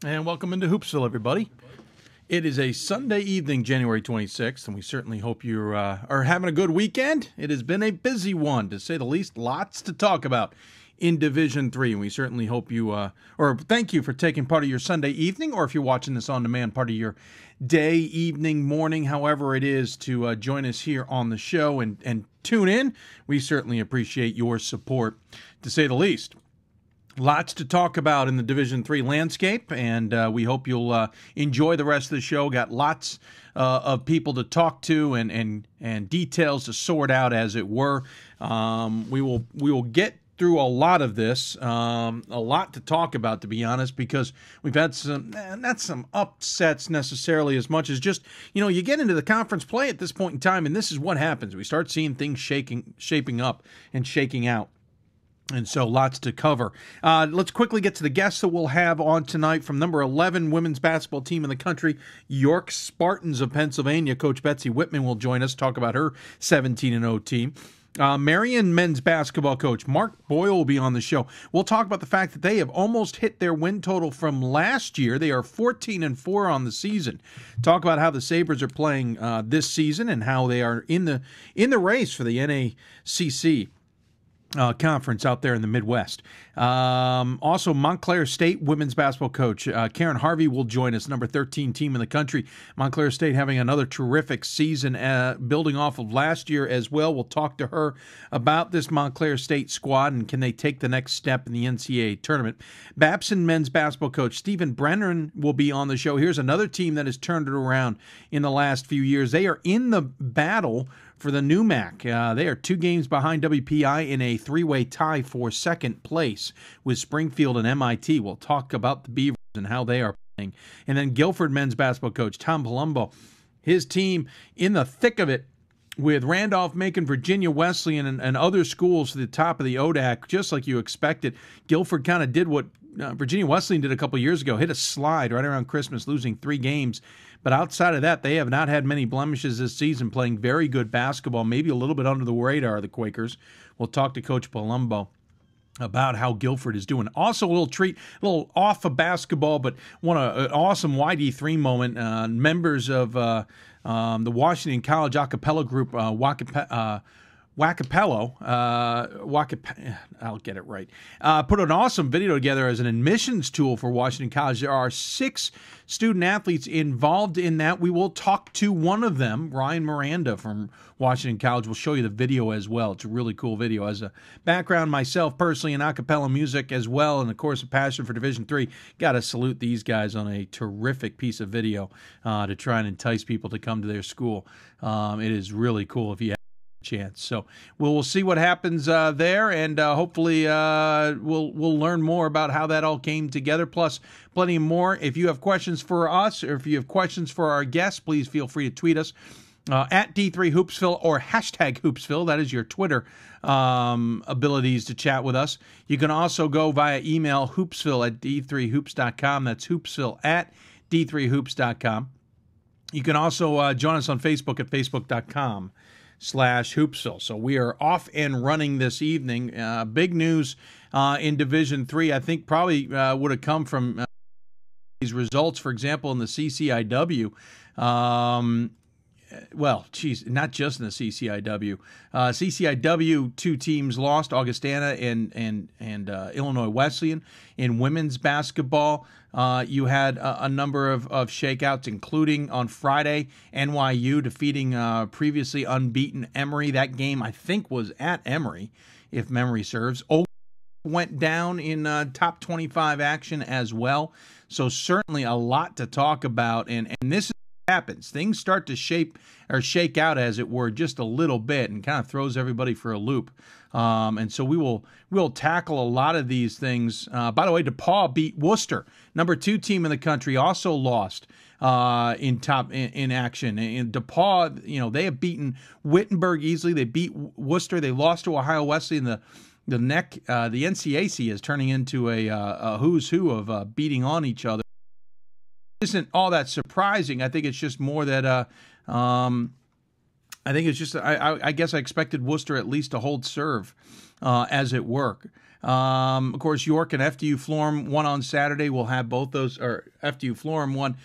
And welcome into Hoopsville, everybody. It is a Sunday evening, January 26th, and we certainly hope you are having a good weekend. It has been a busy one, to say the least. Lots to talk about in Division III, and we certainly hope you, or thank you for taking part of your Sunday evening, or if you're watching this on demand, part of your day, evening, morning, however it is, to join us here on the show and tune in. We certainly appreciate your support, to say the least. Lots to talk about in the Division III landscape, and we hope you'll enjoy the rest of the show. Got lots of people to talk to and details to sort out, as it were. We will get through a lot of this, a lot to talk about, to be honest, because we've had some, not some upsets necessarily as much as just, you get into the conference play at this point in time, and this is what happens. We start seeing things shaping up and shaking out. And so lots to cover. Let's quickly get to the guests that we'll have on tonight. From number 11 women's basketball team in the country, York Spartans of Pennsylvania. Coach Betsy Witman will join us, talk about her 17-0 team. Marian men's basketball coach Mark Boyle will be on the show. We'll talk about the fact that they have almost hit their win total from last year. They are 14-4 on the season. Talk about how the Sabres are playing this season and how they are in the race for the NABC conference out there in the Midwest. Also, Montclair State women's basketball coach Karin Harvey will join us, number 13 team in the country. Montclair State having another terrific season, building off of last year as well. We'll talk to her about this Montclair State squad and can they take the next step in the NCAA tournament. Babson men's basketball coach Stephen Brennan will be on the show. Here's another team that has turned it around in the last few years. They are in the battle for the NUMAC. They are 2 games behind WPI in a 3-way tie for second place with Springfield and MIT. We'll talk about the Beavers and how they are playing. And then Guilford men's basketball coach Tom Palombo, his team in the thick of it with Randolph-Macon, Virginia Wesleyan, and other schools to the top of the ODAC, just like you expected. Guilford kind of did what Virginia Wesleyan did a couple years ago, hit a slide right around Christmas, losing 3 games. But outside of that, they have not had many blemishes this season, playing very good basketball, maybe a little bit under the radar, the Quakers. We'll talk to Coach Palombo about how Guilford is doing. Also, a little treat, a little off of basketball, but an awesome YD3 moment. Members of the Washington College acapella group, WACapella, I'll get it right, put an awesome video together as an admissions tool for Washington College. There are 6 student athletes involved in that. We will talk to one of them, Ryan Miranda from Washington College. We'll show you the video as well. It's a really cool video. As a background myself personally in acapella music as well, and of course a passion for Division III, got to salute these guys on a terrific piece of video to try and entice people to come to their school. It is really cool if you have chance. So we'll see what happens there, and hopefully we'll learn more about how that all came together, plus plenty more. If you have questions for us or if you have questions for our guests, please feel free to tweet us at D3Hoopsville or hashtag Hoopsville. That is your Twitter abilities to chat with us. You can also go via email, hoopsville at d3hoops.com. That's hoopsville at d3hoops.com. You can also join us on Facebook at facebook.com/Hoopsville. So we are off and running this evening. Big news in Division III. I think probably would have come from these results. For example, in the CCIW. Well, geez, not just in the CCIW. CCIW, 2 teams lost, Augustana and Illinois Wesleyan. In women's basketball, you had a number of shakeouts, including on Friday, NYU defeating previously unbeaten Emory. That game, I think, was at Emory, if memory serves. Oak went down in top 25 action as well. So certainly a lot to talk about, and this is happens. Things start to shake out, as it were, just a little bit, and kind of throws everybody for a loop. And so we'll tackle a lot of these things. By the way, DePaul beat Worcester, number 2 team in the country, also lost in action. And DePaul, they have beaten Wittenberg easily. They beat Worcester. They lost to Ohio Wesleyan. The NCAC is turning into a who's who of beating on each other. Isn't all that surprising. I think it's just more that I guess I expected Worcester at least to hold serve, as it were. Of course, York and FDU Florham won on Saturday. We'll have both those, or FDU Florham won.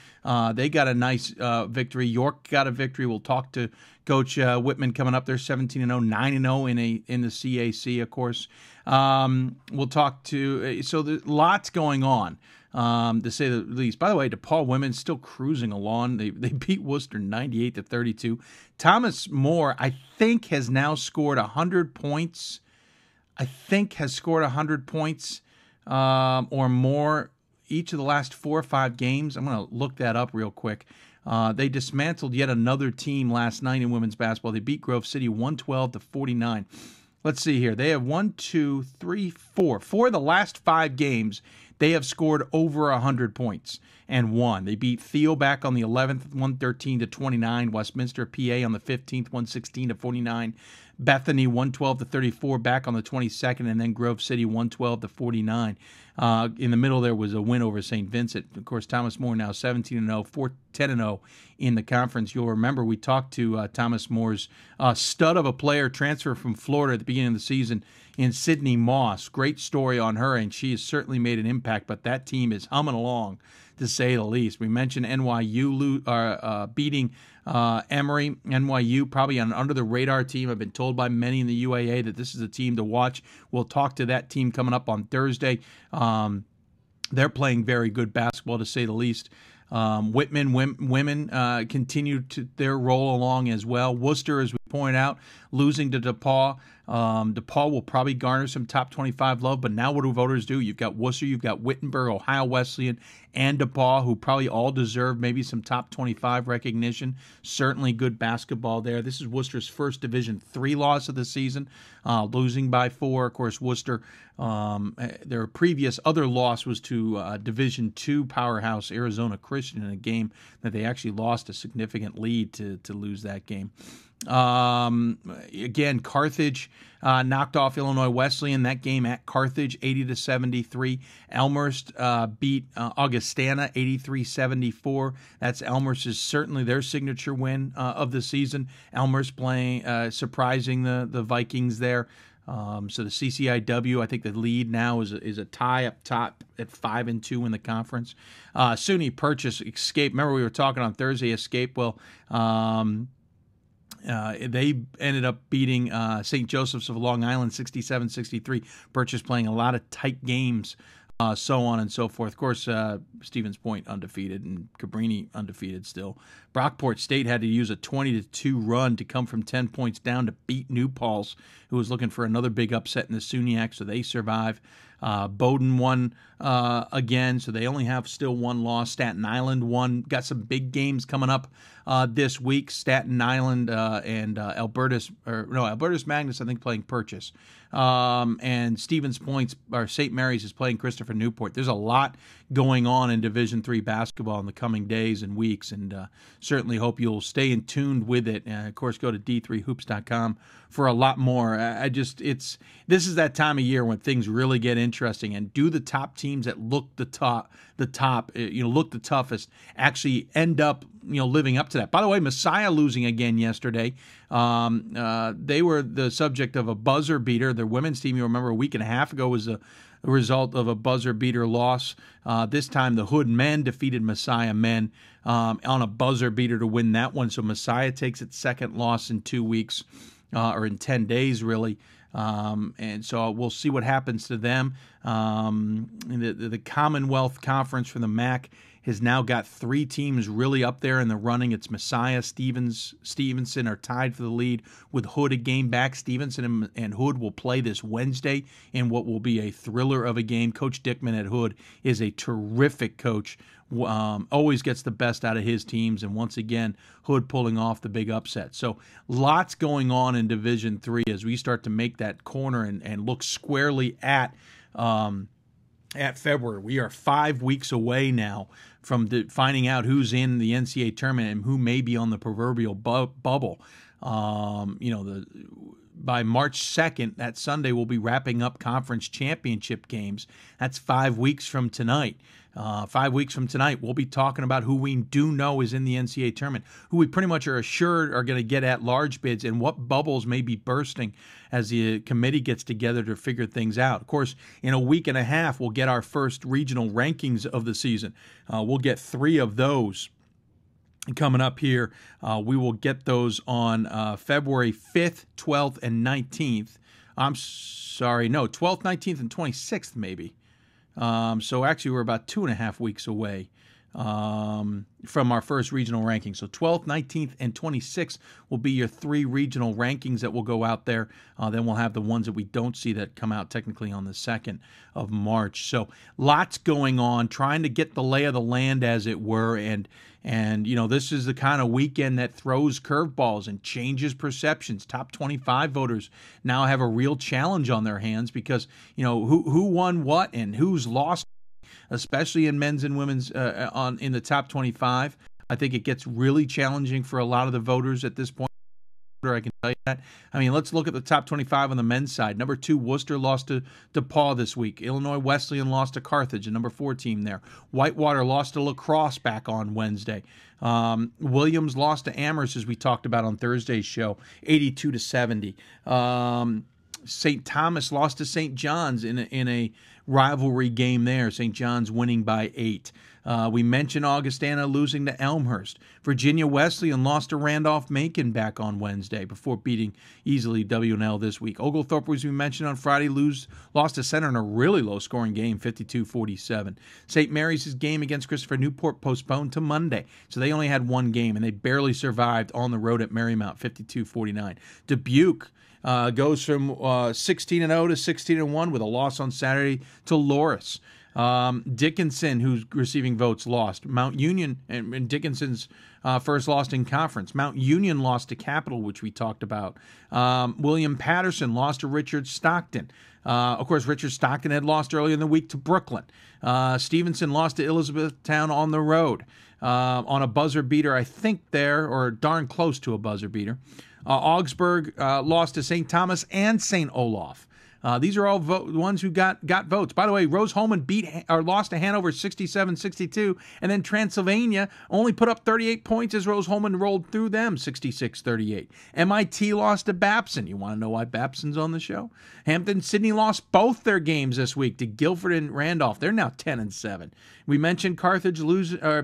They got a nice victory. York got a victory. We'll talk to Coach Witman coming up. They're 17-0, 9-0 in the CAC, of course. We'll talk to, so there's lots going on, to say the least. By the way, DePaul women's still cruising along. They beat Worcester 98-32. Thomas More, I think, has now scored 100 points. Or more each of the last 4 or 5 games. I'm going to look that up real quick. They dismantled yet another team last night in women's basketball. They beat Grove City 112-49. Let's see here. They have 4 of the last 5 games. They have scored over 100 points and won. They beat Theo back on the 11th, 113-29. Westminster, PA on the 15th, 116-49. Bethany 112-34 back on the 22nd, and then Grove City 112-49. In the middle there was a win over St. Vincent. Of course, Thomas More now 17-0, 10-0 in the conference. You'll remember we talked to Thomas Moore's stud of a player, transfer from Florida at the beginning of the season, in Sydney Moss. Great story on her, and she has certainly made an impact, but that team is humming along, to say the least. We mentioned NYU beating Emory. NYU, probably an under-the-radar team. I've been told by many in the UAA that this is a team to watch. We'll talk to that team coming up on Thursday. They're playing very good basketball, to say the least. Women continue to their roll along as well. Worcester, as we point out, losing to DePaul. DePaul will probably garner some top 25 love, but now what do voters do? You've got Worcester, you've got Wittenberg, Ohio Wesleyan, and DePaul, who probably all deserve maybe some top 25 recognition. Certainly good basketball there. This is Worcester's first Division III loss of the season, losing by 4. Of course, Worcester, their previous other loss was to Division II powerhouse Arizona Christian in a game that they actually lost a significant lead to lose that game. Again, Carthage knocked off Illinois Wesleyan. That game at Carthage, 80-73. Elmhurst beat Augustana, 83-74. That's Elmhurst's certainly their signature win of the season. Elmhurst playing, surprising the Vikings there. So the CCIW, I think the lead now is a tie up top at 5-2 in the conference. SUNY Purchase escaped. Remember we were talking on Thursday, escape. Well, they ended up beating St. Joseph's of Long Island 67-63. Purchase playing a lot of tight games, so on and so forth. Of course, Stevens Point undefeated and Cabrini undefeated still. Brockport State had to use a 20-2 run to come from 10 points down to beat New Paltz, who was looking for another big upset in the SUNYAC, so they survive. Bowdoin won again, so they only have still one loss. Staten Island won. Got some big games coming up this week. Staten Island and Albertus Magnus, I think, playing Purchase. And Stevens Point, or St. Mary's, is playing Christopher Newport. There's a lot going on in Division III basketball in the coming days and weeks, and certainly hope you'll stay in tuned with it. And of course, go to d3hoops.com for a lot more. This is that time of year when things really get interesting, and do the top teams that look the toughest actually end up living up to that. By the way, Messiah losing again yesterday. They were the subject of a buzzer beater. Their women's team, you remember, a week and a half ago was a result of a buzzer beater loss. This time the Hood men defeated Messiah men on a buzzer beater to win that one. So Messiah takes its second loss in 2 weeks, or in 10 days really. And so we'll see what happens to them. The Commonwealth Conference for the MAC has now got 3 teams really up there in the running. It's Messiah, Stevenson are tied for the lead with Hood a game back. Stevenson and Hood will play this Wednesday in what will be a thriller of a game. Coach Dickman at Hood is a terrific coach. Always gets the best out of his teams, and once again, Hood pulling off the big upset. So lots going on in Division III as we start to make that corner and look squarely at February. We are 5 weeks away now from finding out who's in the NCAA tournament and who may be on the proverbial bubble. By March 2nd, that Sunday, we'll be wrapping up conference championship games. That's 5 weeks from tonight. 5 weeks from tonight, we'll be talking about who we do know is in the NCAA tournament, who we pretty much are assured are going to get at-large bids, and what bubbles may be bursting as the committee gets together to figure things out. Of course, in a week and a half, we'll get our first regional rankings of the season. We'll get 3 of those coming up here. We will get those on February 5th, 12th, and 19th. 12th, 19th, and 26th maybe. So actually we're about 2.5 weeks away from our first regional ranking. So 12th, 19th, and 26th will be your 3 regional rankings that will go out there. Then we'll have the ones that we don't see that come out technically on the 2nd of March. So lots going on, trying to get the lay of the land, as it were. And this is the kind of weekend that throws curveballs and changes perceptions. Top 25 voters now have a real challenge on their hands because, who won what and who's lost, especially in men's and women's in the top 25. I think it gets really challenging for a lot of the voters at this point. I can tell you that. I mean, let's look at the top 25 on the men's side. Number 2, Worcester lost to DePaul this week. Illinois Wesleyan lost to Carthage, the number 4 team there. Whitewater lost to La Crosse back on Wednesday. Williams lost to Amherst, as we talked about on Thursday's show, 82-70. St. Thomas lost to St. John's in a rivalry game there. St. John's winning by 8. We mentioned Augustana losing to Elmhurst. Virginia Wesleyan lost to Randolph-Macon back on Wednesday before beating easily W&L this week. Oglethorpe, as we mentioned on Friday, lost to Center in a really low-scoring game, 52-47. St. Mary's' game against Christopher Newport postponed to Monday, so they only had 1 game, and they barely survived on the road at Marymount, 52-49. Dubuque goes from 16-0 to 16-1 with a loss on Saturday to Loris. Dickinson, who's receiving votes, lost. Mount Union, and Dickinson's first lost in conference. Mount Union lost to Capital, which we talked about. William Patterson lost to Richard Stockton. Of course, Richard Stockton had lost earlier in the week to Brooklyn. Stevenson lost to Elizabethtown on the road on a buzzer beater, I think there, or darn close to a buzzer beater. Augsburg lost to St. Thomas and St. Olaf. These are all ones who got votes. By the way, Rose-Hulman lost to Hanover 67-62, and then Transylvania only put up 38 points as Rose-Hulman rolled through them 66-38. MIT lost to Babson. You want to know why Babson's on the show? Hampton-Sydney lost both their games this week to Guilford and Randolph. They're now 10-7. We mentioned Carthage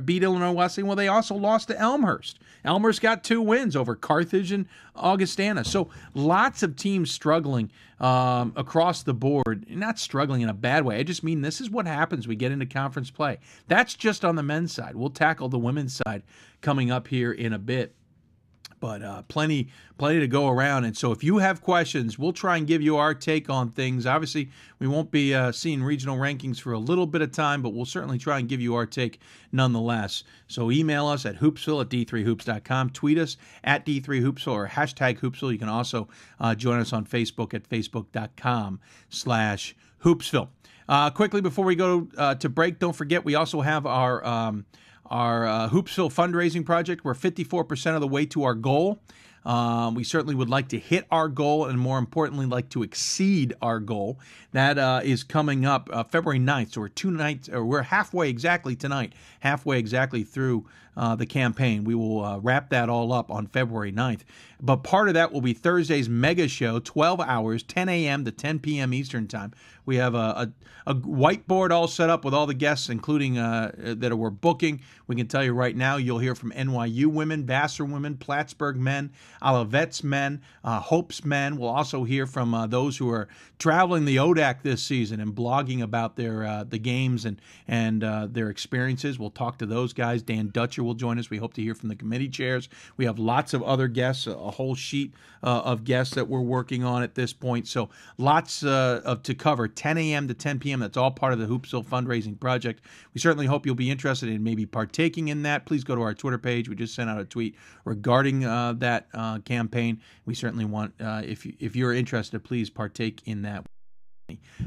beat Illinois Wesleyan. Well, they also lost to Elmhurst. Elmhurst got 2 wins over Carthage and Augustana. So lots of teams struggling across the board. Not struggling in a bad way. I just mean this is what happens. We get into conference play. That's just on the men's side. We'll tackle the women's side coming up here in a bit. But plenty to go around. And so if you have questions, we'll try and give you our take on things. Obviously, we won't be seeing regional rankings for a little bit of time, but we'll certainly try and give you our take nonetheless. So email us at hoopsville@d3hoops.com. Tweet us at D3Hoopsville or hashtag Hoopsville. You can also join us on Facebook at facebook.com/Hoopsville. Quickly, before we go to break, don't forget we also have our Hoopsville fundraising project. We're 54% of the way to our goal. We certainly would like to hit our goal and, more importantly, like to exceed our goal. That is coming up February 9th. So we're 2 nights, or we're halfway exactly tonight, halfway exactly through the campaign. We will wrap that all up on February 9th. But part of that will be Thursday's mega show, 12 hours, 10 a.m. to 10 p.m. Eastern time. We have a whiteboard all set up with all the guests, including that we're booking. We can tell you right now, you'll hear from NYU women, Vassar women, Plattsburgh men, Olivet's men, Hope's men. We'll also hear from those who are traveling the ODAC this season and blogging about their the games and their experiences. We'll talk to those guys. Dan Dutcher will join us. We hope to hear from the committee chairs. We have lots of other guests, a whole sheet of guests that we're working on at this point. So lots to cover. 10 a.m. to 10 p.m. That's all part of the Hoopsville fundraising project. We certainly hope you'll be interested in maybe partaking in that. Please go to our Twitter page. We just sent out a tweet regarding that campaign. We certainly want, if you're interested, please partake in that.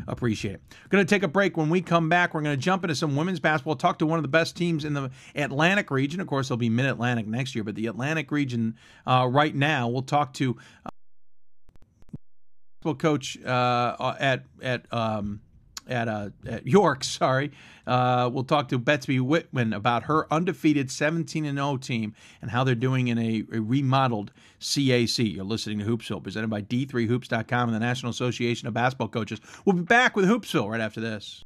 Appreciate it. We're going to take a break. When we come back, we're going to jump into some women's basketball, talk to one of the best teams in the Atlantic region. Of course, there'll be Mid-Atlantic next year, but the Atlantic region right now, we'll talk to coach at at York. Sorry, we'll talk to Betsy Witman about her undefeated 17-0 team and how they're doing in a remodeled CAC. You're listening to Hoopsville, presented by D3Hoops.com and the National Association of Basketball Coaches. We'll be back with Hoopsville right after this.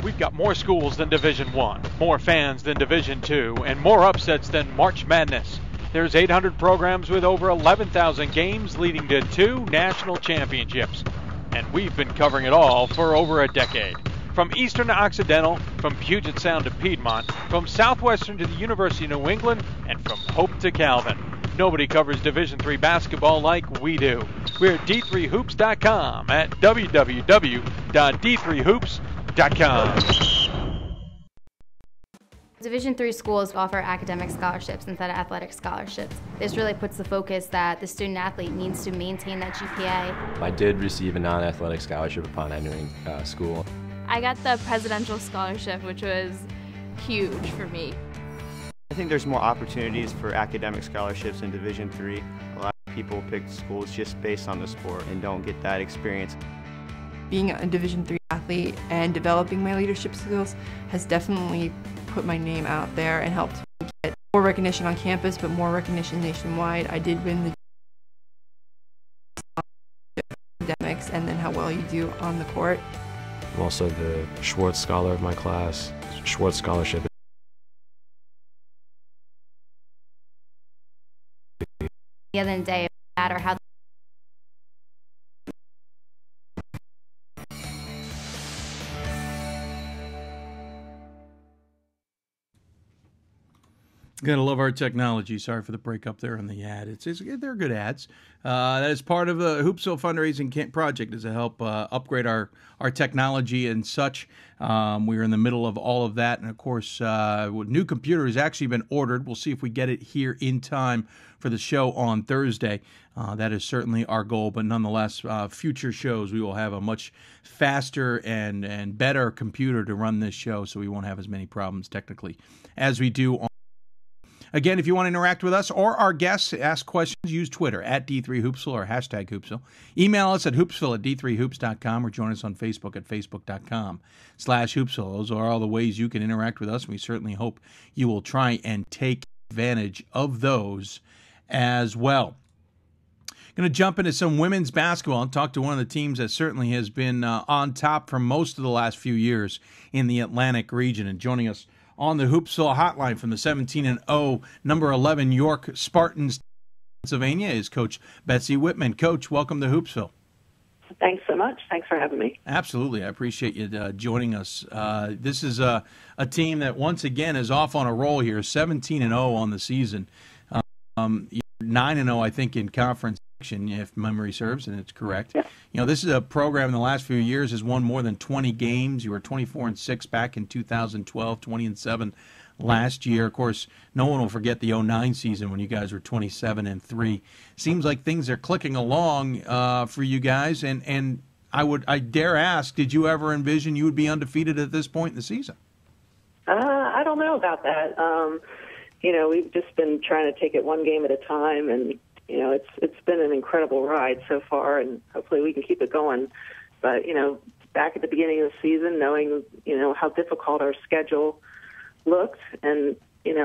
We've got more schools than Division I, more fans than Division II, and more upsets than March Madness. There's 800 programs with over 11,000 games leading to 2 national championships. And we've been covering it all for over a decade. From Eastern to Occidental, from Puget Sound to Piedmont, from Southwestern to the University of New England, and from Hope to Calvin. Nobody covers Division III basketball like we do. We're at D3Hoops.com at www.d3hoops.com. Division III schools offer academic scholarships instead of athletic scholarships. This really puts the focus that the student athlete needs to maintain that GPA. I did receive a non-athletic scholarship upon entering school. I got the presidential scholarship, which was huge for me. I think there's more opportunities for academic scholarships in Division III. A lot of people pick schools just based on the sport and don't get that experience. Being a Division III athlete and developing my leadership skills has definitely put my name out there and helped me get more recognition on campus, but more recognition nationwide. I did win the academics and then how well you do on the court. I'm also the Schwartz Scholar of my class. Schwartz Scholarship. The other day, no matter how Gotta love our technology. Sorry for the breakup there on the ad. They're good ads. That is part of the Hoopsville fundraising project, is to help upgrade our technology and such. We're in the middle of all of that, and of course, new computer has actually been ordered. We'll see if we get it here in time for the show on Thursday. That is certainly our goal, but nonetheless, future shows we will have a much faster and better computer to run this show, so we won't have as many problems technically as we do on. Again, if you want to interact with us or our guests, ask questions, use Twitter at D3Hoopsville or hashtag Hoopsville. Email us at hoopsville@d3hoops.com or join us on Facebook at facebook.com/Hoopsville. Those are all the ways you can interact with us. We certainly hope you will try and take advantage of those as well. Going to jump into some women's basketball and talk to one of the teams that certainly has been on top for most of the last few years in the Atlantic region. And joining us on the Hoopsville hotline from the 17-0 number 11 York Spartans, Pennsylvania, is Coach Betsy Witman. Coach, welcome to Hoopsville. Thanks so much. Thanks for having me. Absolutely. I appreciate you joining us. This is a team that, once again, is off on a roll here, 17-0 on the season. 9-0, I think, in conference action, if memory serves, and it's correct. Yeah. You know, this is a program in the last few years has won more than 20 games. You were 24-6 back in 2012, 20-7 last year. Of course, no one will forget the 09 season when you guys were 27-3. Seems like things are clicking along for you guys, and I dare ask, did you ever envision you would be undefeated at this point in the season? I don't know about that. We've just been trying to take it one game at a time, and it's been an incredible ride so far, and hopefully we can keep it going. But back at the beginning of the season, knowing how difficult our schedule looked, and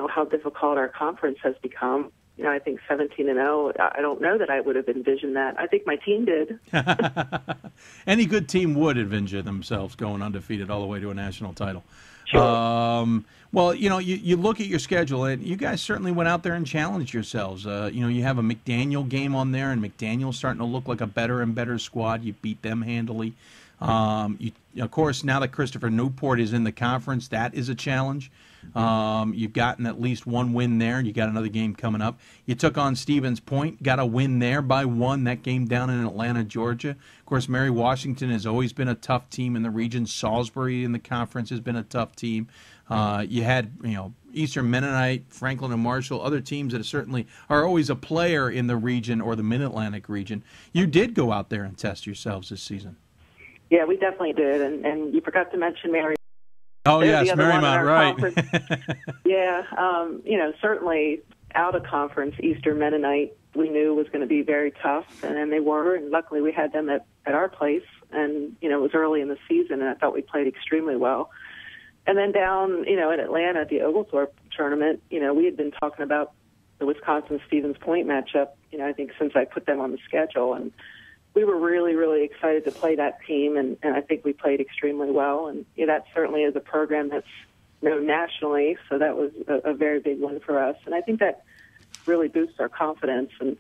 how difficult our conference has become, I think 17-0. I don't know that I would have envisioned that. I think my team did. Any good team would envision themselves going undefeated all the way to a national title. Sure. Well, you look at your schedule, and you guys certainly went out there and challenged yourselves. You have a McDaniel game on there, and McDaniel's starting to look like a better and better squad. You beat them handily. Of course, now that Christopher Newport is in the conference, that is a challenge. You've gotten at least one win there, and you got another game coming up. You took on Stevens Point, got a win there by 1. That game down in Atlanta, Georgia. Of course, Mary Washington has always been a tough team in the region. Salisbury in the conference has been a tough team. You had, Eastern Mennonite, Franklin and Marshall, other teams that certainly are always a player in the region or the Mid-Atlantic region. You did go out there and test yourselves this season. Yeah, we definitely did, and you forgot to mention Marian. Oh, yes, Marian, right. Yeah, certainly out of conference, Eastern Mennonite we knew was going to be very tough, and they were, and luckily we had them at our place. And, it was early in the season, and I thought we played extremely well. And then down, in Atlanta at the Oglethorpe tournament, we had been talking about the Wisconsin-Stevens Point matchup, I think since I put them on the schedule. And we were really, really excited to play that team, and I think we played extremely well. And that certainly is a program that's known nationally, so that was a very big win for us. And I think that really boosts our confidence. And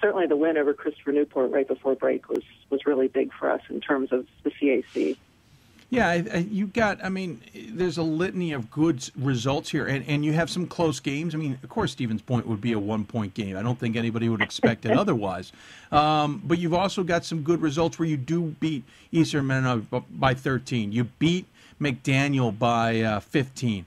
certainly the win over Christopher Newport right before break was really big for us in terms of the CAC. Yeah, there's a litany of good results here, and you have some close games. Of course, Stevens Point would be a 1-point game. I don't think anybody would expect it otherwise. But you've also got some good results where you do beat Eastern Minnesota by 13. You beat McDaniel by 15.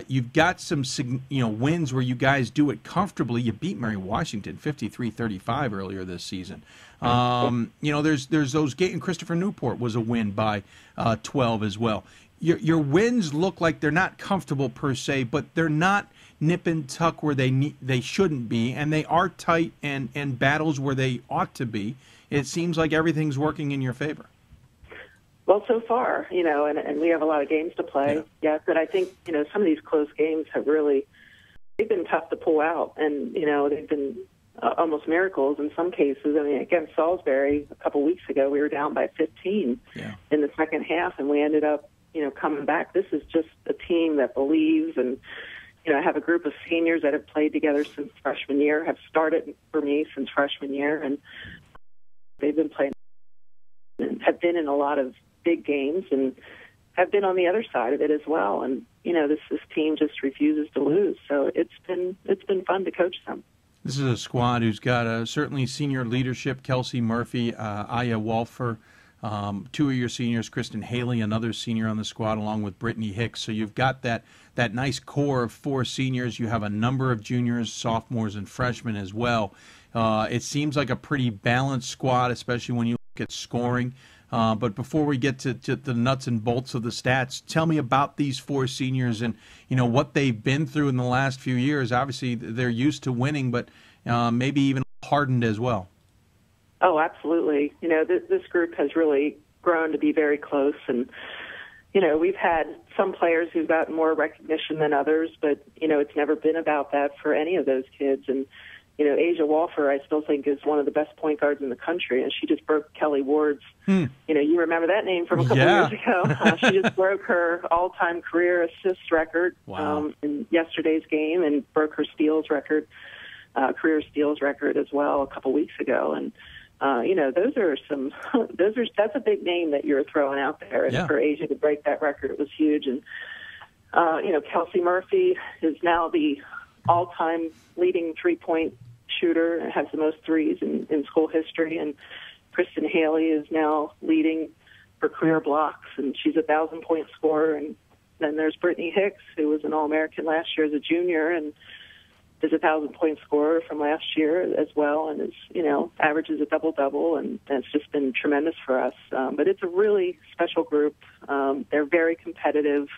You've got some wins where you guys do it comfortably. You beat Mary Washington 53-35 earlier this season. There's those games. Christopher Newport was a win by 12 as well. Your wins look like they're not comfortable per se, but they're not nip and tuck where they shouldn't be, and they are tight and battles where they ought to be. It seems like everything's working in your favor. Well, so far, and we have a lot of games to play. Yeah. Yes, but I think, some of these close games they've been tough to pull out, and, they've been almost miracles in some cases. Against Salisbury a couple weeks ago, we were down by 15 in the second half, and we ended up, coming back. This is just a team that believes, and, I have a group of seniors that have played together since freshman year, have started for me since freshman year, and they've been playing and have been in a lot of big games and have been on the other side of it as well. And, this team just refuses to lose. So it's been fun to coach them. This is a squad who's got certainly senior leadership, Kelsey Murphy, Aya Walfer, two of your seniors, Kristen Haley, another senior on the squad, along with Brittany Hicks. So you've got that nice core of 4 seniors. You have a number of juniors, sophomores, and freshmen as well. It seems like a pretty balanced squad, especially when you look at scoring. But before we get to the nuts and bolts of the stats, tell me about these 4 seniors and, what they've been through in the last few years. Obviously, they're used to winning, but maybe even hardened as well. Oh, absolutely. This group has really grown to be very close. And, we've had some players who've gotten more recognition than others, but, it's never been about that for any of those kids. And, Asia Walfer, I still think, is one of the best point guards in the country, and she just broke Kelly Ward's, you remember that name from a couple years ago. She just broke her all-time career assist record in yesterday's game and broke her steals record, career steals record as well a couple weeks ago. And, that's a big name that you're throwing out there. And for Asia to break that record, it was huge. And, Kelsey Murphy is now the all-time leading three-point shooter, has the most threes in school history, and Kristen Haley is now leading for career blocks, and she's a 1,000-point scorer. And then there's Brittany Hicks, who was an All-American last year as a junior, and is a 1,000-point scorer from last year as well, and is, averages a double-double, and it's just been tremendous for us. But it's a really special group. They're very competitive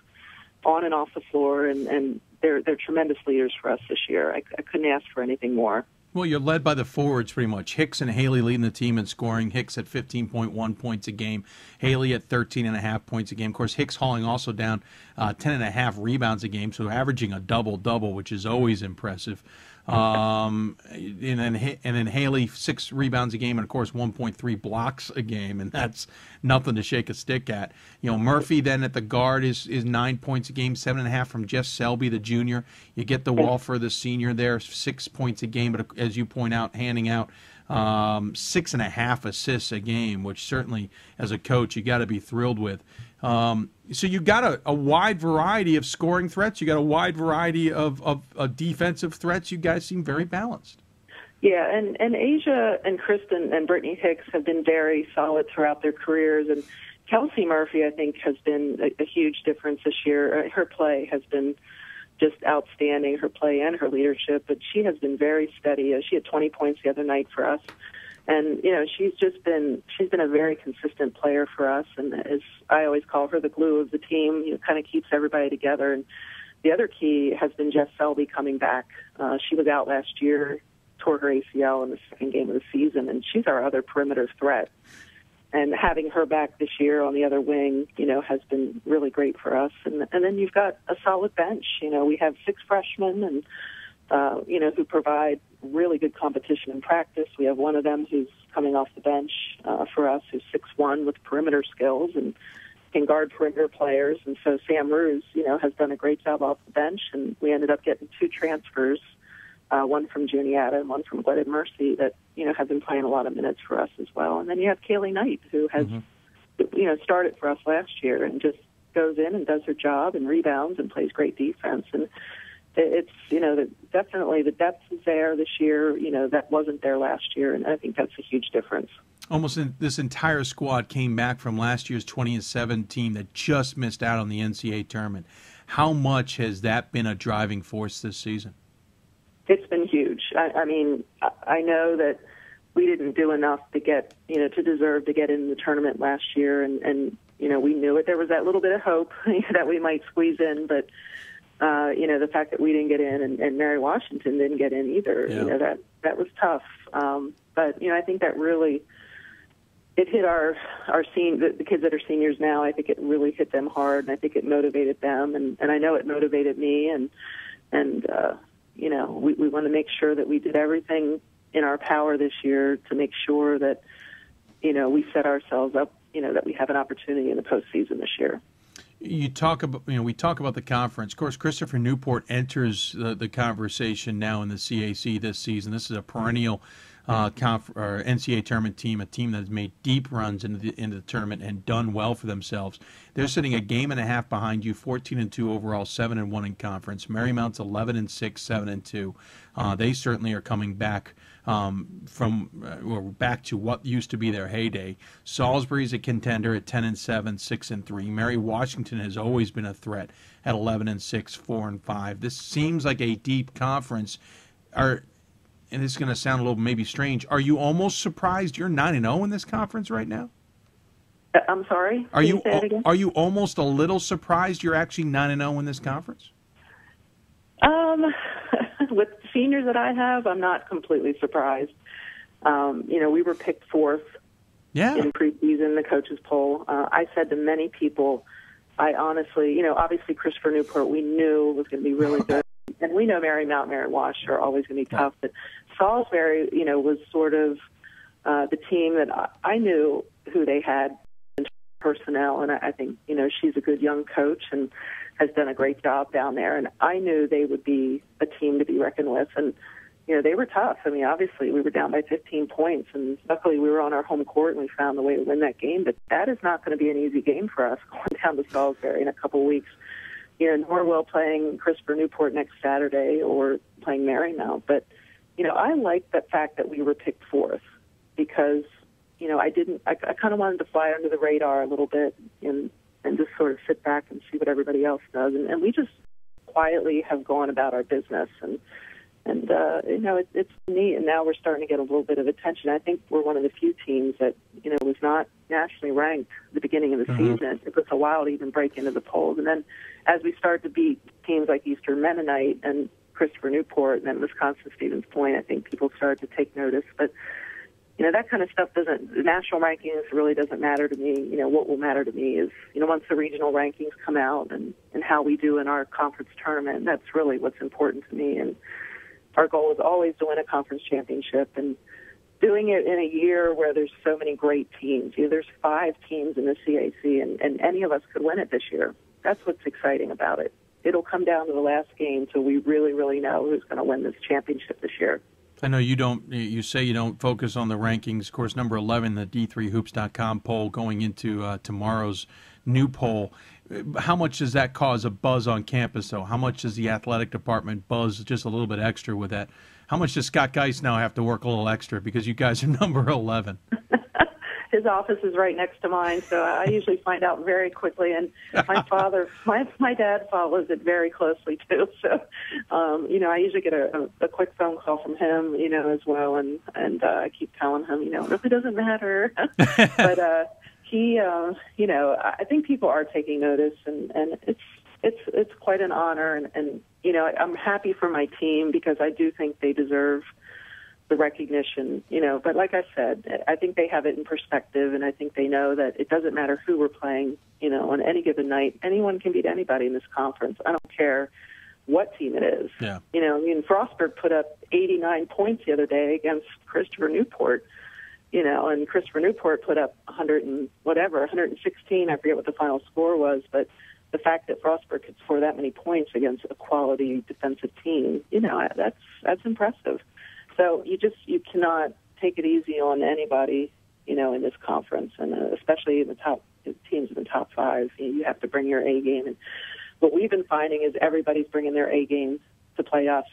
on and off the floor, and they're tremendous leaders for us this year. I couldn't ask for anything more. Well, you're led by the forwards pretty much. Hicks and Haley leading the team in scoring. Hicks at 15.1 points a game. Haley at 13.5 points a game. Of course, Hicks hauling also down 10.5 rebounds a game, so averaging a double-double, which is always impressive. And then Haley 6 rebounds a game, and of course 1.3 blocks a game, and that's nothing to shake a stick at. Murphy then at the guard is 9 points a game, 7.5 from Jeff Selby, the junior. You get the Walfer, the senior, there 6 points a game, but as you point out, handing out 6.5 assists a game, which certainly as a coach you got to be thrilled with. So you got a wide variety of scoring threats. You got a wide variety of defensive threats. You guys seem very balanced. Yeah, and Asia and Kristen and Brittany Hicks have been very solid throughout their careers. And Kelsey Murphy, I think, has been a huge difference this year. Her play has been just outstanding, her play and her leadership. But she has been very steady. She had 20 points the other night for us. And, she's been a very consistent player for us. And as I always call her, the glue of the team, kind of keeps everybody together. And the other key has been Jeff Selby coming back. She was out last year, tore her ACL in the second game of the season, and she's our other perimeter threat. having her back this year on the other wing, has been really great for us. And then you've got a solid bench. We have 6 freshmen and, who provide really good competition in practice. We have one of them who's coming off the bench for us, who's 6'1" with perimeter skills and can guard perimeter players. And so Sam Ruse, has done a great job off the bench. And we ended up getting 2 transfers, one from Juniata and one from Gwinnett Mercy that, have been playing a lot of minutes for us as well. And then you have Kaylee Knight, who has, started for us last year and just goes in and does her job and rebounds and plays great defense. And it's, definitely the depth is there this year, that wasn't there last year. And I think that's a huge difference. Almost this entire squad came back from last year's 20-7 team that just missed out on the NCAA tournament. How much has that been a driving force this season? It's been huge. I mean, I know that we didn't do enough to get, to deserve to get in the tournament last year. And we knew it. There was that little bit of hope that we might squeeze in. But, the fact that we didn't get in and Mary Washington didn't get in either, that was tough. But, I think that really, it hit our the kids that are seniors now. I think it really hit them hard, and I think it motivated them. And I know it motivated me. And we want to make sure that we did everything in our power this year to make sure that, we set ourselves up, that we have an opportunity in the postseason this year. You talk about, we talk about the conference. Of course, Christopher Newport enters the conversation now in the CAC this season. This is a perennial NCAA tournament team, a team that has made deep runs into the tournament and done well for themselves. They're sitting a game and a half behind you, 14-2 overall, 7-1 in conference. Marymount's 11-6, 7-2. They certainly are coming back back to what used to be their heyday. Salisbury's a contender at 10-7, 6-3. Mary Washington has always been a threat at 11-6, 4-5. This seems like a deep conference. And this is going to sound a little maybe strange. Are you almost surprised you're 9-0 in this conference right now? I'm sorry? Are you almost a little surprised you're actually 9-0 in this conference? With the seniors that I have, I'm not completely surprised. We were picked 4th in preseason, the coaches poll. I said to many people, I honestly, obviously Christopher Newport we knew was going to be really good. And we know Marymount, Mary Wash are always going to be tough. But Salisbury, was sort of the team that I knew who they had in personnel. And I think, she's a good young coach and has done a great job down there. And I knew they would be a team to be reckoned with. And, they were tough. I mean, obviously we were down by 15 points. And luckily we were on our home court and we found the way to win that game. But that is not going to be an easy game for us going down to Salisbury in a couple of weeks. Norwell playing Christopher Newport next Saturday or playing Marymount. But, I like the fact that we were picked 4th because, I kind of wanted to fly under the radar a little bit and just sort of sit back and see what everybody else does. And we just quietly have gone about our business. And it's neat. And now we're starting to get a little bit of attention. I think we're one of the few teams that, was not nationally ranked at the beginning of the season. It took us a while to even break into the polls. And then as we start to beat teams like Eastern Mennonite and Christopher Newport and then Wisconsin Stevens Point, I think people started to take notice. But, that kind of stuff the national rankings really doesn't matter to me. What will matter to me is, once the regional rankings come out and how we do in our conference tournament, that's really what's important to me. And our goal is always to win a conference championship and doing it in a year where there's so many great teams. There's 5 teams in the CAC, and any of us could win it this year. That's what's exciting about it. It'll come down to the last game till we really, really know who's going to win this championship this year. I know you say you don't focus on the rankings. Of course, number 11, the D3Hoops.com poll going into tomorrow's new poll. How much does that cause a buzz on campus, though? How much does the athletic department buzz just a little bit extra with that? How much does Scott Geis now have to work a little extra because you guys are number 11? His office is right next to mine, so I usually find out very quickly. And my dad follows it very closely too. So, I usually get a quick phone call from him, as well, and I keep telling him, it really doesn't matter. But he, I think people are taking notice, and it's quite an honor, and I'm happy for my team because I do think they deserve the recognition, but like I said, I think they have it in perspective, and I think they know that it doesn't matter who we're playing, on any given night. Anyone can beat anybody in this conference. I don't care what team it is. Yeah. Frostburg put up 89 points the other day against Christopher Newport, and Christopher Newport put up 116, I forget what the final score was, but the fact that Frostburg could score that many points against a quality defensive team, that's impressive. So you cannot take it easy on anybody, in this conference, and especially in the top teams in the top 5. You have to bring your A game. And what we've been finding is everybody's bringing their A game to play us.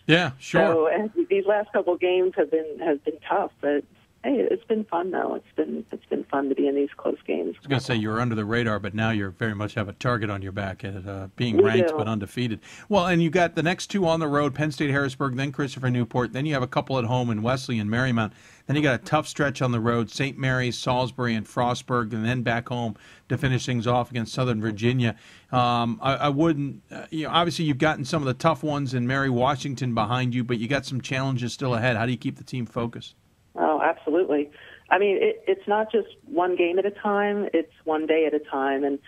Yeah, sure. So and these last couple games have been tough, but hey, it's been fun though. It's been fun to be in these close games. I was going to say you were under the radar, but now you're very much have a target on your back at being ranked but undefeated. Well, and you got the next 2 on the road: Penn State, Harrisburg, then Christopher Newport. Then you have a couple at home in Wesley and Marymount. Then you got a tough stretch on the road: St. Mary's, Salisbury, and Frostburg, and then back home to finish things off against Southern Virginia. I wouldn't, obviously you've gotten some of the tough ones in Mary Washington behind you, but you got some challenges still ahead. How do you keep the team focused? Oh, absolutely. I mean, it's not just one game at a time; it's one day at a time, and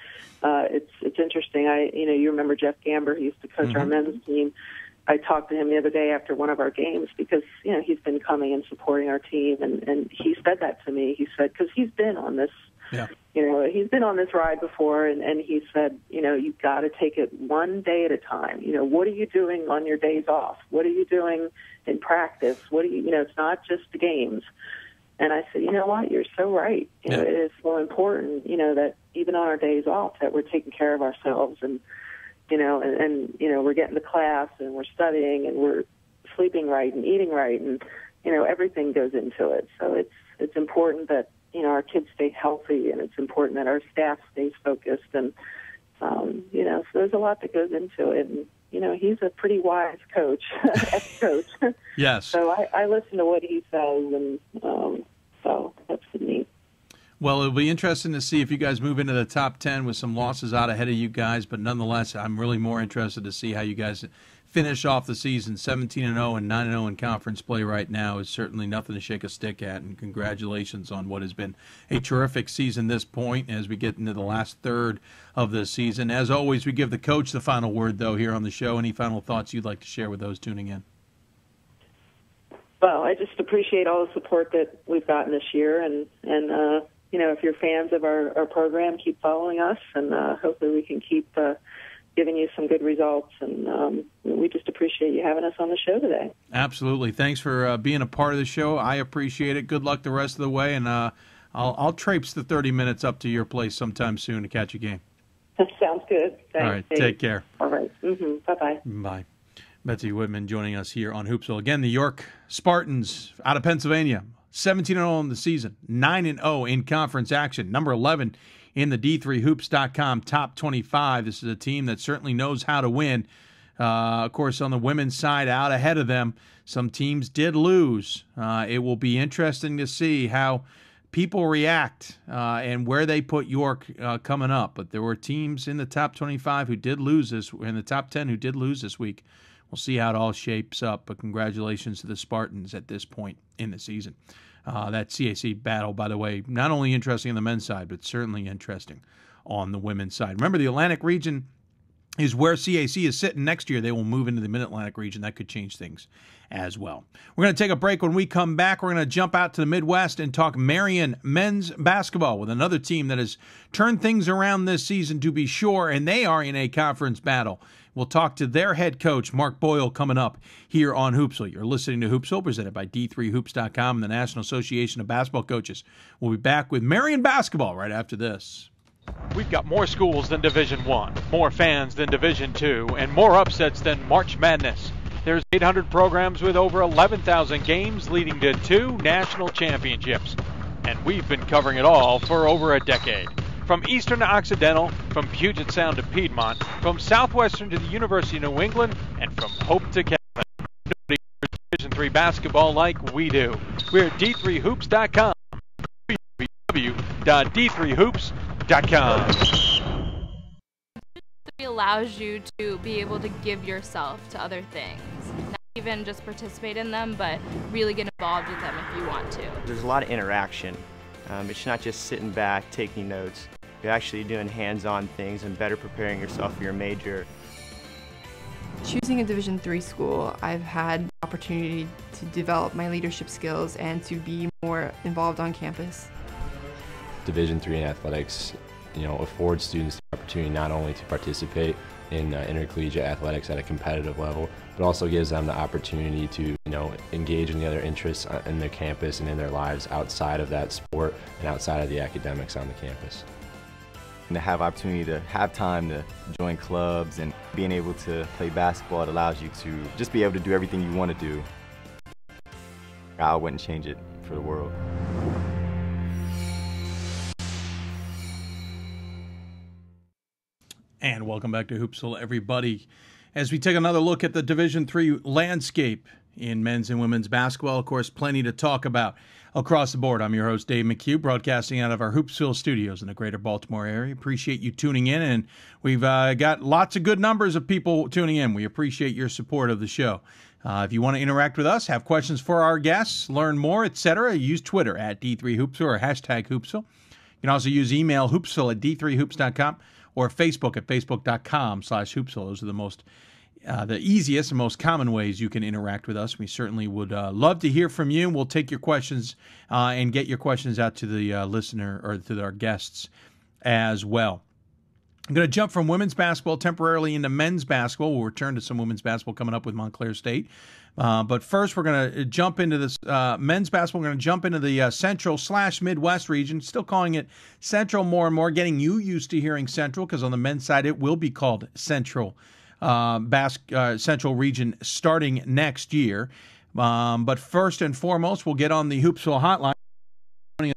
it's interesting. You remember Jeff Gamber, who used to coach our men's team. I talked to him the other day after one of our games because he's been coming and supporting our team, and he said that to me. He said because he's been on this, he's been on this ride before, and he said, you've got to take it one day at a time. What are you doing on your days off? What are you doing in practice? What do it's not just the games. And I said, you know what? You're so right. It is so important, that even on our days off, that we're taking care of ourselves, and we're getting to class and we're studying and we're sleeping right and eating right, and everything goes into it. So it's important that our kids stay healthy, and it's important that our staff stays focused, and so there's a lot that goes into it. And he's a pretty wise coach, ex-coach. Yes. So I listen to what he says, and so that's neat. Well, it'll be interesting to see if you guys move into the top 10 with some losses out ahead of you guys, but nonetheless, I'm really more interested to see how you guys finish off the season. 17-0 and 9-0 in conference play right now is certainly nothing to shake a stick at, and congratulations on what has been a terrific season this point as we get into the last third of the season. As always, we give the coach the final word, though, here on the show. Any final thoughts you'd like to share with those tuning in? Well, I just appreciate all the support that we've gotten this year, and if you're fans of our program, keep following us, and hopefully we can keep giving you some good results, and we just appreciate you having us on the show today. Absolutely. Thanks for being a part of the show. I appreciate it. Good luck the rest of the way, and I'll traipse the 30 minutes up to your place sometime soon to catch a game. That sounds good. Thanks. All right. Take care. All right. Bye-bye. Bye. Betsy Witman joining us here on Hoopsville. Again, the York Spartans out of Pennsylvania, 17-0 in the season, 9-0 in conference action, number 11 in the D3Hoops.com top 25. This is a team that certainly knows how to win. Of course, on the women's side, out ahead of them, some teams did lose. It will be interesting to see how people react and where they put York coming up. But there were teams in the top 25 who did lose this, in the top 10 who did lose this week. We'll see how it all shapes up, but congratulations to the Spartans at this point in the season. That CAC battle, by the way, not only interesting on the men's side, but certainly interesting on the women's side. Remember, the Atlantic region is where CAC is sitting. Next year, they will move into the Mid-Atlantic region. That could change things as well. We're going to take a break. When we come back, we're going to jump out to the Midwest and talk Marian men's basketball with another team that has turned things around this season, to be sure, and they are in a conference battle. We'll talk to their head coach, Mark Boyle, coming up here on Hoopsville. You're listening to Hoopsville, presented by D3Hoops.com and the National Association of Basketball Coaches. We'll be back with Marian basketball right after this. We've got more schools than Division I, more fans than Division II, and more upsets than March Madness. There's 800 programs with over 11,000 games leading to 2 national championships. And we've been covering it all for over a decade. From Eastern to Occidental, from Puget Sound to Piedmont, from Southwestern to the University of New England, and from Hope to Catholic. Nobody covers Division III basketball like we do. We're at D3Hoops.com. www.D3Hoops.com. It allows you to be able to give yourself to other things. even just participate in them, but really get involved with them if you want to. There's a lot of interaction. It's not just sitting back, taking notes. You're actually doing hands-on things and better preparing yourself for your major. Choosing a Division III school, I've had the opportunity to develop my leadership skills and to be more involved on campus. Division III in athletics, affords students the opportunity not only to participate in intercollegiate athletics at a competitive level, but also gives them the opportunity to, engage in the other interests in their campus and in their lives outside of that sport and outside of the academics on the campus. And to have opportunity to have time to join clubs and being able to play basketball, it allows you to just be able to do everything you want to do. I wouldn't change it for the world. And welcome back to Hoopsville, everybody. As we take another look at the Division III landscape in men's and women's basketball, of course, plenty to talk about across the board. I'm your host, Dave McHugh, broadcasting out of our Hoopsville studios in the greater Baltimore area. Appreciate you tuning in, and we've got lots of good numbers of people tuning in. We appreciate your support of the show. If you want to interact with us, have questions for our guests, learn more, etc., use Twitter at D3Hoopsville or hashtag Hoopsville. You can also use email hoopsville at d3hoops.com or Facebook at facebook.com/Hoopsville. Those are the easiest and most common ways you can interact with us. We certainly would love to hear from you. We'll take your questions and get your questions out to the listener or to our guests as well. I'm going to jump from women's basketball temporarily into men's basketball. We'll return to some women's basketball coming up with Montclair State. But first, we're going to jump into this men's basketball. We're going to jump into the Central/Midwest region, still calling it Central more and more, getting you used to hearing Central, because on the men's side, it will be called Central. Central region starting next year. But first and foremost, we'll get on the Hoopsville hotline.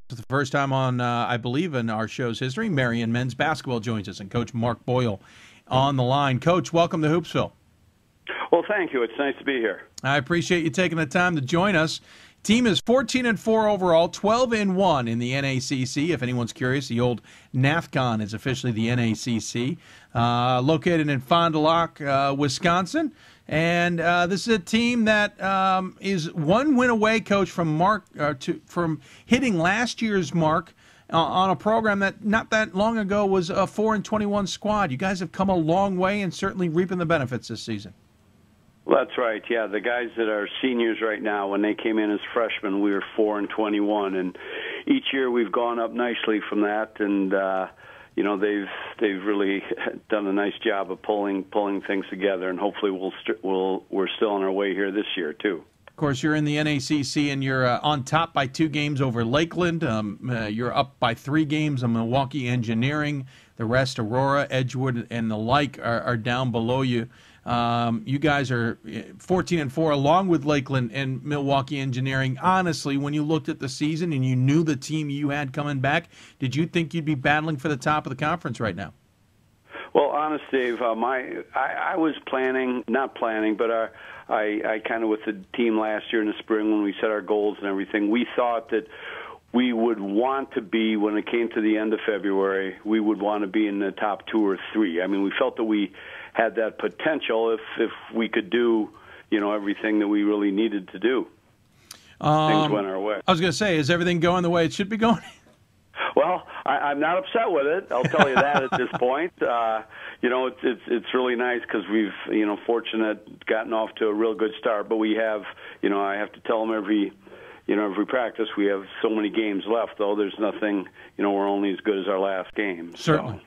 For the first time on, I believe, in our show's history, Marian men's basketball joins us, and Coach Mark Boyle on the line. Coach, welcome to Hoopsville. Well, thank you. It's nice to be here. I appreciate you taking the time to join us. Team is 14-4 overall, 12-1 in the NACC. If anyone's curious, the old NAFCON is officially the NACC. Located in Fond du Lac, Wisconsin. And this is a team that is one win away, Coach, from from hitting last year's mark on a program that not that long ago was a 4-21 squad. You guys have come a long way and certainly reaping the benefits this season. Well, that's right. Yeah, the guys that are seniors right now, when they came in as freshmen, we were 4-21, and each year we've gone up nicely from that. And they've really done a nice job of pulling things together, and hopefully we're still on our way here this year too. Of course, you're in the NACC, and you're on top by 2 games over Lakeland. You're up by 3 games on Milwaukee Engineering. The rest, Aurora, Edgewood, and the like, are down below you. You guys are 14-4 along with Lakeland and Milwaukee Engineering. Honestly, when you looked at the season and you knew the team you had coming back, did you think you'd be battling for the top of the conference right now? Well, honest, Dave, I was not planning, but I kind of with the team last year in the spring when we set our goals and everything, we thought that we would want to be, when it came to the end of February, we would want to be in the top 2 or 3. I mean, we felt that we had that potential if we could do, everything that we really needed to do. Things went our way. I was going to say, is everything going the way it should be going? Well, I'm not upset with it. I'll tell you that at this point. It's really nice because we've, fortunate gotten off to a real good start. But we have, I have to tell them every practice we have so many games left. Though there's nothing, we're only as good as our last game. Certainly. So.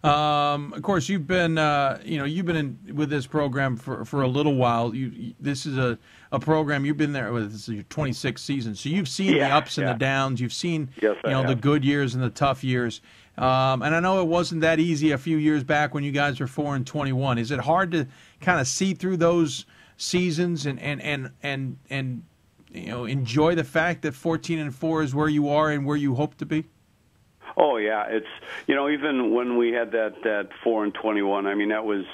Of course, you've been in with this program for a little while. This is a program you've been there with. This is your 26th season, so you've seen the ups and the downs. You've seen the good years and the tough years. And I know it wasn't that easy a few years back when you guys were 4-21. Is it hard to kind of see through those seasons and enjoy the fact that 14-4 is where you are and where you hope to be? Oh yeah, it's even when we had that 4-21, I mean that was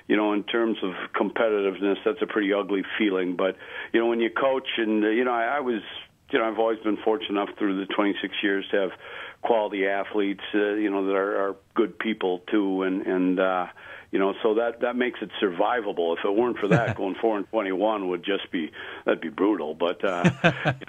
in terms of competitiveness, that's a pretty ugly feeling. But when you coach and I was I've always been fortunate enough through the 26 years to have quality athletes, that are good people too, and so that makes it survivable. If it weren't for that, going 4-21 would just be brutal. But and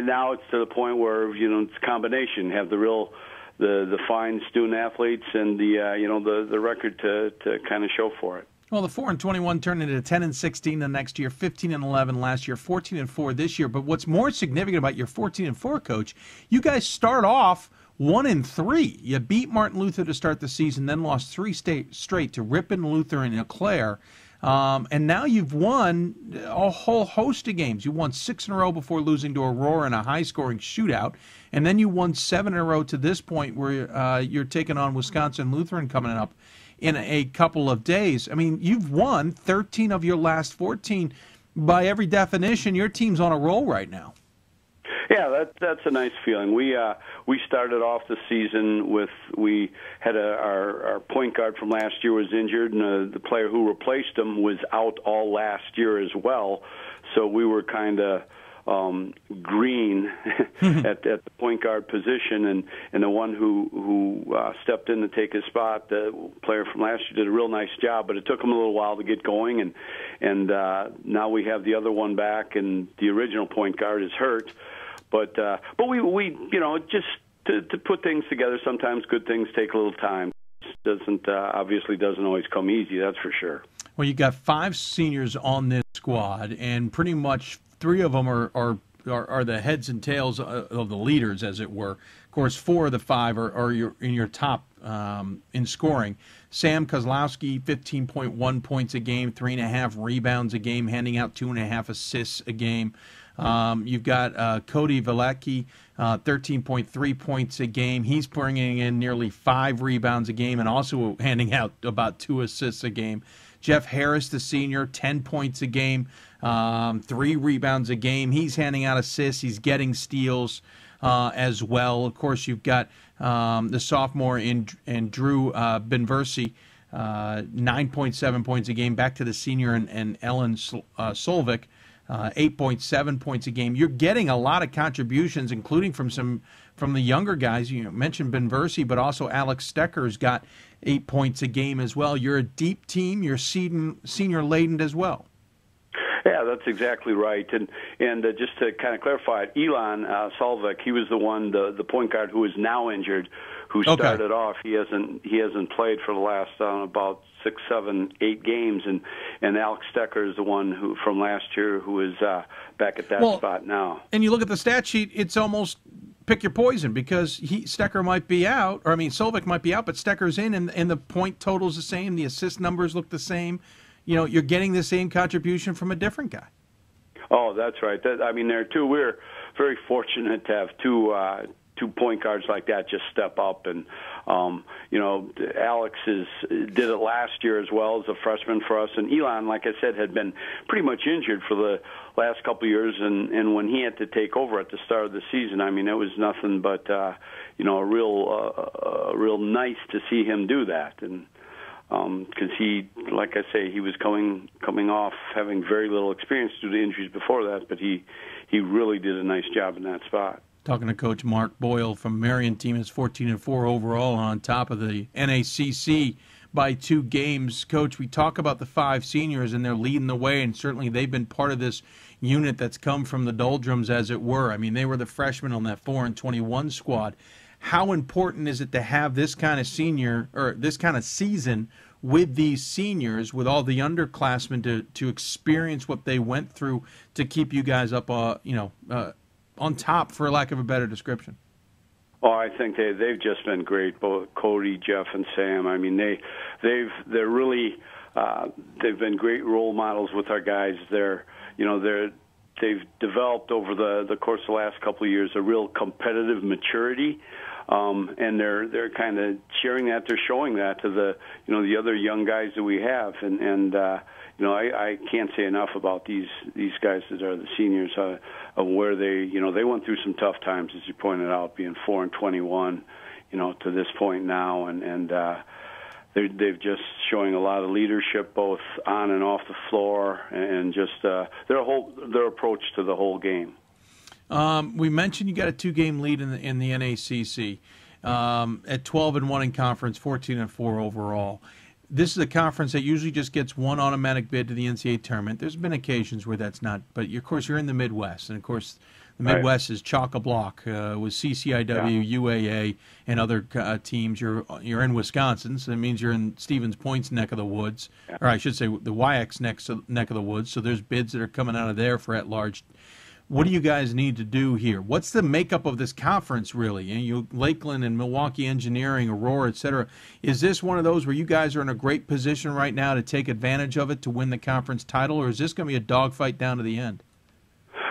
now it's to the point where it's a combination. You have the fine student athletes and the record to kind of show for it. Well, the 4-21 turned into 10-16 the next year, 15-11 last year, 14-4 this year. But what's more significant about your 14-4, Coach, you guys start off 1-3. You beat Martin Luther to start the season, then lost 3 straight to Ripon, Luther, and Eau Claire. And now you've won a whole host of games. You won 6 in a row before losing to Aurora in a high-scoring shootout. And then you won 7 in a row to this point where you're taking on Wisconsin Lutheran coming up in a couple of days. I mean, you've won 13 of your last 14. By every definition, your team's on a roll right now. Yeah, that's a nice feeling. We started off the season we had our point guard from last year was injured, and the player who replaced him was out all last year as well. So we were kind of green at the point guard position, and the one who stepped in to take his spot, the player from last year, did a real nice job, but it took him a little while to get going, and now we have the other one back, and the original point guard is hurt, but we just to put things together, sometimes good things take a little time. It obviously doesn't always come easy, that's for sure. Well, you got 5 seniors on this squad, and pretty much 3 of them are the heads and tails of the leaders, as it were. Of course, 4 of the 5 are in your top in scoring. Sam Kozlowski, 15.1 points a game, 3.5 rebounds a game, handing out 2.5 assists a game. You've got Cody Valecki, 13.3 points a game. He's bringing in nearly 5 rebounds a game and also handing out about 2 assists a game. Jeff Harris, the senior, 10 points a game, 3 rebounds a game. He's handing out assists. He's getting steals as well. Of course, you've got the sophomore in Drew Benversi, 9.7 points a game. Back to the senior and Ellen Solvik, 8.7 points a game. You're getting a lot of contributions, including from the younger guys. You mentioned Benversi, but also Alex Stecker's got 8 points a game as well. You're a deep team. You're senior laden as well. Yeah, that's exactly right. And just to kind of clarify it, Elon Solvik, he was the one, the point guard who is now injured, who started off. He hasn't played for the last about 6, 7, 8 games, and Alex Stecker is the one who from last year who is back at that spot now. And you look at the stat sheet, it's almost pick your poison, because Stecker might be out, or Solvik might be out, but Stecker's in, and the point total's the same, the assist numbers look the same. You're getting the same contribution from a different guy. Oh, that's right. We're very fortunate to have two point guards like that just step up, and Alex did it last year as well as a freshman for us, and Elon, like I said, had been pretty much injured for the last couple of years, and when he had to take over at the start of the season, it was nothing but real nice to see him do that, and because he, like I say, he was coming off having very little experience due to injuries before that, but he really did a nice job in that spot. Talking to Coach Mark Boyle from Marian, team is 14-4 overall, on top of the NACC by 2 games. Coach, we talk about the 5 seniors, and they're leading the way, and certainly they've been part of this unit that's come from the doldrums, as it were. They were the freshmen on that 4-21 squad. How important is it to have this kind of this kind of season with these seniors, with all the underclassmen, to experience what they went through to keep you guys up, on top, for lack of a better description? Oh, I think they've just been great, both Cody, Jeff, and Sam. They're really they've been great role models with our guys. They've developed over the course of the last couple of years a real competitive maturity, and they're kind of sharing that. They're showing that to the other young guys that we have, and I can't say enough about these guys that are the seniors, of where they went through some tough times, as you pointed out, being 4-21, to this point now, and they've just showing a lot of leadership both on and off the floor, and just their approach to the whole game. We mentioned you got a 2-game lead in the NACC at 12-1 in conference, 14-4 overall. This is a conference that usually just gets one automatic bid to the NCAA tournament. There's been occasions where that's not, but of course you're in the Midwest, and of course the Midwest is chock-a-block with CCIW, UAA, and other teams. You're in Wisconsin, so that means you're in Stevens Point's neck of the woods, or I should say the WAC's neck of the woods. So there's bids that are coming out of there for at-large. What do you guys need to do here? What's the makeup of this conference, really? And you, Lakeland and Milwaukee Engineering, Aurora, et cetera. Is this one of those where you guys are in a great position right now to take advantage of it to win the conference title, or is this going to be a dogfight down to the end?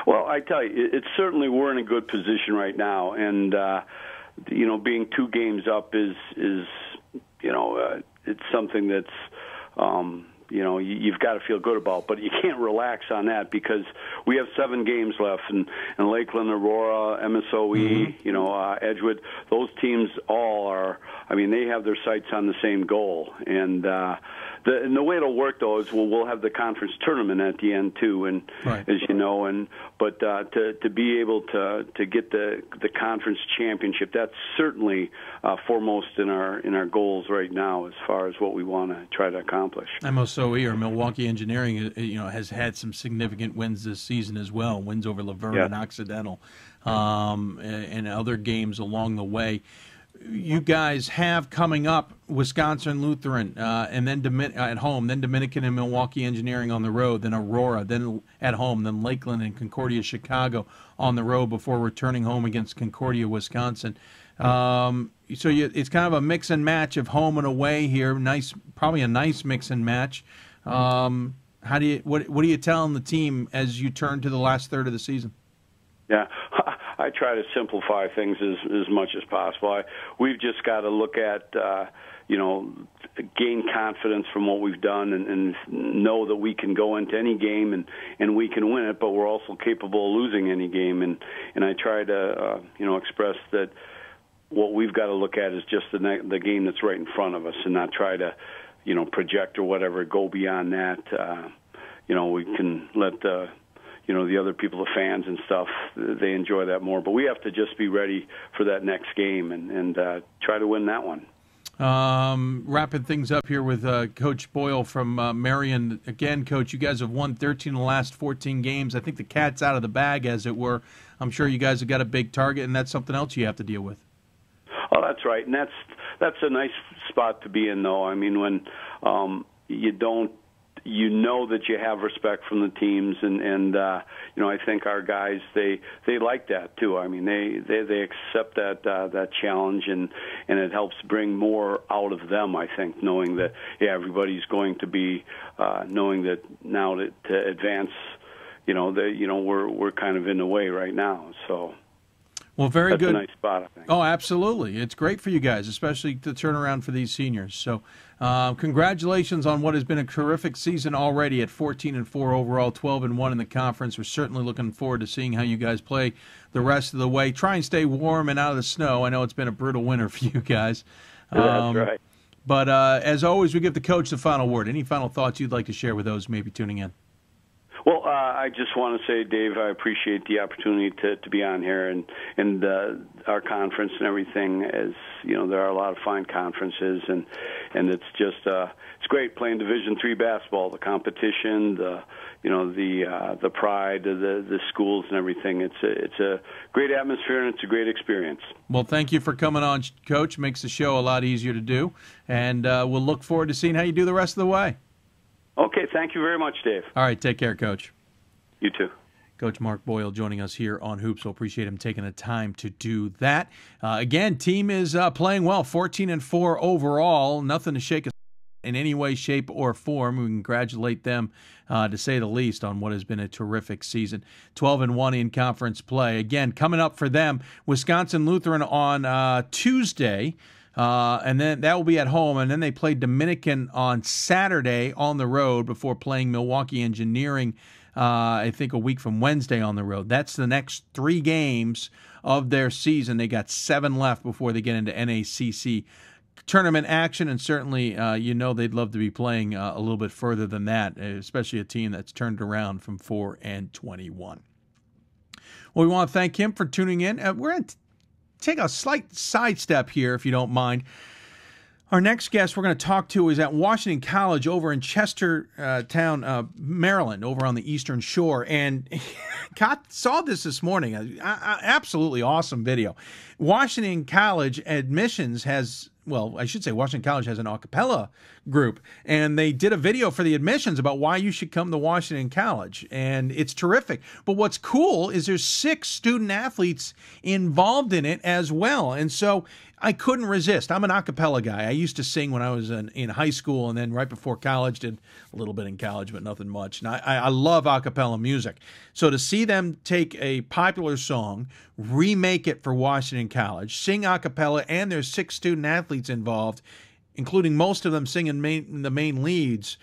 Well, I tell you, it's certainly we're in a good position right now, and being 2 games up is it's something that's you've got to feel good about, but you can't relax on that because we have 7 games left, and Lakeland, Aurora, MSOE, Edgewood, those teams all are. I mean, they have their sights on the same goal, and the way it'll work though is we'll have the conference tournament at the end too, and as you know, but to be able to get the conference championship, that's certainly foremost in our goals right now as far as what we want to try to accomplish. MSOE or Milwaukee Engineering, has had some significant wins this season as well. Wins over Laverne and Occidental, and other games along the way. You guys have coming up Wisconsin Lutheran, and then at home, then Dominican and Milwaukee Engineering on the road, then Aurora, then at home, then Lakeland and Concordia Chicago on the road before returning home against Concordia, Wisconsin. So it's kind of a mix and match of home and away here. Probably a nice mix and match. What are you telling the team as you turn to the last third of the season? Yeah, I try to simplify things as much as possible. We've just got to look at, gain confidence from what we've done and know that we can go into any game and we can win it, but we're also capable of losing any game. And I try to, express that what we've got to look at is just the game that's right in front of us and not try to, project or whatever, go beyond that. We can let the other people, the fans and stuff, they enjoy that more. But we have to just be ready for that next game and try to win that one. Wrapping things up here with Coach Boyle from Marian. Again, Coach, you guys have won 13 of the last 14 games. I think the cat's out of the bag, as it were. I'm sure you guys have got a big target, and that's something else you have to deal with. Oh, that's right. And that's a nice spot to be in, though. I mean, when you know that you have respect from the teams, and I think our guys they like that too. I mean, they accept that challenge, and it helps bring more out of them. I think knowing that everybody's going to be knowing that now to advance, we're kind of in the way right now. So. Well, very That's good. a nice spot, I think. Oh, absolutely. It's great for you guys, especially to turn around for these seniors. So congratulations on what has been a terrific season already at 14-4 overall, 12-1 in the conference. We're certainly looking forward to seeing how you guys play the rest of the way. Try and stay warm and out of the snow. I know it's been a brutal winter for you guys. That's right. But as always, we give the coach the final word. Any final thoughts you'd like to share with those maybe tuning in? Well, I just want to say, Dave, I appreciate the opportunity to be on here and our conference and everything. As there are a lot of fine conferences, and it's just it's great playing Division III basketball. The competition, the pride of the schools and everything. It's a great atmosphere and it's a great experience. Well, thank you for coming on, Coach. Makes the show a lot easier to do, and we'll look forward to seeing how you do the rest of the way. Okay, thank you very much, Dave. All right, take care, Coach. You too. Coach Mark Boyle joining us here on Hoops. So appreciate him taking the time to do that. Again, team is playing well, 14-4 overall. Nothing to shake us in any way, shape, or form. We congratulate them, to say the least, on what has been a terrific season. 12-1 in conference play. Again, coming up for them, Wisconsin Lutheran on Tuesday. And then that will be at home, and then they play Dominican on Saturday on the road before playing Milwaukee Engineering, I think a week from Wednesday on the road. That's the next 3 games of their season. They got 7 left before they get into NACC tournament action, and certainly they'd love to be playing a little bit further than that, especially a team that's turned around from 4-21. Well, we want to thank him for tuning in. We're going to take a slight sidestep here, if you don't mind. Our next guest we're going to talk to is at Washington College over in Chestertown, Maryland, over on the Eastern Shore. And saw this morning. Absolutely awesome video. Washington College admissions has, well, I should say Washington College has an acapella group. And they did a video for the admissions about why you should come to Washington College. And it's terrific. But what's cool is there's 6 student athletes involved in it as well. And so I couldn't resist. I'm an acapella guy. I used to sing when I was in high school, and then right before college, did a little bit in college, but nothing much. And I love acapella music. So to see them take a popular song, remake it for Washington College, sing acapella, and there's 6 student athletes involved, including most of them singing the main leads,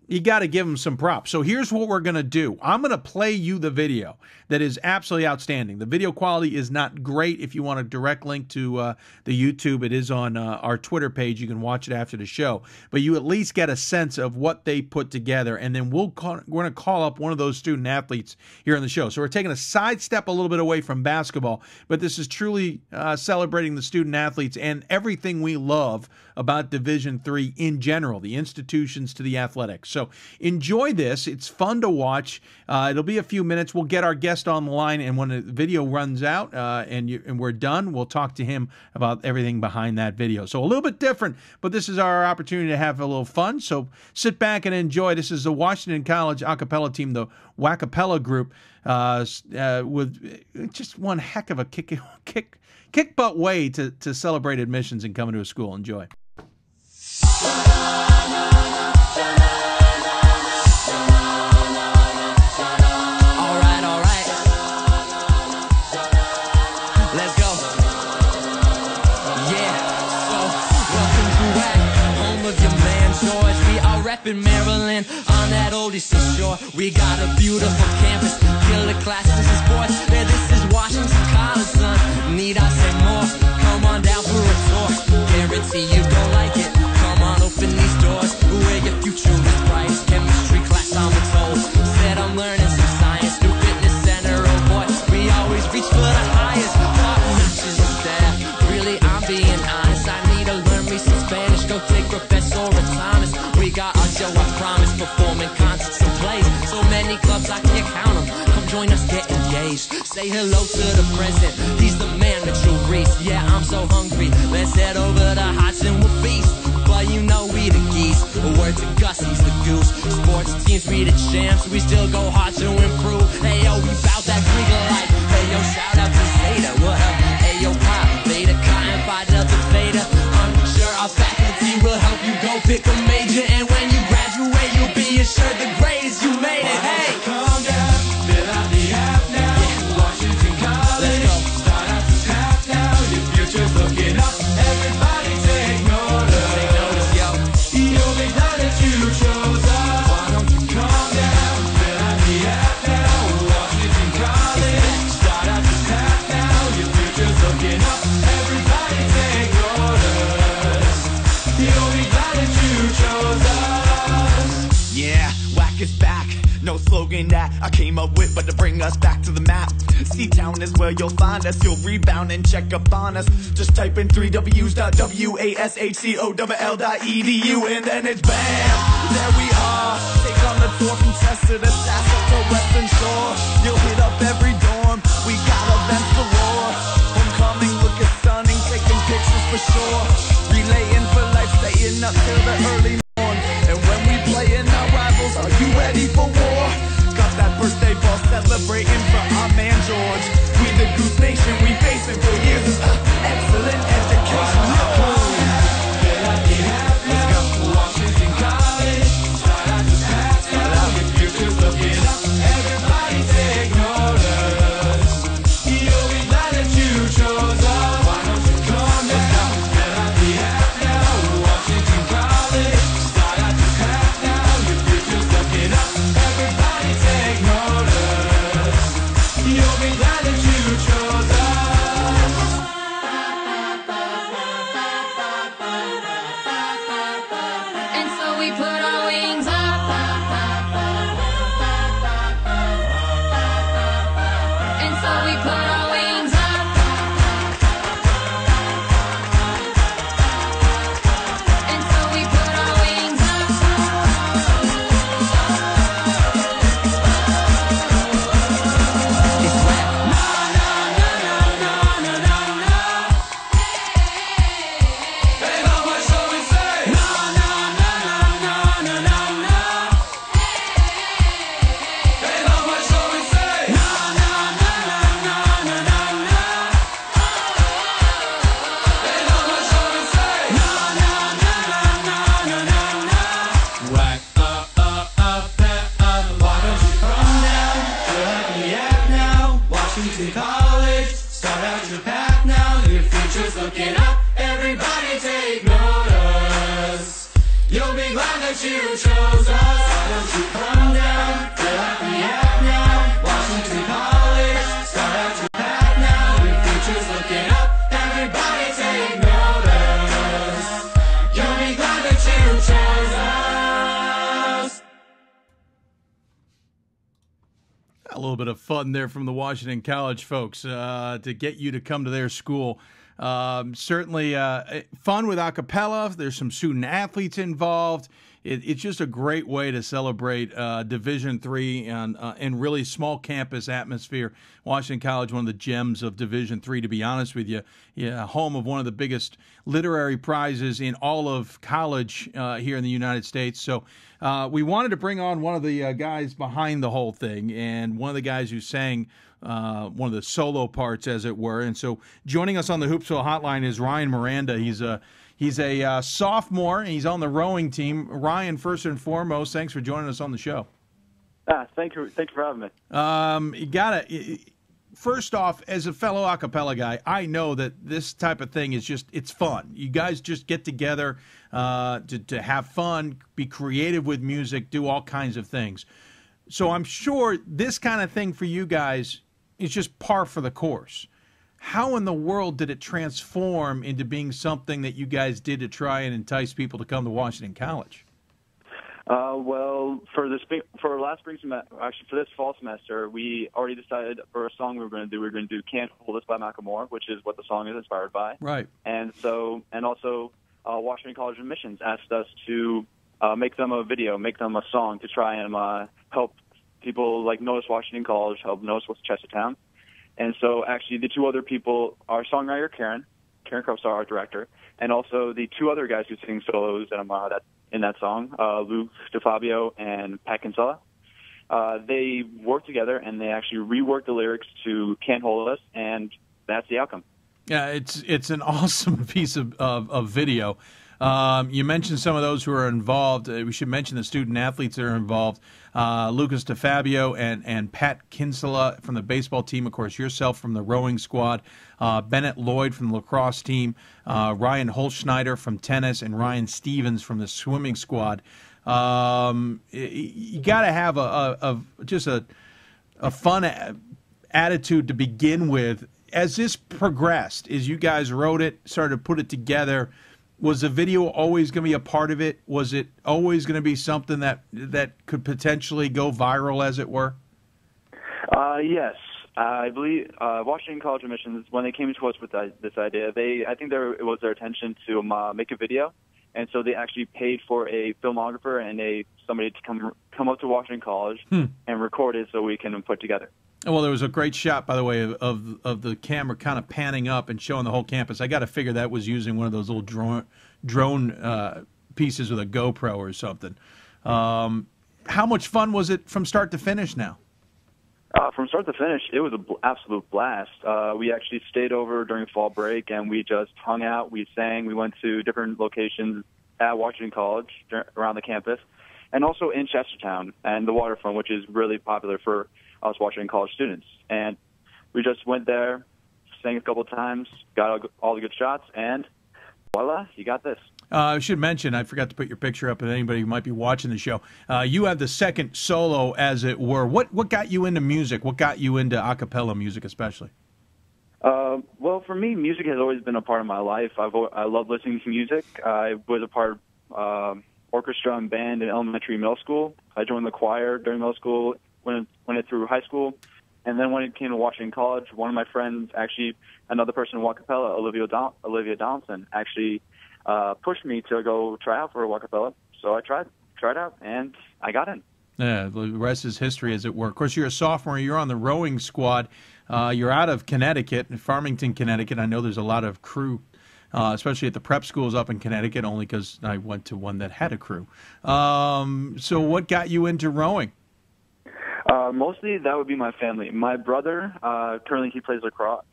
you got to give them some props. So here's what we're going to do. I'm going to play you the video that is absolutely outstanding. The video quality is not great. If you want a direct link to the YouTube, it is on our Twitter page. You can watch it after the show. But you at least get a sense of what they put together. And then we're going to call up one of those student athletes here on the show. So we're taking a sidestep a little bit away from basketball. But this is truly celebrating the student athletes and everything we love about Division III in general, the institutions to the athletics. So enjoy this. It's fun to watch. It'll be a few minutes. We'll get our guest on the line, and when the video runs out and we're done, we'll talk to him about everything behind that video. So a little bit different, but this is our opportunity to have a little fun. So sit back and enjoy. This is the Washington College acapella team, the WACapella group, with just one heck of a kick butt way to celebrate admissions and coming to a school. Enjoy. In Maryland, on that old Eastern Shore, we got a beautiful campus, killer classes and sports. Yeah, this is Washington College, son. Need I say more? Come on down for a tour. Guarantee you don't like it. Come on, open these doors. Where your future is bright. Chemistry class, I'm told. Said I'm learning some science. New fitness center, oh boy. We always reach for the highest. Top notches and staff. Really, I'm being honest. I need to learn me some Spanish. Go take Professor Thomas. We got our Joe, I promise, performing concerts and plays. So many clubs, I can't count them. Come join us, get engaged. Say hello to the president. He's the man, Mitchell Reese. Yeah, I'm so hungry. Let's head over to Hodge and we'll feast. But you know we the geese. A word to Gus, he's the goose. Sports teams, we the champs. We still go hard to improve. Hey, yo, we bout that Greek life. Hey, yo, shout out to Zeta. What up? Hey, yo, Pop. Beta, Cotton, Phi Delta, Theta. I'm sure our faculty will help you go pick a major. And when you graduate, you'll be assured the grades you made it. Hey, calm down, fill out the app now. Yeah. Washington College, let's go. Start out to snap now. Your future's looking up. Everybody take notice. Take notice, yo. You'll be glad that you chose us. Why don't you calm down, fill out the app now. Washington College, start out to snap now. Your future's looking up. Everybody take notice. You'll be glad that you chose us. Yeah, WAC is back. No slogan that I came up with, but to bring us back to the map. C-Town is where you'll find us. You'll rebound and check up on us. Just type in 3Ws.WASHCOLL.edu and then it's bam! There we are. Take on the tour from Chester to Sass up to Western Shore. You'll hit up every dorm. We got events galore. Homecoming looking stunning, taking pictures for sure. Relaying for life, staying up till the early morn. And when we playing our rivals, are you ready for war? Got that birthday ball celebrating for our man George. We the Goose Nation, we facing for years of excellent education. Washington College, start out to pass now. Your future's looking up. Everybody take notice. You'll be glad that you chose us. Why don't you come down? Fill out the app now. Washington College, start out to pass now. Your future's looking up. Everybody take notice. You'll be glad that you chose us. And so we put our wings up. And so we we put our wings up. And so we put our wings up. It's wet. No, no, no, no, no, no, no, no. Hey, how much shall we say? No, no, no, no, no, no, no, no. Hey, how much shall we say? No, no, no, no, no, no, no, no. Hey, how much shall we say? No, no, no, no, no, no, no, no. Whack up, why don't you come down? Feel like we act now. Washington College, start out your path now. Your future's looking up. Everybody take notice. You'll be glad that you chose us. Why don't you come down? Feel like we act now. Washington College, start out your path now. Your future's looking up. Everybody take notice. You'll be glad that you chose us. A little bit of fun there from the Washington College folks to get you to come to their school. Certainly fun with acapella. There's some student athletes involved. It's just a great way to celebrate Division III and really small campus atmosphere. Washington College, one of the gems of Division III, to be honest with you. Yeah, home of one of the biggest literary prizes in all of college here in the United States. So we wanted to bring on one of the guys behind the whole thing and one of the guys who sang one of the solo parts, as it were. And so joining us on the Hoopsville hotline is Ryan Miranda. He's a sophomore, and he's on the rowing team. Ryan, first and foremost, thanks for joining us on the show. Thank you for having me. First off, as a fellow acapella guy, I know that this type of thing is it's fun. You guys just get together to have fun, be creative with music, do all kinds of things. So I'm sure this kind of thing for you guys is just par for the course. How in the world did it transform into being something that you guys did to try and entice people to come to Washington College? Well, for last spring semester, actually for this fall semester, we already decided for a song we were going to do. We were going to do "Can't Hold Us" by McHugh, which is what the song is inspired by. Right. And also Washington College Admissions asked us to make them a video, make them a song to try and help people notice Washington College, help notice what's Chestertown. And so actually the two other people, our songwriter Karin Harvey, our director, and also the two other guys who sing solos in that song, Lou DeFabio and Pat Kinsella, they worked together and they actually reworked the lyrics to "Can't Hold Us," and that's the outcome. Yeah, it's an awesome piece of video. You mentioned some of those who are involved. We should mention the student athletes that are involved. Lucas DeFabio and Pat Kinsella from the baseball team. Of course, yourself from the rowing squad. Bennett Lloyd from the lacrosse team. Ryan Holschneider from tennis. And Ryan Stevens from the swimming squad. You got to have just a fun attitude to begin with. As this progressed, as you guys wrote it, started to put it together, was the video always going to be a part of it? Was it always going to be something that could potentially go viral, as it were? Yes. I believe Washington College Admissions, when they came to us with this idea, I think it was their intention to make a video, and so they actually paid for a filmographer and somebody to come up to Washington College and record it so we can put together. Well, there was a great shot, by the way, of the camera kind of panning up and showing the whole campus. I got to figure that was using one of those little drone pieces with a GoPro or something. How much fun was it from start to finish now? From start to finish, it was an absolute blast. We actually stayed over during fall break, and we just hung out. We sang. We went to different locations at Washington College around the campus, and also in Chestertown and the waterfront, which is really popular for us Washington College students. And we just went there, sang a couple of times, got all the good shots, and voila, you got this. I should mention, I forgot to put your picture up, and anybody who might be watching the show, you have the second solo, as it were. What got you into music? What got you into a cappella music especially? Well, for me, music has always been a part of my life. I love listening to music. I was a part of orchestra and band in elementary and middle school. I joined the choir during middle school, went it through high school, And then when it came to Washington College, one of my friends, actually another person in WACapella, Olivia Donaldson, actually pushed me to go try out for WACapella. So I tried out, and I got in. Yeah, the rest is history, as it were. Of course, you're a sophomore. You're on the rowing squad. You're out of Connecticut, Farmington, Connecticut. I know there's a lot of crew, especially at the prep schools up in Connecticut, only because I went to one that had a crew. So what got you into rowing? Mostly that would be my family. My brother, currently he plays lacrosse.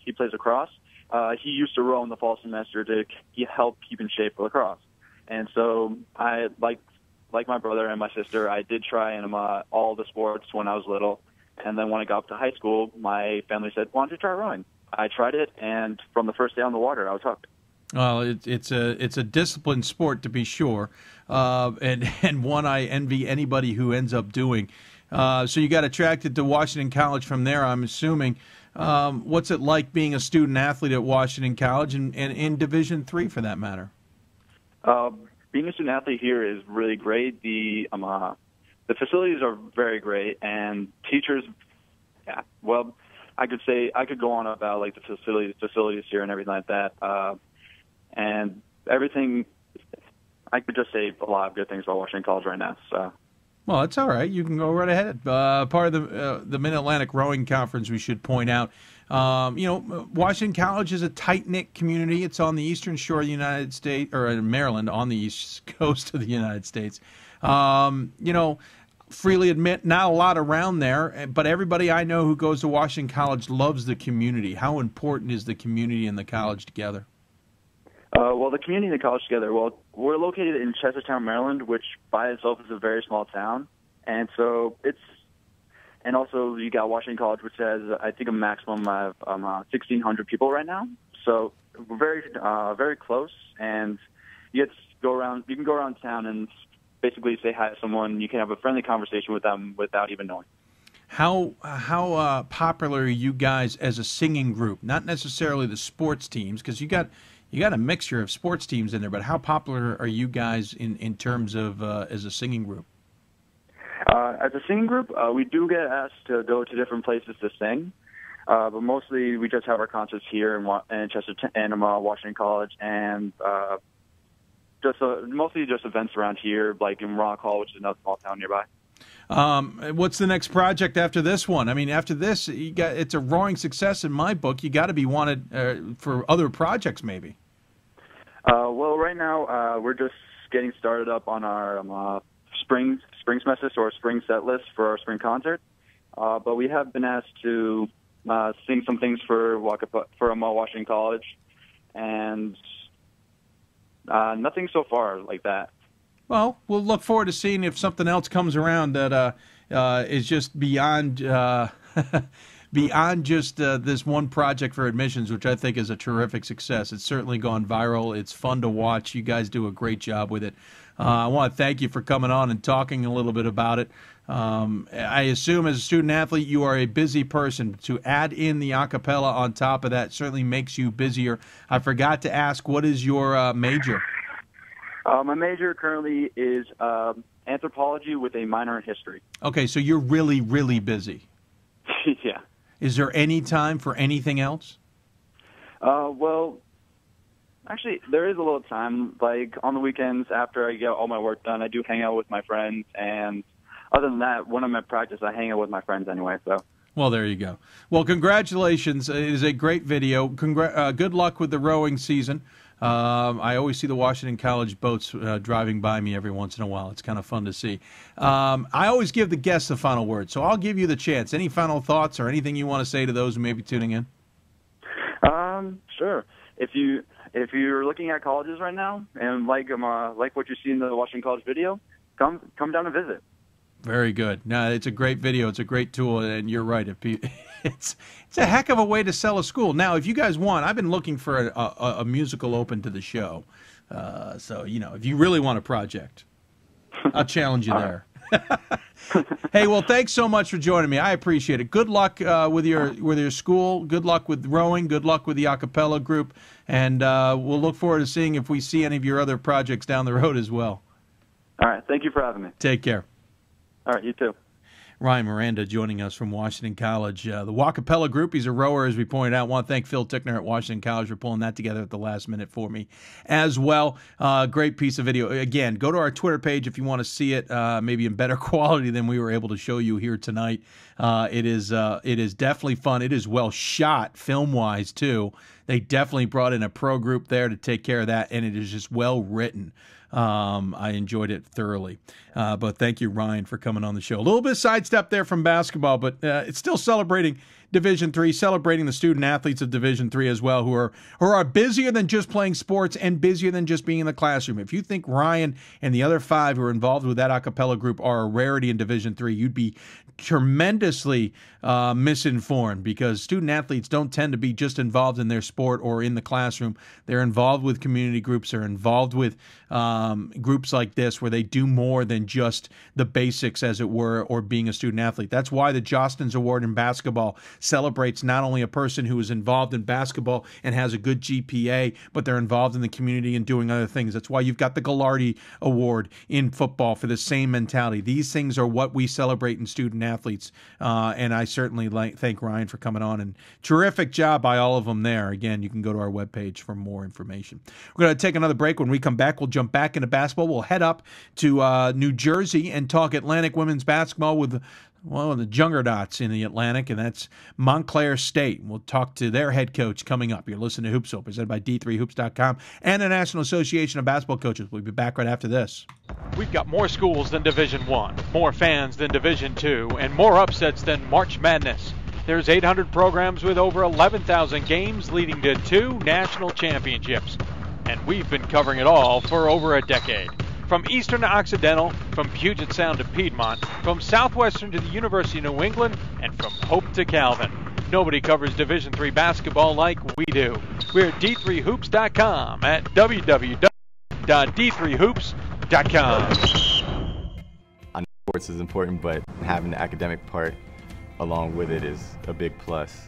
He used to row in the fall semester to help keep in shape for lacrosse. And so I, like my brother and my sister, I did try in all the sports when I was little. And then when I got up to high school, my family said, "Why don't you try rowing?" I tried it, and from the first day on the water, I was hooked. Well, it's a disciplined sport, to be sure, and one I envy anybody who ends up doing. So you got attracted to Washington College from there, I'm assuming. What's it like being a student athlete at Washington College and in Division III, for that matter? Being a student athlete here is really great. The facilities are very great, and teachers, yeah. Well, I could go on about like the facilities here and everything like that, and everything. I could just say a lot of good things about Washington College right now. So. Well, that's all right. You can go right ahead. Part of the Mid-Atlantic Rowing Conference, we should point out. Washington College is a tight-knit community. It's on the eastern shore of the United States, or in Maryland, on the east coast of the United States. Freely admit, not a lot around there, but everybody I know who goes to Washington College loves the community. How important is the community and the college together? Well, the community and the college together, well, we're located in Chestertown, Maryland, which by itself is a very small town. And so and also you got Washington College, which has, I think, a maximum of 1,600 people right now. So we're very close, and you can go around town and basically say hi to someone. You can have a friendly conversation with them without even knowing. How popular are you guys as a singing group? Not necessarily the sports teams, because you got a mixture of sports teams in there, but how popular are you guys in terms of as a singing group? As a singing group, we do get asked to go to different places to sing, but mostly we just have our concerts here in Chestertown and Washington College, and mostly just events around here, like in Rock Hall, which is another small town nearby. What's the next project after this one? I mean, after this, it's a roaring success in my book. You got to be wanted for other projects, maybe. Well, right now we're just getting started up on our spring semester, or spring set list for our spring concert. But we have been asked to sing some things for Washington College, and nothing so far like that. Well, we'll look forward to seeing if something else comes around that is just beyond beyond just this one project for admissions, which I think is a terrific success. It's certainly gone viral. It's fun to watch. You guys do a great job with it. I want to thank you for coming on and talking a little bit about it. I assume as a student athlete you are a busy person. To add in the acapella on top of that certainly makes you busier. I forgot to ask, what is your major? My major currently is anthropology with a minor in history. Okay, so you're really, really busy. Yeah. Is there any time for anything else? Well, actually, there is a little time. Like, on the weekends, after I get all my work done, I do hang out with my friends. And other than that, when I'm at practice, I hang out with my friends anyway, so... Well, there you go. Well, congratulations. It is a great video. Good luck with the rowing season. I always see the Washington College boats driving by me every once in a while. It's kind of fun to see. I always give the guests the final word, so I'll give you the chance. Any final thoughts or anything you want to say to those who may be tuning in? Sure. If you're looking at colleges right now and like what you see in the Washington College video, come down and visit. Very good. No, it's a great video. It's a great tool, and you're right. It's a heck of a way to sell a school. Now, if you guys want, I've been looking for a musical open to the show. So, if you really want a project, I'll challenge you there. Hey, well, thanks so much for joining me. I appreciate it. Good luck with your school. Good luck with rowing. Good luck with the acapella group. And we'll look forward to seeing if we see any of your other projects down the road as well. All right. Thank you for having me. Take care. All right, you too. Ryan Miranda joining us from Washington College. The WACapella group, he's a rower, as we pointed out. I want to thank Phil Tickner at Washington College for pulling that together at the last minute for me as well. Great piece of video. Again, go to our Twitter page if you want to see it, maybe in better quality than we were able to show you here tonight. It is definitely fun. It is well shot, film-wise, too. They definitely brought in a pro group there to take care of that, and it is just well written. I enjoyed it thoroughly. But thank you, Ryan, for coming on the show. A little bit sidestep there from basketball, but it's still celebrating Division III, celebrating the student athletes of Division III as well, who are busier than just playing sports and busier than just being in the classroom. If you think Ryan and the other 5 who are involved with that acapella group are a rarity in Division III, you'd be tremendously misinformed, because student athletes don't tend to be just involved in their sport or in the classroom. They're involved with community groups. They're involved with groups like this where they do more than just the basics, as it were, or being a student athlete. That's why the Jostens Award in basketball celebrates not only a person who is involved in basketball and has a good GPA, but they're involved in the community and doing other things. That's why you've got the Gallardi Award in football for the same mentality. These things are what we celebrate in student athletes, and I certainly thank Ryan for coming on, and terrific job by all of them there. Again, you can go to our webpage for more information. We're going to take another break. When we come back, we'll jump back into basketball. We'll head up to New Jersey and talk Atlantic women's basketball with one of the juggernauts in the Atlantic, and that's Montclair State. We'll talk to their head coach coming up. You're listening to Hoopsville, presented by D3Hoops.com and the National Association of Basketball Coaches. We'll be back right after this. We've got more schools than Division I, more fans than Division II, and more upsets than March Madness. There's 800 programs with over 11,000 games leading to 2 national championships. And we've been covering it all for over a decade. From Eastern to Occidental, from Puget Sound to Piedmont, from Southwestern to the University of New England, and from Hope to Calvin. Nobody covers Division III basketball like we do. We're at D3Hoops.com at www.d3hoops.com. I know sports is important, but having the academic part along with it is a big plus.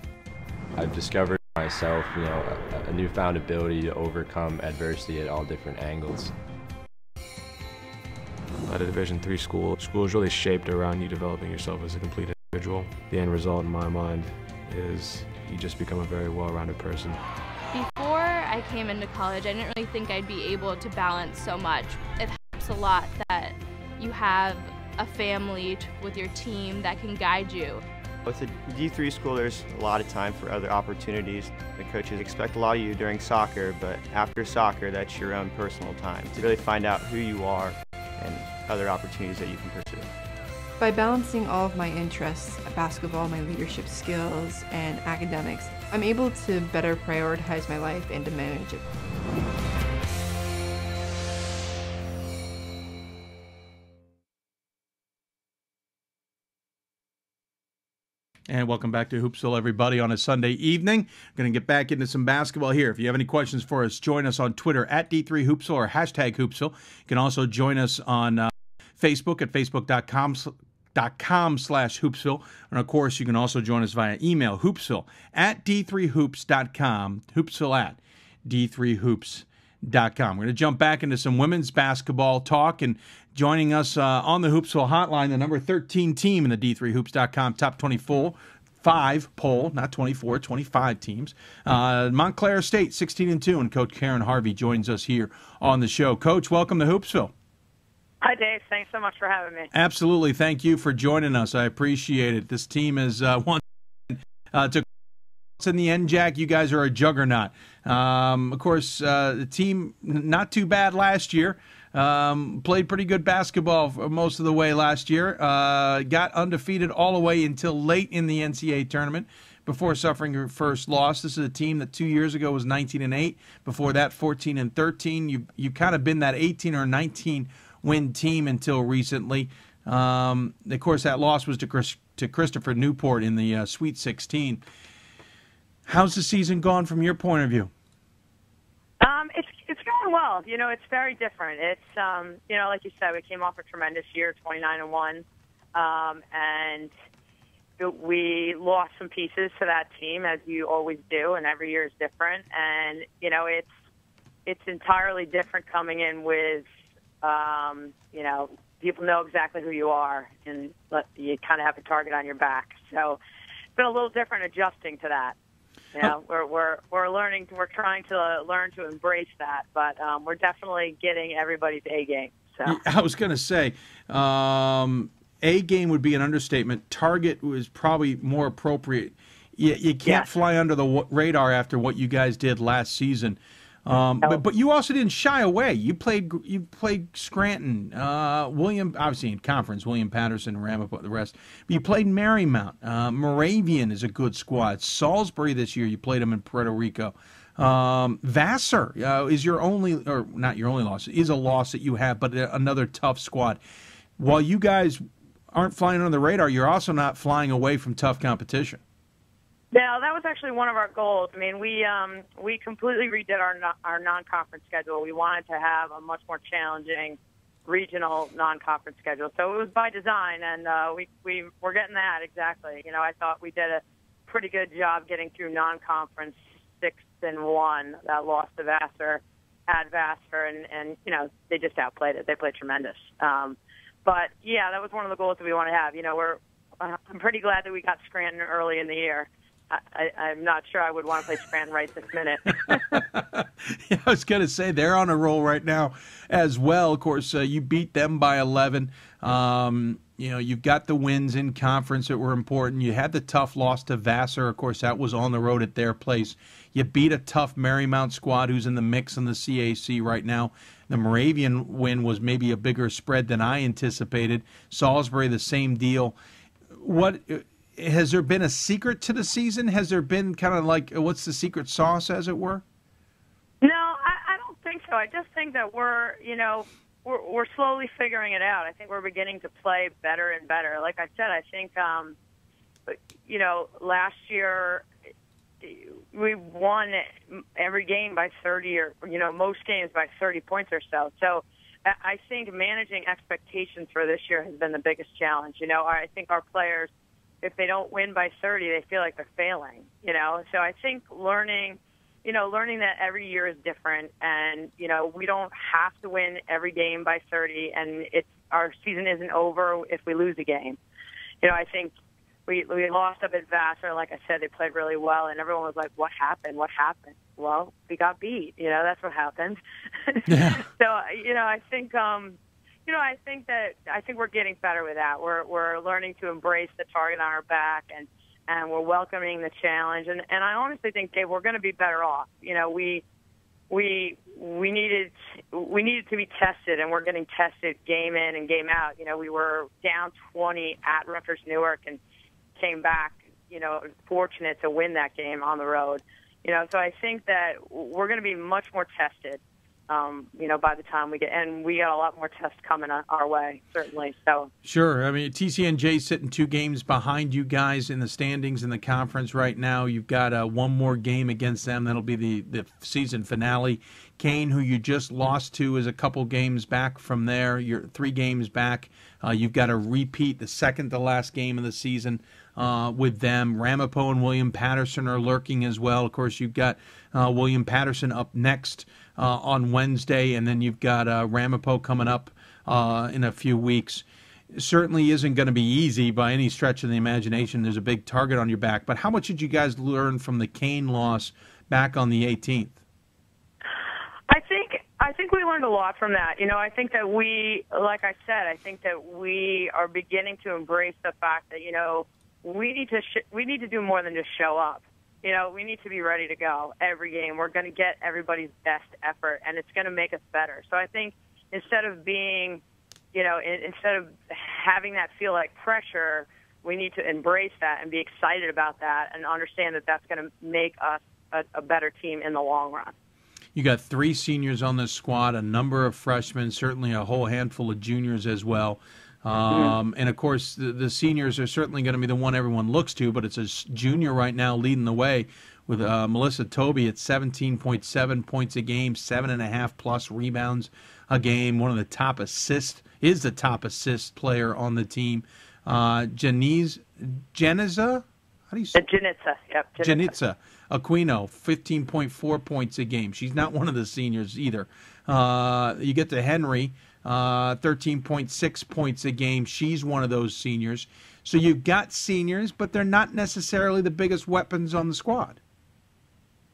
I've discovered myself, a newfound ability to overcome adversity at all different angles. At a Division III school is really shaped around you developing yourself as a complete individual. The end result in my mind is you just become a very well-rounded person. Before I came into college, I didn't really think I'd be able to balance so much. It helps a lot that you have a family with your team that can guide you. With a D3 school, there's a lot of time for other opportunities. The coaches expect a lot of you during soccer, but after soccer, that's your own personal time to really find out who you are and other opportunities that you can pursue. By balancing all of my interests, basketball, my leadership skills, and academics, I'm able to better prioritize my life and to manage it. And welcome back to Hoopsville, everybody, on a Sunday evening. Going to get back into some basketball here. If you have any questions for us, join us on Twitter at D3Hoopsville or hashtag Hoopsville. You can also join us on Facebook at facebook.com/Hoopsville. And, of course, you can also join us via email, Hoopsville at D3Hoops.com, Hoopsville at D3Hoops.com. We're going to jump back into some women's basketball talk, and joining us on the Hoopsville hotline, the number 13 team in the D3Hoops.com top 25 poll, not 24, 25 teams. Montclair State, 16-2, and Coach Karin Harvey joins us here on the show. Coach, welcome to Hoopsville. Hi, Dave. Thanks so much for having me. Absolutely. Thank you for joining us. I appreciate it. This team is one to in the end, Jack. You guys are a juggernaut. Of course, the team not too bad last year. Played pretty good basketball for most of the way last year. Got undefeated all the way until late in the NCAA tournament before suffering her first loss. This is a team that 2 years ago was 19-8. Before that, 14-13. You've kind of been that 18 or 19 win team until recently. Of course, that loss was to Christopher Newport in the Sweet 16. How's the season gone from your point of view? It's going well. It's very different. It's like you said, we came off a tremendous year, 29-1, and we lost some pieces to that team, as you always do, and every year is different. And it's entirely different coming in with people know exactly who you are, and you kind of have a target on your back. So it's been a little different adjusting to that. You know, we're learning. We're trying to learn to embrace that, but we're definitely getting everybody's A game. So I was going to say, A game would be an understatement. Target was probably more appropriate. You can't fly under the radar after what you guys did last season. But you also didn't shy away. You played Scranton, William, obviously in conference, William Patterson, Ramapo, the rest. But you played Marymount. Moravian is a good squad. Salisbury this year, you played them in Puerto Rico. Vassar is your only, or not your only loss, is a loss that you have, but another tough squad. While you guys aren't flying under the radar, you're also not flying away from tough competition. Yeah, that was actually one of our goals. I mean, we completely redid our non-conference schedule. We wanted to have a much more challenging regional non-conference schedule. So it was by design, and we're getting that exactly. You know, I thought we did a pretty good job getting through non-conference 6-1. That loss to Vassar, at Vassar, and you know, they just outplayed it. They played tremendous. But yeah, that was one of the goals that we want to have. You know, I'm pretty glad that we got Scranton early in the year. I'm not sure I would want to play Scranton right this minute. Yeah, I was going to say, they're on a roll right now as well. Of course, you beat them by 11. You know, you've got the wins in conference that were important. You had the tough loss to Vassar. Of course, that was on the road at their place. You beat a tough Marymount squad who's in the mix in the CAC right now. The Moravian win was maybe a bigger spread than I anticipated. Salisbury, the same deal. What... Has there been a secret to the season? Has there been kind of like, what's the secret sauce, as it were? No, I don't think so. I just think that we're slowly figuring it out. I think we're beginning to play better and better. Like I said, I think, you know, last year we won every game by 30 or, you know, most games by 30 points or so. So I think managing expectations for this year has been the biggest challenge. You know, I think our players, if they don't win by 30, they feel like they're failing, you know? So I think learning that every year is different, and, you know, we don't have to win every game by 30, and our season isn't over if we lose a game. You know, I think we lost up at Vassar. Like I said, they played really well, and everyone was like, what happened? What happened? Well, we got beat. You know, that's what happened. Yeah. So, you know, I think... I think we're getting better with that. We're learning to embrace the target on our back, and we're welcoming the challenge. And I honestly think, Dave, we're going to be better off. You know, we needed to be tested, and we're getting tested game in and game out. You know, we were down 20 at Rutgers Newark and came back, you know, fortunate to win that game on the road. You know, so I think that we're going to be much more tested. You know, by the time we got a lot more tests coming our way, certainly. So sure. I mean, TCNJ sitting 2 games behind you guys in the standings in the conference right now. You've got one more game against them. That'll be the season finale. Kane, who you just lost to, is a couple games back from there. You're 3 games back. You've got to repeat the second to last game of the season with them. Ramapo and William Patterson are lurking as well. Of course, you've got William Patterson up next on Wednesday, and then you've got Ramapo coming up in a few weeks. It certainly isn't going to be easy by any stretch of the imagination. There's a big target on your back. But how much did you guys learn from the Kane loss back on the 18th? I think we learned a lot from that. You know, I think that like I said, I think that we are beginning to embrace the fact that, you know, we need to do more than just show up. You know, we need to be ready to go every game. We're going to get everybody's best effort, and it's going to make us better. So I think instead of having that feel like pressure, we need to embrace that and be excited about that and understand that that's going to make us a better team in the long run. You got 3 seniors on this squad, a number of freshmen, certainly a whole handful of juniors as well. And, of course, the seniors are certainly going to be the one everyone looks to, but it's a junior right now leading the way with Melissa Tobey at 17.7 points a game, 7.5+ rebounds a game. One of the top assists, is the top assist player on the team. Janitza? How do you say? Janitza, yep. Janitza Aquino, 15.4 points a game. She's not one of the seniors either. You get to Henry, 13.6 points a game. She's one of those seniors. So you've got seniors, but they're not necessarily the biggest weapons on the squad.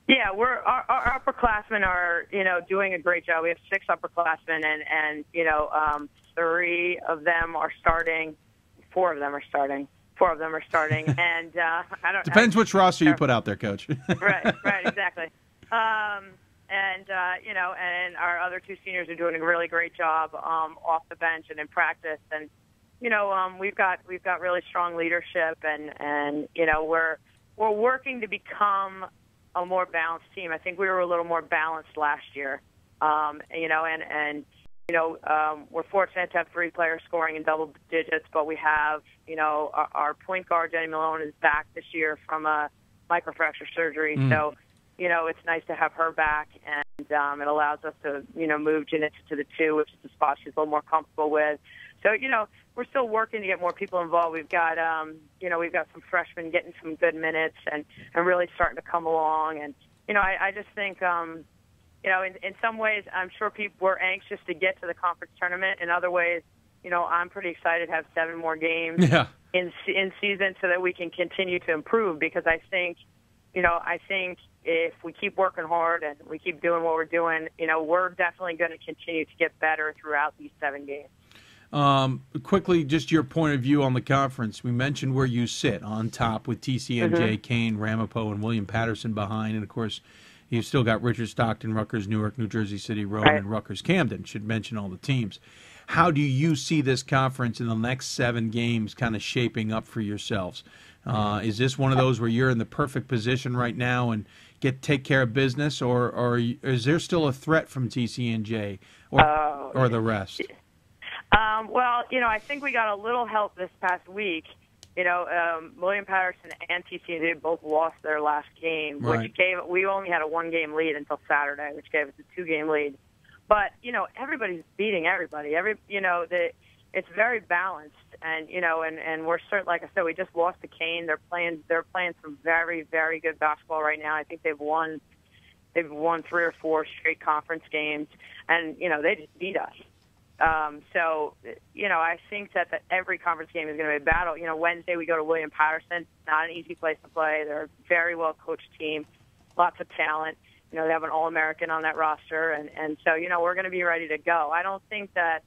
Yeah, our upperclassmen are, doing a great job. We have 6 upperclassmen, and 3 of them are starting. 4 of them are starting. 4 of them are starting, and I don't. Depends which roster you put out there, Coach. Right, exactly. And our other 2 seniors are doing a really great job off the bench and in practice, and we've got really strong leadership, and we're working to become a more balanced team. I think we were a little more balanced last year, we're fortunate to have 3 players scoring in double digits, but we have, our point guard, Jenny Malone, is back this year from a microfracture surgery. So, it's nice to have her back, and it allows us to, move Janitza to the 2, which is the spot she's a little more comfortable with. So, we're still working to get more people involved. We've got, we've got some freshmen getting some good minutes and really starting to come along. And, I just think, in some ways, I'm sure people were anxious to get to the conference tournament. In other ways, I'm pretty excited to have 7 more games in season so that we can continue to improve, because I think if we keep working hard and we keep doing what we're doing, we're definitely going to continue to get better throughout these 7 games. Quickly, just your point of view on the conference. We mentioned where you sit on top with TCNJ, Kane, Ramapo, and William Patterson behind, and of course, you've still got Richard Stockton, Rutgers, Newark, New Jersey City, Rome, and Rutgers Camden. Should mention all the teams. How do you see this conference in the next 7 games kind of shaping up for yourselves? Is this one of those where you're in the perfect position right now and take care of business, or is there still a threat from TCNJ or the rest? Well, I think we got a little help this past week. William Patterson and TCNJ both lost their last game, which we only had a 1-game lead until Saturday, which gave us a 2-game lead. But everybody's beating everybody. It's very balanced, and and we're certain. Like I said, we just lost to Kane. They're playing some very, very good basketball right now. I think they've won 3 or 4 straight conference games, and they just beat us. I think that every conference game is going to be a battle. Wednesday we go to William Patterson. Not an easy place to play. They're a very well-coached team, lots of talent. They have an All-American on that roster, and so, we're going to be ready to go. I don't think that,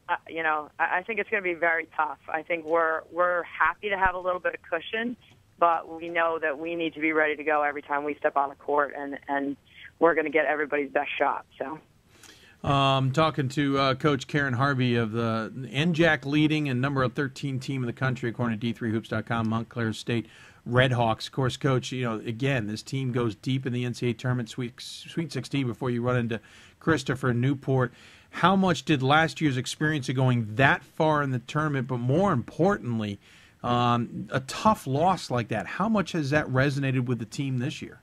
I think it's going to be very tough. I think we're happy to have a little bit of cushion, but we know that we need to be ready to go every time we step on the court, and we're going to get everybody's best shot, so. Talking to Coach Karin Harvey of the NJAC leading and number 13 team in the country, according to D3Hoops.com, Montclair State Redhawks. Of course, Coach, again, this team goes deep in the NCAA tournament, Sweet 16 before you run into Christopher Newport. How much did last year's experience of going that far in the tournament, but more importantly, a tough loss like that, how much has that resonated with the team this year?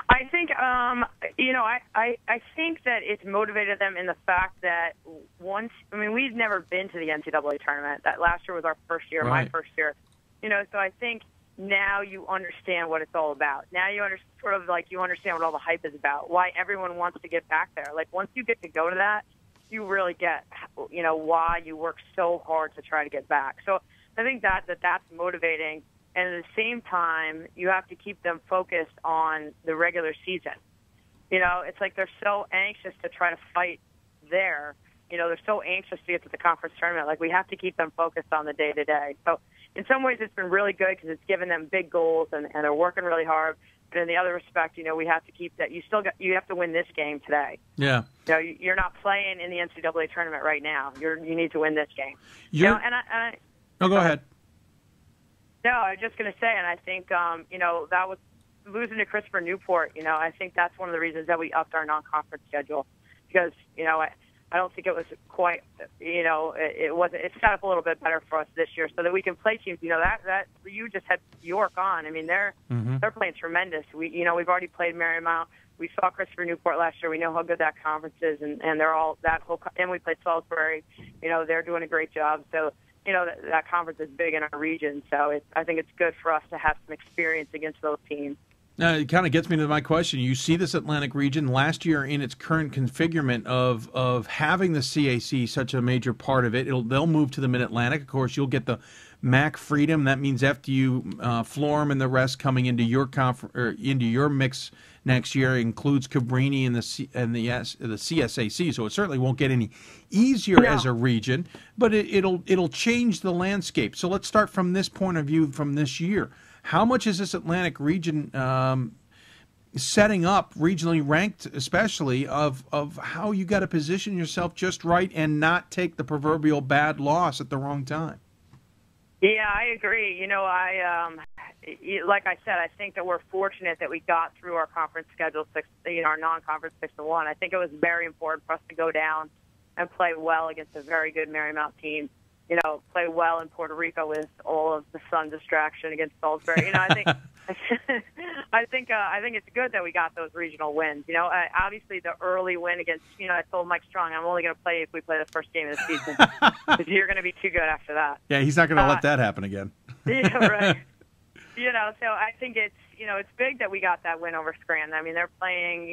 I think, I think that it's motivated them in the fact that we've never been to the NCAA tournament. That last year was our first year, my first year. So I think now you understand what it's all about. Now you understand what all the hype is about, why everyone wants to get back there. Like, once you get to go to that, you really get, why you work so hard to try to get back. So I think that's motivating. And at the same time, you have to keep them focused on the regular season. It's like they're so anxious to try to fight there. They're so anxious to get to the conference tournament. Like, we have to keep them focused on the day-to-day. So in some ways, it's been really good because it's given them big goals, and they're working really hard. But in the other respect, we have to keep that. You have to win this game today. Yeah. You're not playing in the NCAA tournament right now. You need to win this game. Go ahead. No, I was just going to say, and I think, that was losing to Christopher Newport. I think that's one of the reasons that we upped our non-conference schedule, because, I don't think it was quite, it set up a little bit better for us this year so that we can play teams. That you just had York on. I mean, they're playing tremendous. We've already played Marian. We saw Christopher Newport last year. We know how good that conference is, and they're all and we played Salisbury. They're doing a great job. So, that conference is big in our region, so I think it's good for us to have some experience against those teams. Now, it kind of gets me to my question. You see this Atlantic region last year in its current configurement of having the CAC such a major part of it. They'll move to the Mid-Atlantic. Of course, you'll get the MAC Freedom. That means FDU, Florham, and the rest coming into your into your mix next year. It includes Cabrini and the CSAC. So it certainly won't get any easier as a region, but it'll change the landscape. So let's start from this point of view from this year. How much is this Atlantic region setting up, regionally ranked especially, of how you got to position yourself just right and not take the proverbial bad loss at the wrong time? Yeah, I agree. You know, like I said, I think that we're fortunate that we got through our conference schedule, our non-conference 6-1. I think it was very important for us to go down and play well against a very good Marymount team. You know, play well in Puerto Rico with all of the sun distraction against Salisbury. You know, I think I think it's good that we got those regional wins. You know, obviously the early win against, I told Mike Strong, I'm only going to play if we play the first game of the season because you're going to be too good after that. Yeah, he's not going to let that happen again. Yeah, right. So I think it's big that we got that win over Scranton. I mean, they're playing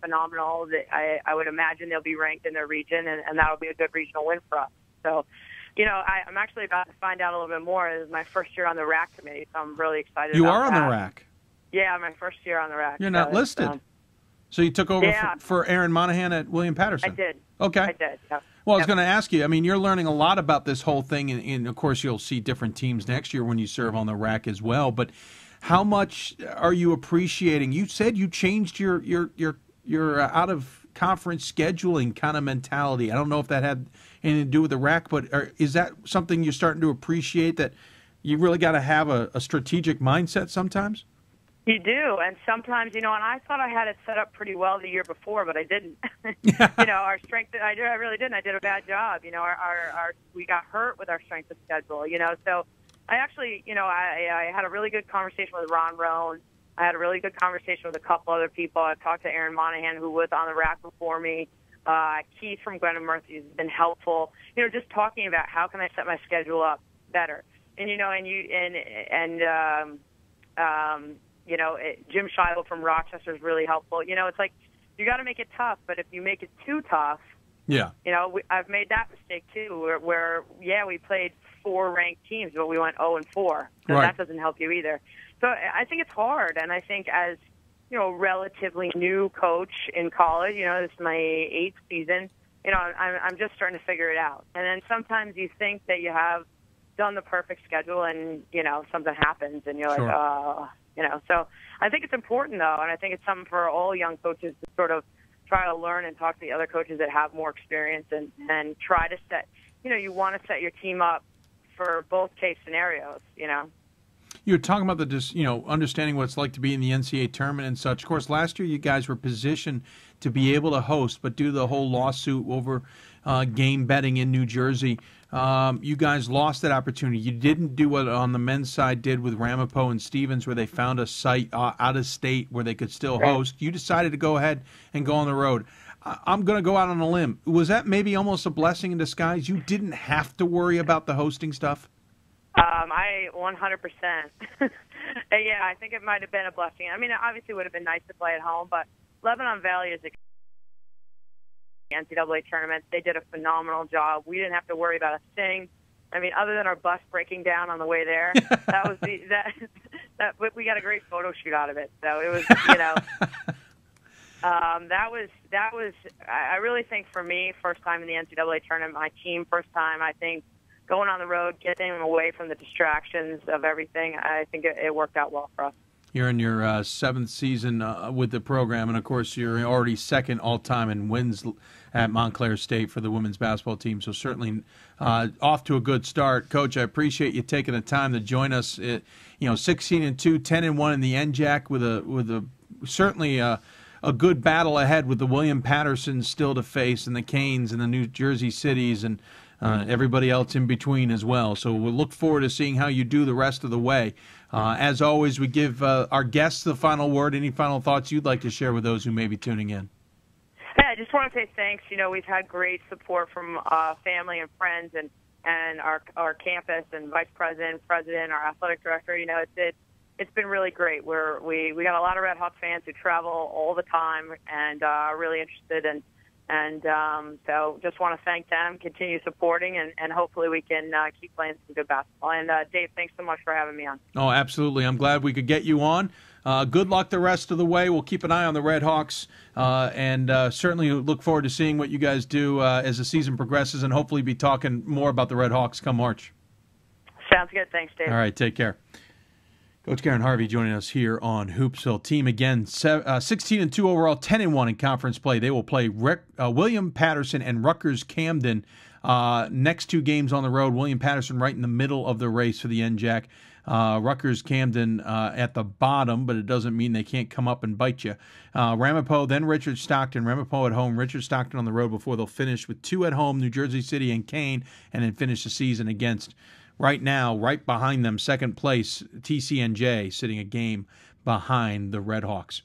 phenomenal. I would imagine they'll be ranked in their region, and that'll be a good regional win for us. So, I'm actually about to find out a little bit more. This is my first year on the RAC committee, so I'm really excited You about are on that. the RAC? Yeah, my first year on the RAC. You're not listed. So you took over for Aaron Monahan at William Patterson? I did. Okay. I did, yeah. Well, I was going to ask you, I mean, you're learning a lot about this whole thing, and of course you'll see different teams next year when you serve on the RAC as well, but how much are you appreciating? You said you changed your out-of-conference scheduling kind of mentality. I don't know if that had anything to do with the RAC, but is that something you're starting to appreciate, that you really got to have a strategic mindset sometimes? You do, and sometimes, and I thought I had it set up pretty well the year before, but I didn't. Our strength, I really didn't. I did a bad job. We got hurt with our strength of schedule, so I actually, I had a really good conversation with Ron Rohn. I had a really good conversation with a couple other people. I talked to Aaron Monahan, who was on the RAC before me. Keith from Gwennon Murphy has been helpful. Just talking about how can I set my schedule up better. And Jim Scheibel from Rochester is really helpful. It's like you got to make it tough, but if you make it too tough, I've made that mistake too, where we played 4 ranked teams, but we went 0-4. So that doesn't help you either. So I think it's hard, and I think as relatively new coach in college, this is my 8th season. I'm just starting to figure it out. And then sometimes you think that you have done the perfect schedule, and something happens, and you're like, So I think it's important though, and I think it's something for all young coaches to sort of try to learn and talk to the other coaches that have more experience, and try to set. You want to set your team up for both case scenarios. You were talking about understanding what it's like to be in the NCAA tournament and such. Of course, last year you guys were positioned to be able to host, but due to the whole lawsuit over game betting in New Jersey, you guys lost that opportunity. You didn't do what on the men's side did with Ramapo and Stevens, where they found a site out of state where they could still host. You decided to go ahead and go on the road. I'm going to go out on a limb. Was that maybe almost a blessing in disguise? You didn't have to worry about the hosting stuff? I 100%. Yeah, I think it might have been a blessing. I mean, it obviously would have been nice to play at home, but Lebanon Valley is the NCAA tournament. They did a phenomenal job. We didn't have to worry about a thing. I mean, other than our bus breaking down on the way there, that was that we got a great photo shoot out of it. So it was, that was. I really think for me, first time in the NCAA tournament, my team first time. I think going on the road, getting them away from the distractions of everything. I think it worked out well for us. You're in your 7th season with the program, and of course you're already second all-time in wins at Montclair State for the women's basketball team, so certainly off to a good start. Coach, I appreciate you taking the time to join us. 16-2, 10-1 in the NJAC with a certainly a good battle ahead with the William Pattersons still to face, and the Canes and the New Jersey Cities, and everybody else in between as well. So we'll look forward to seeing how you do the rest of the way. As always, we give our guests the final word. Any final thoughts you'd like to share with those who may be tuning in? Yeah, I just want to say thanks. We've had great support from family and friends and our campus and vice president, our athletic director. it's been really great. We got a lot of Red Hawks fans who travel all the time and are really interested, and so just want to thank them, continue supporting, and hopefully we can keep playing some good basketball. And Dave, thanks so much for having me on. Oh, absolutely. I'm glad we could get you on. Good luck the rest of the way. We'll keep an eye on the Red Hawks, and certainly look forward to seeing what you guys do as the season progresses, and hopefully be talking more about the Red Hawks come March. Sounds good. Thanks, Dave. All right, take care. Coach Karin Harvey joining us here on Hoopsville. Team again, 16-2 overall, 10-1 in conference play. They will play William Patterson and Rutgers Camden next 2 games on the road. William Patterson right in the middle of the race for the NJAC. Rutgers Camden at the bottom, but it doesn't mean they can't come up and bite you. Ramapo, then Richard Stockton. Ramapo at home, Richard Stockton on the road before they'll finish with 2 at home, New Jersey City and Kane, and then finish the season against, right now, right behind them, second place, TCNJ, sitting a game behind the Red Hawks.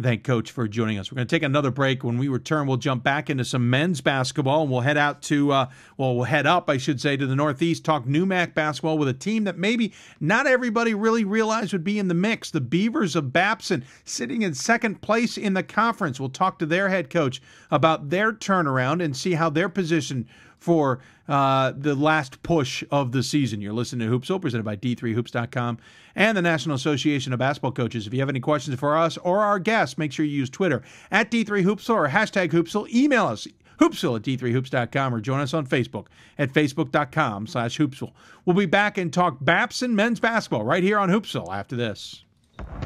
Thank Coach for joining us. We're going to take another break. When we return, we'll jump back into some men's basketball, and we'll head out to, we'll head up, I should say, to the Northeast, talk NUMAC basketball with a team that maybe not everybody really realized would be in the mix. The Beavers of Babson, sitting in second place in the conference. We'll talk to their head coach about their turnaround and see how they're positioned for the last push of the season. You're listening to Hoopsville, presented by D3Hoops.com and the National Association of Basketball Coaches. If you have any questions for us or our guests, make sure you use Twitter at D3Hoopsville or hashtag Hoopsville. Email us, Hoopsville at D3Hoops.com, or join us on Facebook at Facebook.com/Hoopsville. We'll be back and talk Babson men's basketball right here on Hoopsville after this.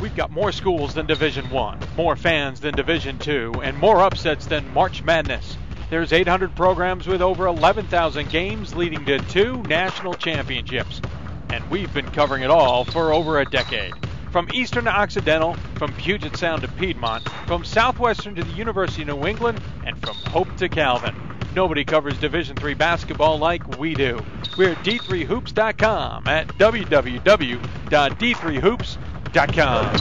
We've got more schools than Division I, more fans than Division II, and more upsets than March Madness. There's 800 programs with over 11,000 games leading to 2 national championships. And we've been covering it all for over a decade. From Eastern to Occidental, from Puget Sound to Piedmont, from Southwestern to the University of New England, and from Hope to Calvin. Nobody covers Division III basketball like we do. We're at D3Hoops.com at www.D3Hoops.com.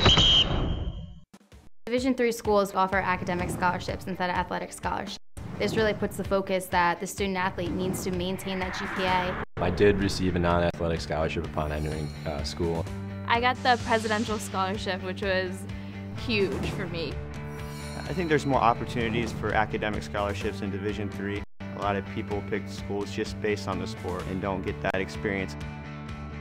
Division III schools offer academic scholarships instead of athletic scholarships. This really puts the focus that the student athlete needs to maintain that GPA. I did receive a non-athletic scholarship upon entering school. I got the presidential scholarship, which was huge for me. I think there's more opportunities for academic scholarships in Division III. A lot of people pick schools just based on the sport and don't get that experience.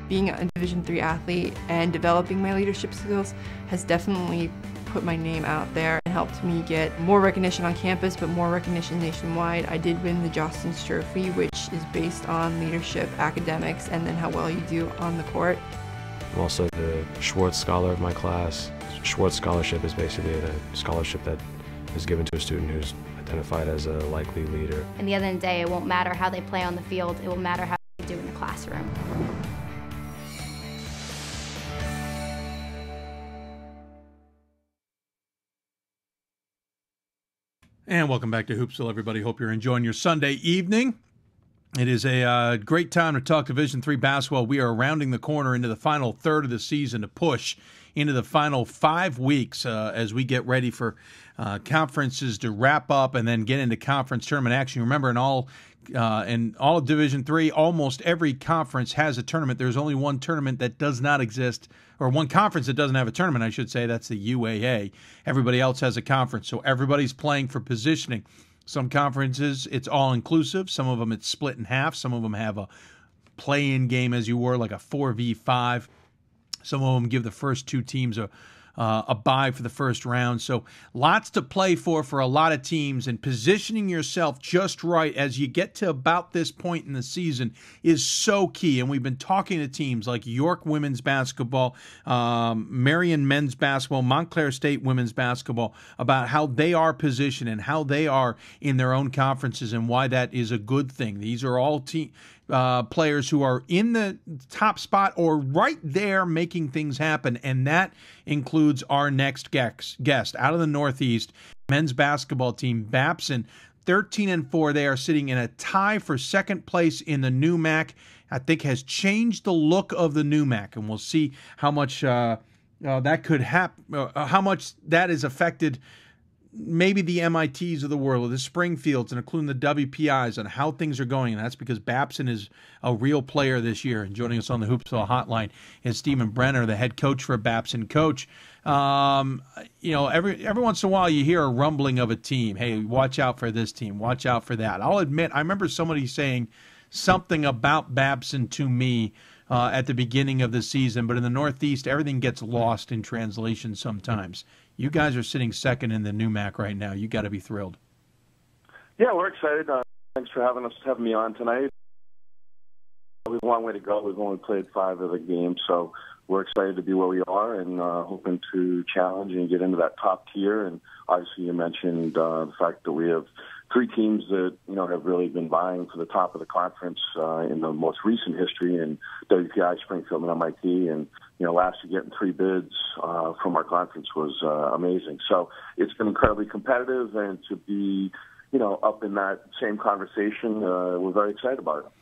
Being a Division III athlete and developing my leadership skills has definitely put my name out there and helped me get more recognition on campus, but more recognition nationwide. I did win the Jostens Trophy, which is based on leadership, academics, and then how well you do on the court. I'm also the Schwartz Scholar of my class. Schwartz Scholarship is basically a scholarship that is given to a student who's identified as a likely leader. At the end of the day, it won't matter how they play on the field, it will matter how they do in the classroom. And welcome back to Hoopsville, everybody. Hope you're enjoying your Sunday evening. It is a great time to talk Division III basketball. We are rounding the corner into the final third of the season to push into the final 5 weeks as we get ready for conferences to wrap up and then get into conference tournament action. Remember, in all of Division III, almost every conference has a tournament. There's only one tournament that does not exist, or one conference that doesn't have a tournament, I should say. That's the UAA. Everybody else has a conference, so everybody's playing for positioning. Some conferences, it's all-inclusive. Some of them, it's split in half. Some of them have a play-in game, as you were, like a 4v5. Some of them give the first 2 teams a bye for the first round. So lots to play for a lot of teams, and positioning yourself just right as you get to about this point in the season is so key. And we've been talking to teams like York women's basketball, Marian men's basketball, Montclair State women's basketball about how they are positioned and how they are in their own conferences and why that is a good thing. These are all players who are in the top spot or right there making things happen, and that includes our next guest out of the Northeast men's basketball team, Babson, 13-4. They are sitting in a tie for second place in the NUMAC. I think has changed the look of the NUMAC, and we'll see how much that could happen, how much that is affected maybe the MITs of the world, or the Springfields, and including the WPIs, on how things are going. And that's because Babson is a real player this year. And joining us on the Hoopsville hotline is Stephen Brennan, the head coach for Babson. Coach, every once in a while you hear a rumbling of a team. Hey, watch out for this team. Watch out for that. I'll admit, I remember somebody saying something about Babson to me at the beginning of the season, but in the Northeast, everything gets lost in translation sometimes. You guys are sitting second in the NEWMAC right now. You got to be thrilled. Yeah, we're excited. Thanks for having me on tonight. We have a long way to go. We've only played 5 of the games, so we're excited to be where we are and hoping to challenge and get into that top tier. And obviously, you mentioned the fact that we have 3 teams that have really been vying for the top of the conference in the most recent history, in WPI, Springfield, and MIT. And last year getting 3 bids from our conference was amazing. So it's been incredibly competitive, and to be up in that same conversation, we're very excited about it.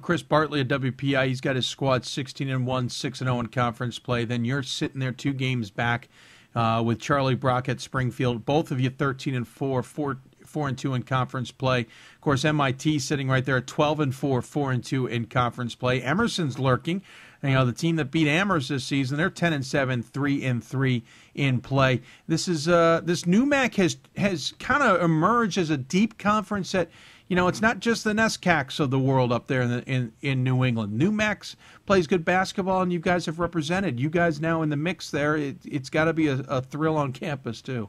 Chris Bartley at WPI, he's got his squad 16-1, 6-0 in conference play. Then you're sitting there 2 games back with Charlie Brock at Springfield. Both of you 13-4, 4-2 in conference play. Of course, MIT sitting right there at 12-4, 4-2 in conference play. Emerson's lurking. The team that beat Amherst this season, they're 10-7, 3-3 in play. This NEWMAC has kind of emerged as a deep conference that, it's not just the NESCACs of the world up there in New England. NEWMAC plays good basketball, and you guys have represented. You guys now in the mix there. It's got to be a thrill on campus too.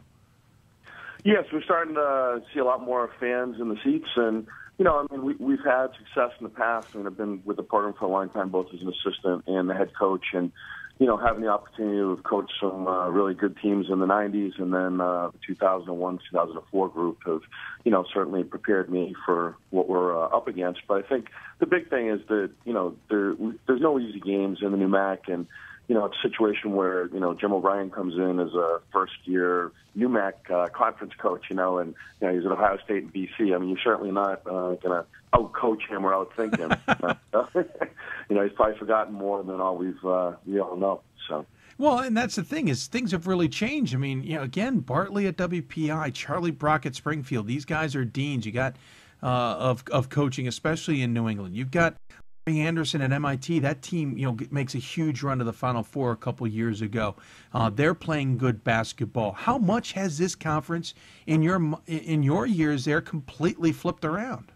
Yes, we're starting to see a lot more fans in the seats, and we've had success in the past. I've been with the program for a long time, both as an assistant and the head coach, and having the opportunity to coach some really good teams in the 90s, and then the 2001, 2004 group have certainly prepared me for what we're up against. But I think the big thing is that there's no easy games in the NEWMAC, and it's a situation where, Jim O'Brien comes in as a first-year NEWMAC conference coach, and he's at Ohio State and BC. You're certainly not going to out-coach him or out-think him. He's probably forgotten more than all we all know. So. Well, and that's the thing, is things have really changed. Again, Bartley at WPI, Charlie Brock at Springfield. These guys are deans. You got of coaching, especially in New England. You've got Anderson at MIT. That team, makes a huge run to the Final Four a couple years ago. They're playing good basketball. How much has this conference in your years there completely flipped around?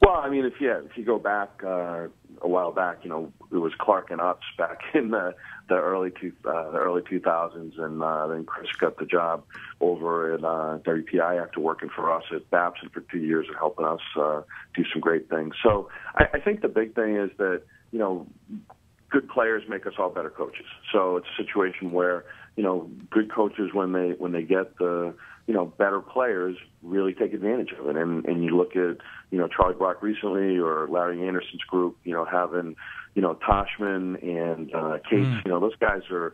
Well, if you go back a while back, it was Clark and Ups back in the early 2000s, and then Chris got the job over at WPI after working for us at Babson for 2 years and helping us do some great things. So I think the big thing is that good players make us all better coaches. So it's a situation where good coaches, when they get the better players, really take advantage of it. And you look at Charlie Brock recently, or Larry Anderson's group, having Toshman and Cates. Those guys are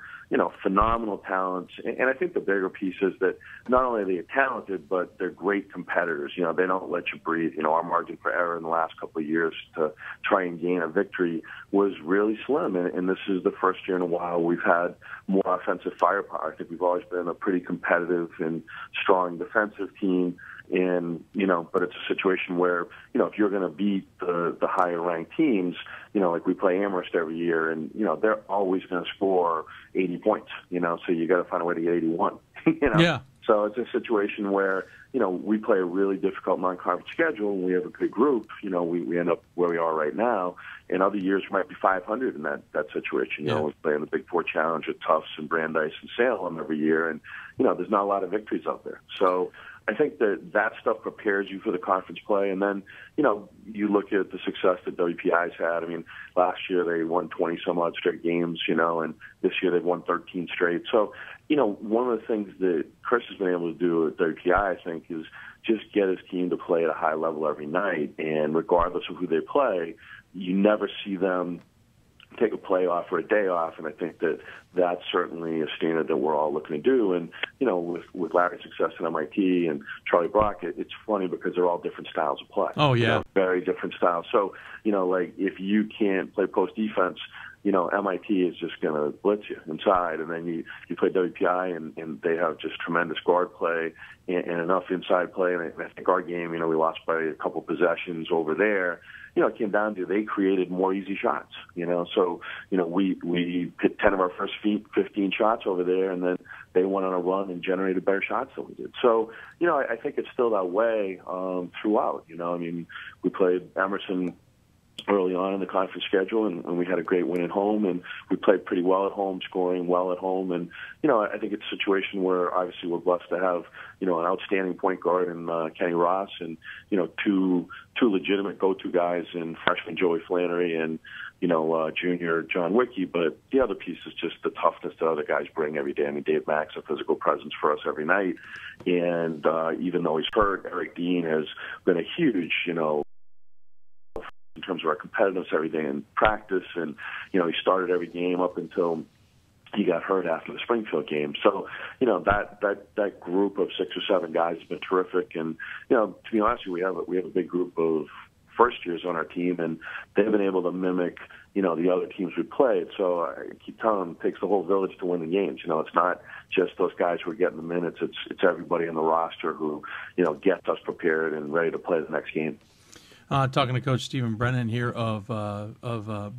phenomenal talents. And I think the bigger piece is that not only are they talented, but they're great competitors. They don't let you breathe. Our margin for error in the last couple of years to try and gain a victory was really slim. And this is the first year in a while we've had more offensive firepower. I think we've always been a pretty competitive and strong defensive team. And, but it's a situation where, if you're going to beat the higher ranked teams, like we play Amherst every year, and, they're always going to score 80 points, so you got to find a way to get 81, Yeah. So it's a situation where, we play a really difficult non-conference schedule, and we have a good group. We end up where we are right now. In other years, we might be 500 in that situation. We play in the Big Four Challenge at Tufts and Brandeis and Salem every year, and, there's not a lot of victories out there. So I think that stuff prepares you for the conference play. And then, you look at the success that WPI's had. Last year they won 20-some-odd straight games, and this year they've won 13 straight. So, one of the things that Chris has been able to do at WPI, I think, is just get his team to play at a high level every night. And regardless of who they play, you never see them take a play off or a day off, and I think that's certainly a standard that we're all looking to do. And with Larry's success at MIT and Charlie Brock, it's funny because they're all different styles of play. Oh yeah, very different styles. So like if you can't play post defense, MIT is just going to blitz you inside, and then you play WPI, and they have just tremendous guard play and enough inside play. And I think our game, we lost by a couple possessions over there. It came down to they created more easy shots. So we hit 10 of our first 15 shots over there, and then they went on a run and generated better shots than we did. So I think it's still that way throughout. We played Emerson early on in the conference schedule, and we had a great win at home, and we played pretty well at home, scoring well at home. And I think it's a situation where obviously we're blessed to have an outstanding point guard in Kenny Ross, and two legitimate go-to guys in freshman Joey Flannery and junior John Wicke. But the other piece is just the toughness that other guys bring every day. Dave Mack's a physical presence for us every night, and even though he's hurt, Eric Dean has been a huge in terms of our competitiveness every day in practice, and he started every game up until he got hurt after the Springfield game. So that group of 6 or 7 guys has been terrific, and to be honest with you, we have a big group of first years on our team, and they've been able to mimic the other teams we played. So I keep telling them it takes the whole village to win the games. It's not just those guys who are getting the minutes. It's everybody on the roster who gets us prepared and ready to play the next game. Talking to Coach Stephen Brennan here of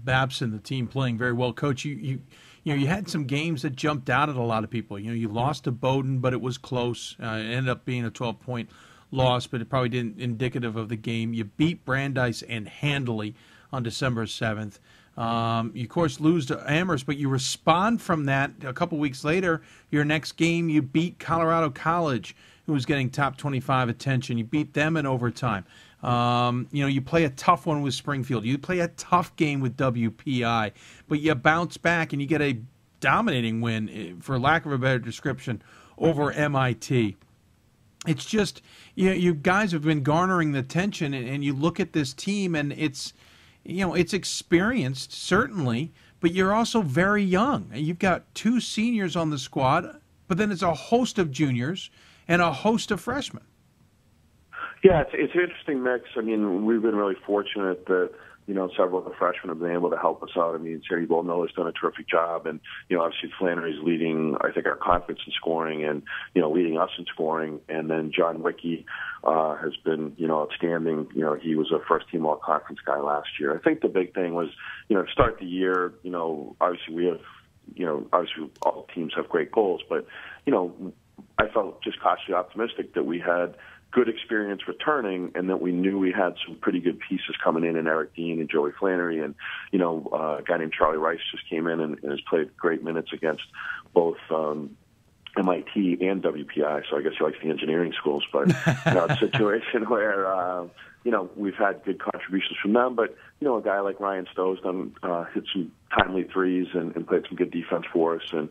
Babson, the team playing very well. Coach, you had some games that jumped out at a lot of people. You lost to Bowdoin, but it was close. It ended up being a 12-point loss, but it probably didn't indicative of the game. You beat Brandeis and handily on December 7th. You, of course, lose to Amherst, but you respond from that. A couple weeks later, your next game, you beat Colorado College, who was getting top 25 attention. You beat them in overtime. You play a tough one with Springfield. You play a tough game with WPI, but you bounce back and you get a dominating win, for lack of a better description, over MIT. It's just, you guys have been garnering the attention, and you look at this team, and it's experienced, certainly, but you're also very young. You've got 2 seniors on the squad, but then it's a host of juniors and a host of freshmen. Yeah, it's an interesting mix. We've been really fortunate that, several of the freshmen have been able to help us out. Terry Bolno's done a terrific job, and, obviously Flannery's leading, I think, our conference in scoring and, leading us in scoring. And then John Wicke has been, outstanding. He was a first-team all-conference guy last year. I think the big thing was, to start the year, obviously we have, obviously all teams have great goals, but, I felt just cautiously optimistic that we had good experience returning, and that we knew we had some pretty good pieces coming in Eric Dean and Joey Flannery, and a guy named Charlie Rice just came in and has played great minutes against both MIT and WPI. So I guess he likes the engineering schools, but it's a situation where we've had good contributions from them. But a guy like Ryan Stowe's done hit some timely threes and played some good defense for us. And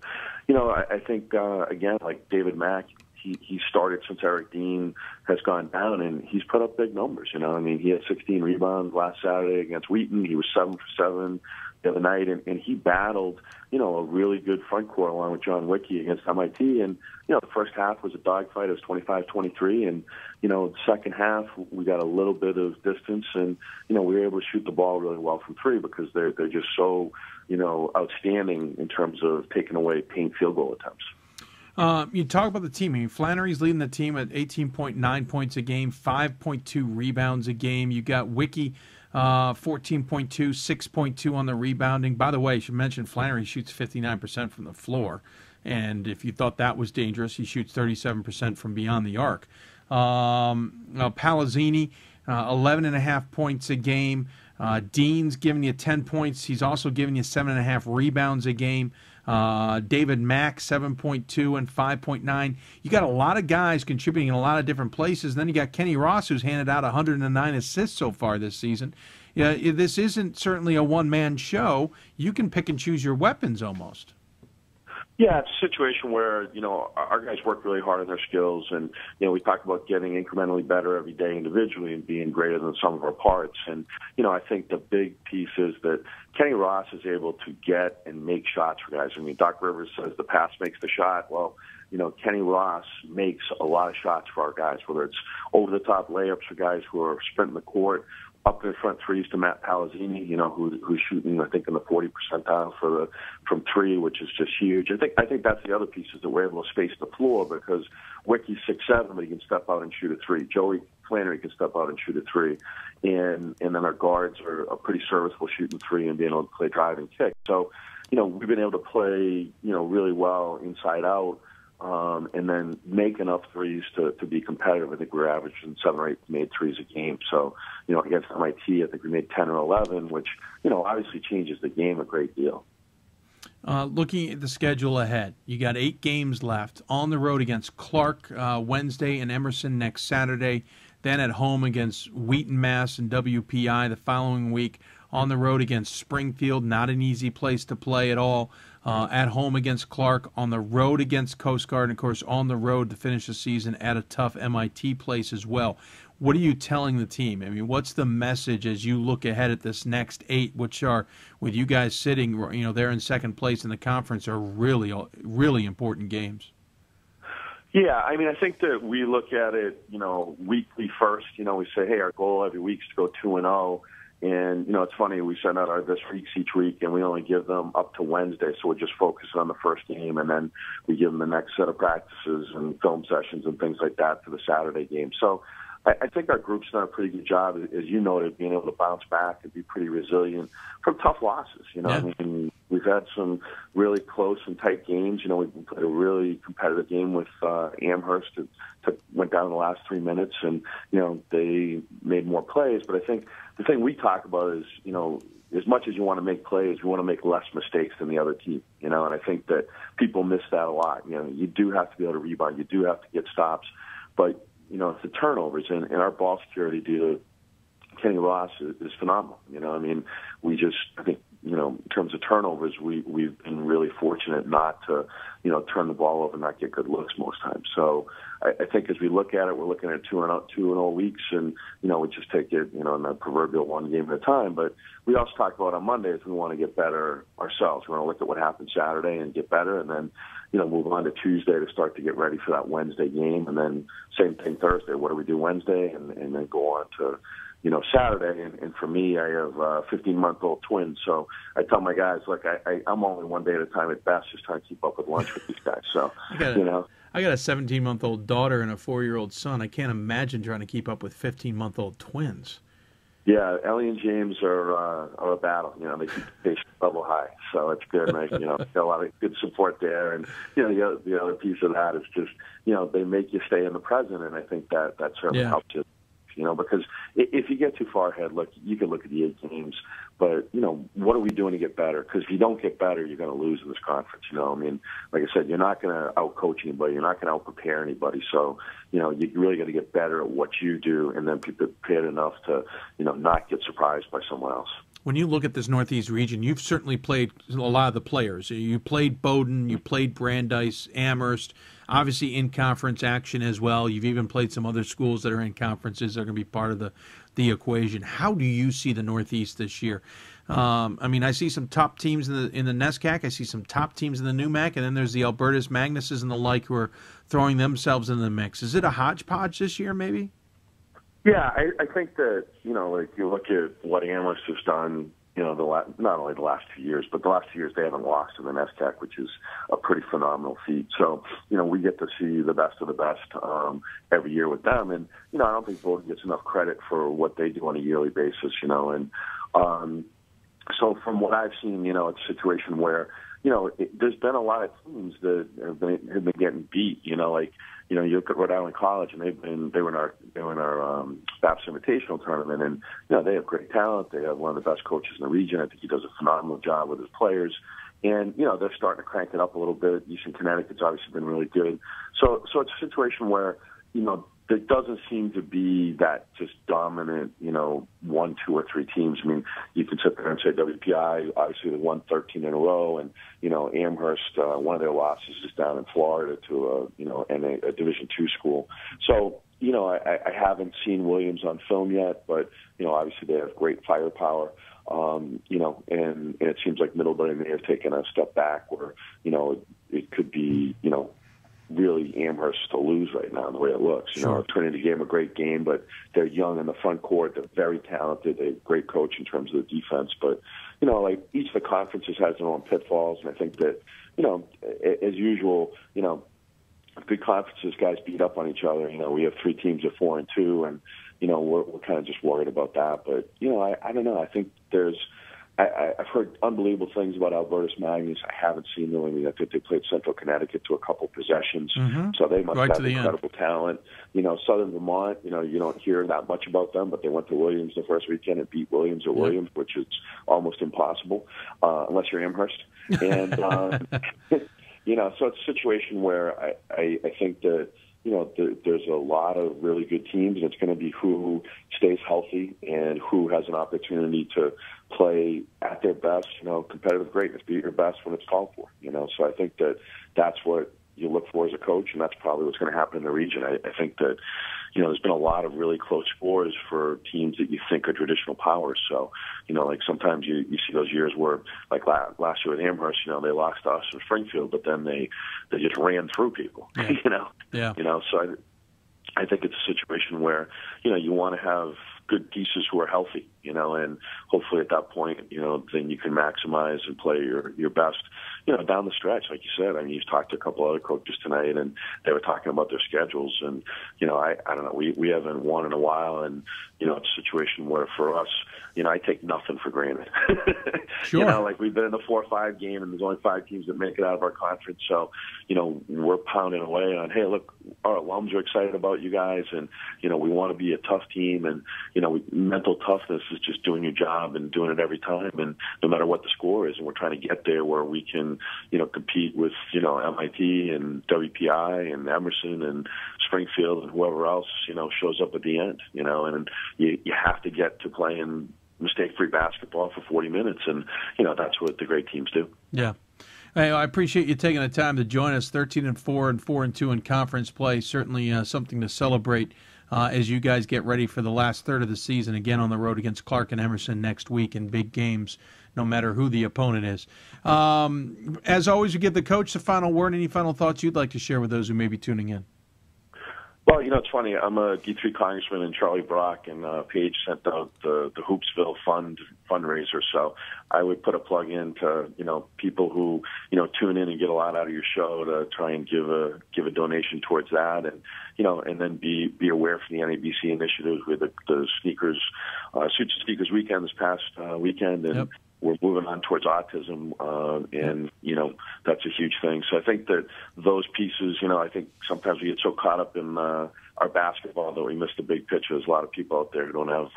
I think again, like David Mack, he started since Eric Dean has gone down, and he's put up big numbers. He had 16 rebounds last Saturday against Wheaton. He was 7 for 7 the other night, and he battled, a really good front court along with John Wicke against MIT. And, the first half was a dogfight. It was 25-23. And, the second half, we got a little bit of distance, and, we were able to shoot the ball really well from 3 because they're just so, outstanding in terms of taking away paint field goal attempts. You talk about the team. Flannery's leading the team at 18.9 points a game, 5.2 rebounds a game. You got Wicke, 14.2, 6.2 on the rebounding. By the way, I should mention Flannery shoots 59% from the floor. And if you thought that was dangerous, he shoots 37% from beyond the arc. Palazzini, 11.5 points a game. Dean's giving you 10 points. He's also giving you 7.5 rebounds a game. David Mack, 7.2 and 5.9. You got a lot of guys contributing in a lot of different places. And then you got Kenny Ross, who's handed out 109 assists so far this season. This isn't certainly a one-man show. You can pick and choose your weapons almost. Yeah, it's a situation where, our guys work really hard on their skills, and, we talk about getting incrementally better every day individually and being greater than some of our parts. And, I think the big piece is that Kenny Ross is able to get and make shots for guys. Doc Rivers says the pass makes the shot. Well, Kenny Ross makes a lot of shots for our guys, whether it's over-the-top layups for guys who are sprinting the court, up in front threes to Matt Palazzini, who's shooting, I think, in the 40 percentile from three, which is just huge. I think that's the other piece, is that we're able to space the floor, because Wickie's 6'7", but he can step out and shoot a three. Joey Flannery can step out and shoot a three. And then our guards are pretty serviceable shooting three and being able to play drive and kick. So, we've been able to play, really well inside out, and then make enough threes to be competitive. I think we're averaging 7 or 8 made threes a game. So, against MIT, I think we made 10 or 11, which, obviously changes the game a great deal. Looking at the schedule ahead, you got 8 games left. On the road against Clark Wednesday and Emerson next Saturday. Then at home against Wheaton, Mass. and WPI the following week. On the road against Springfield, not an easy place to play at all. At home against Clark, on the road against Coast Guard, and, of course, on the road to finish the season at a tough MIT place as well. What are you telling the team? I mean, what's the message as you look ahead at this next 8, which are, with you guys sitting, they're in second place in the conference, are really, really important games? Yeah, I mean, I think that we look at it, weekly first. We say, hey, our goal every week is to go 2-0. And, it's funny, we send out our this weeks each week, and we only give them up to Wednesday, so we're just focusing on the first game, and then we give them the next set of practices and film sessions and things like that for the Saturday game. So I think our group's done a pretty good job, as you noted, being able to bounce back and be pretty resilient from tough losses. Yeah. I mean, we've had some really close and tight games. We played a really competitive game with Amherst. It went down in the last 3 minutes, and, they made more plays. But I think the thing we talk about is, as much as you want to make plays, you want to make less mistakes than the other team, and I think that people miss that a lot. You do have to be able to rebound. You do have to get stops. But, it's the turnovers, and our ball security due to Kenny Ross is phenomenal. I mean, I think, in terms of turnovers, we've been really fortunate not to, turn the ball over and not get good looks most times. So I think as we look at it, we're looking at 2-0 weeks, and, we just take it, in that proverbial one game at a time. But we also talk about on Mondays, we want to get better ourselves. We want to look at what happened Saturday and get better, and then, move on to Tuesday to start to get ready for that Wednesday game. And then same thing Thursday. What do we do Wednesday? And then go on to, Saturday. And for me, I have 15-month-old twins. So I tell my guys, look, I'm only one day at a time at best, just trying to keep up with lunch with these guys. So, I got a 17-month-old daughter and a 4-year-old son. I can't imagine trying to keep up with 15-month-old twins. Yeah, Ellie and James are a battle. They keep the patient level high, so it's good. And I, got a lot of good support there. And the other piece of that is just they make you stay in the present, and I think that certainly helps you. Because if you get too far ahead, look, you can look at the 8 games, but, what are we doing to get better? Because if you don't get better, you're going to lose in this conference. I mean, like I said, you're not going to out-coach anybody. You're not going to out-prepare anybody. So, you really got to get better at what you do and then be prepared enough to, not get surprised by someone else. When you look at this Northeast region, you've certainly played a lot of the players. You played Bowdoin, you played Brandeis, Amherst, obviously in conference action as well. You've even played some other schools that are in conferences that are going to be part of the equation. How do you see the Northeast this year? I mean, I see some top teams in the NESCAC. I see some top teams in the NUMAC, and then there's the Albertus Magnuses and the like who are throwing themselves into the mix. Is it a hodgepodge this year, maybe? Yeah, I think that, like you look at what Amherst has done, not only the last 2 years, but the last 2 years they haven't lost in the NESCAC, which is a pretty phenomenal feat. So, we get to see the best of the best every year with them. And, I don't think Bowdoin gets enough credit for what they do on a yearly basis, and so from what I've seen, it's a situation where, there's been a lot of teams that have been getting beat, you look at Rhode Island College, and they were in our Babson Invitational tournament, and they have great talent. They have one of the best coaches in the region. I think he does a phenomenal job with his players, and they're starting to crank it up a little bit. Eastern Connecticut's obviously been really good. So it's a situation where there doesn't seem to be that just dominant 1, 2, or 3 teams. I mean, you can sit there and say WPI obviously they won 13 in a row, and Amherst, one of their losses is down in Florida to a Division II school. So I haven't seen Williams on film yet, but obviously they have great firepower. And it seems like Middlebury may have taken a step back where it could be really Amherst to lose right now, the way it looks. You know, Trinity gave them a great game, but they're young in the front court. They're very talented. They have a great coach in terms of the defense. But, you know, like each of the conferences has their own pitfalls, and I think that, you know, as usual, you know, good conferences, guys beat up on each other. You know, we have 3 teams at 4-2, and, you know, we're kind of just worried about that. But, you know, I don't know. I think I've heard unbelievable things about Albertus Magnus. I haven't seen them. I mean, I think they played Central Connecticut to a couple possessions, so they must have incredible talent. You know, Southern Vermont, you know, you don't hear that much about them, but they went to Williams the first weekend and beat Williams at Williams, which is almost impossible unless you're Amherst. And, you know, so it's a situation where I think that, you know, there's a lot of really good teams, and it's going to be who stays healthy and who has an opportunity to play at their best, you know, competitive greatness, be at your best when it's called for, you know. So I think that that's what you look for as a coach, and that's probably what's going to happen in the region. I think that, you know, there's been a lot of really close scores for teams that you think are traditional powers. So, you know, like sometimes you see those years where, like last year with Amherst, you know, they lost to us in Springfield, but then they just ran through people, you know. Yeah. You know, so I think it's a situation where, you know, you want to have good pieces who are healthy, you know, and hopefully at that point, you know, then you can maximize and play your best, you know, down the stretch. Like you said, I mean, you've talked to a couple other coaches tonight, and they were talking about their schedules, and, you know, I don't know, we haven't won in a while, and, you know, it's a situation where for us, you know, I take nothing for granted. Sure. You know, like we've been in the 4-5 game, and there's only 5 teams that make it out of our conference. So, you know, we're pounding away on, hey, look, our alums are excited about you guys, and, you know, we want to be a tough team, and, you know, mental toughness is just doing your job and doing it every time, and no matter what the score is, and we're trying to get there where we can, you know, compete with, you know, MIT and WPI and Emerson and Springfield and whoever else, you know, shows up at the end, you know, and you have to get to playing mistake-free basketball for 40 minutes, and, you know, that's what the great teams do. Yeah. Hey, I appreciate you taking the time to join us. 13-4 and 4-2 in conference play. Certainly something to celebrate as you guys get ready for the last third of the season, again on the road against Clark and Emerson next week in big games, no matter who the opponent is. As always, we give the coach the final word. Any final thoughts you'd like to share with those who may be tuning in? Well, you know, it's funny. I'm a D3 congressman, and Charlie Brock and Paige sent out the Hoopsville fundraiser. So I would put a plug in to, you know, people who, you know, tune in and get a lot out of your show to try and give a donation towards that, and, you know, and then be aware from the NABC initiatives with the sneakers, Suits and Sneakers weekend this past weekend, and we're moving on towards autism, and, you know, that's a huge thing. So I think that those pieces, you know, I think sometimes we get so caught up in our basketball that we miss the big picture. There's a lot of people out there who don't have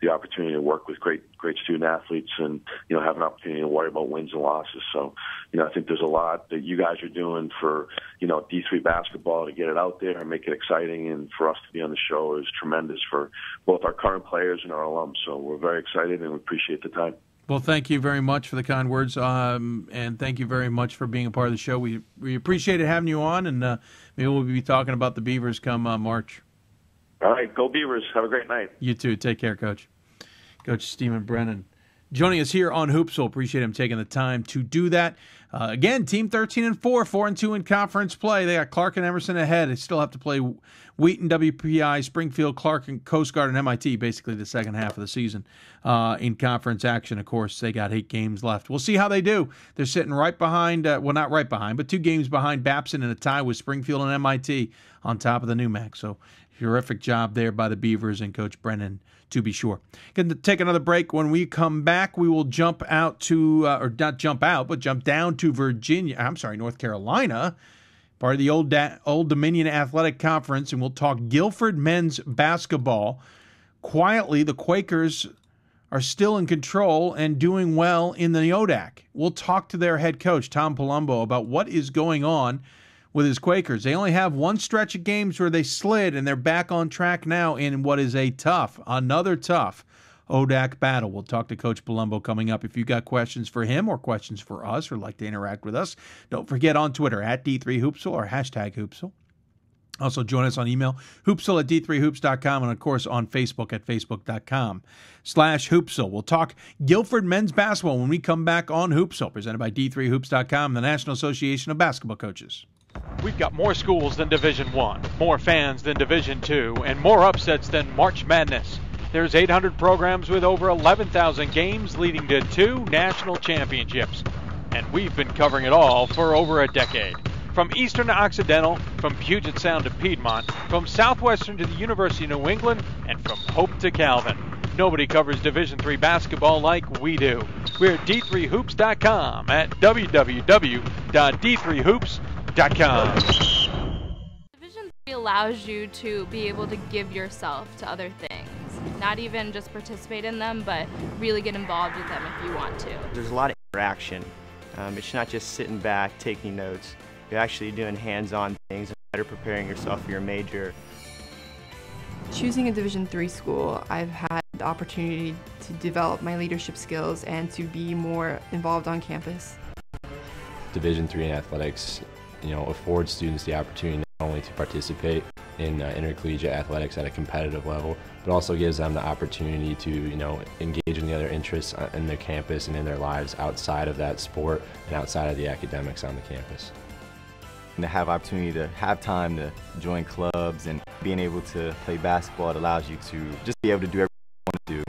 the opportunity to work with great student athletes and, you know, have an opportunity to worry about wins and losses. So, you know, I think there's a lot that you guys are doing for, you know, D3 basketball to get it out there and make it exciting, and for us to be on the show is tremendous for both our current players and our alums. So we're very excited, and we appreciate the time. Well, thank you very much for the kind words, and thank you very much for being a part of the show. We appreciated having you on, and maybe we'll be talking about the Beavers come March. All right, go Beavers. Have a great night. You too. Take care, Coach. Coach Stephen Brennan joining us here on Hoopsville. Appreciate him taking the time to do that. Again, team 13-4, 4-2 in conference play. They got Clark and Emerson ahead. They still have to play Wheaton, WPI, Springfield, Clark, and Coast Guard and MIT, basically the second half of the season in conference action. Of course, they got 8 games left. We'll see how they do. They're sitting right behind, well, not right behind, but 2 games behind Babson in a tie with Springfield and MIT on top of the NUMAC. So terrific job there by the Beavers and Coach Brennan, to be sure. Going to take another break. When we come back, we will jump out to, or not jump out, but jump down to North Carolina, part of the Old Dominion Athletic Conference, and we'll talk Guilford men's basketball. Quietly, the Quakers are still in control and doing well in the ODAC. We'll talk to their head coach, Tom Palombo, about what is going on with his Quakers. They only have one stretch of games where they slid, and they're back on track now in what is another tough ODAC battle. We'll talk to Coach Palombo coming up. If you've got questions for him or questions for us or like to interact with us, don't forget on Twitter at D3Hoopsville or hashtag Hoopsville. Also join us on email, hoopsville@d3hoops.com, and of course on Facebook at facebook.com/Hoopsville. We'll talk Guilford men's basketball when we come back on Hoopsville, presented by D3Hoops.com, the National Association of Basketball Coaches. We've got more schools than Division I, more fans than Division II, and more upsets than March Madness. There's 800 programs with over 11,000 games leading to 2 national championships. And we've been covering it all for over a decade. From Eastern to Occidental, from Puget Sound to Piedmont, from Southwestern to the University of New England, and from Hope to Calvin. Nobody covers Division III basketball like we do. We're at D3Hoops.com at www.d3hoops.com. Division III allows you to be able to give yourself to other things. Not even just participate in them, but really get involved with them if you want to. There's a lot of interaction. It's not just sitting back, taking notes. You're actually doing hands-on things and better preparing yourself for your major. Choosing a Division III school, I've had the opportunity to develop my leadership skills and to be more involved on campus. Division III in athletics, affords students the opportunity not only to participate in intercollegiate athletics at a competitive level, but also gives them the opportunity to, engage in the other interests in their campus and in their lives outside of that sport and outside of the academics on the campus. And to have opportunity to have time to join clubs and being able to play basketball, it allows you to just be able to do everything you want to do.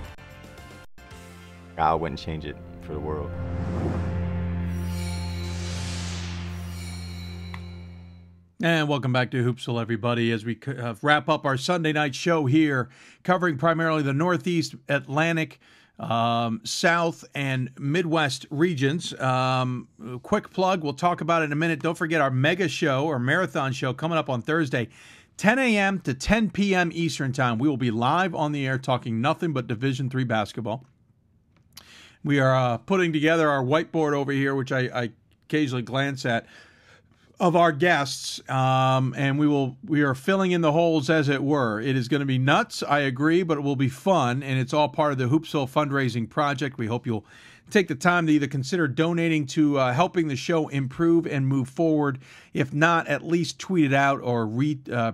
I wouldn't change it for the world. And welcome back to Hoopsville, everybody, as we wrap up our Sunday night show here, covering primarily the Northeast, Atlantic, South, and Midwest regions. Quick plug, we'll talk about it in a minute. Don't forget our mega show or marathon show coming up on Thursday, 10 a.m. to 10 p.m. Eastern Time. We will be live on the air talking nothing but Division III basketball. We are putting together our whiteboard over here, which I occasionally glance at, of our guests, and we are filling in the holes, as it were. It is going to be nuts, I agree, but it will be fun, and it's all part of the Hoopsville fundraising project. We hope you'll take the time to either consider donating to helping the show improve and move forward. If not, at least tweet it out or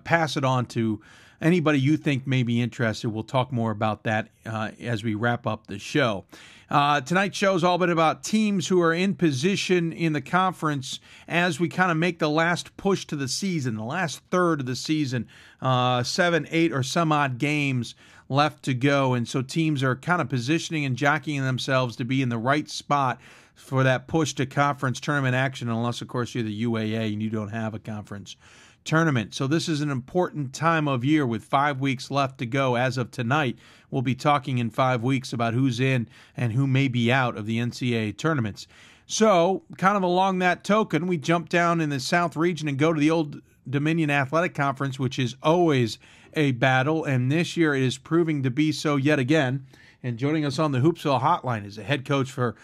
pass it on to anybody you think may be interested. We'll talk more about that as we wrap up the show. Tonight's show is all been about teams who are in position in the conference as we kind of make the last push to the season, the last third of the season, 7, 8, or some odd games left to go. And so teams are kind of positioning and jockeying themselves to be in the right spot for that push to conference tournament action, unless, of course, you're the UAA and you don't have a conference tournament. So this is an important time of year with 5 weeks left to go. As of tonight, we'll be talking in 5 weeks about who's in and who may be out of the NCAA tournaments. So kind of along that token, we jump down in the South region and go to the Old Dominion Athletic Conference, which is always a battle, and this year it is proving to be so yet again. And joining us on the Hoopsville hotline is the head coach for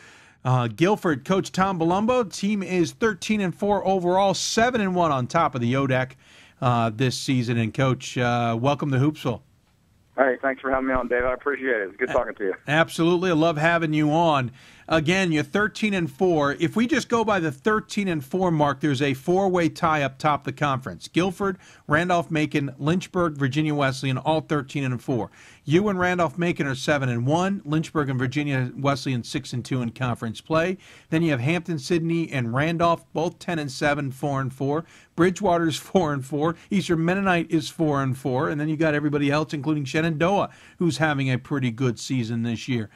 Guilford, Coach Tom Palombo. Team is 13-4 overall, 7-1 on top of the ODAC this season. And Coach, welcome to Hoopsville. Hey, thanks for having me on, Dave. I appreciate it. It's good talking to you. Absolutely. I love having you on. Again, you're 13-4. If we just go by the 13-4 mark, there's a four-way tie up top the conference. Guilford, Randolph-Macon, Lynchburg, Virginia Wesleyan, all 13-4. You and Randolph-Macon are 7-1. Lynchburg and Virginia Wesleyan 6-2 in conference play. Then you have Hampton-Sydney and Randolph, both 10-7, 4-4. Bridgewater's 4-4. Eastern Mennonite is 4-4. And then you got everybody else, including Shenandoah, who's having a pretty good season this year.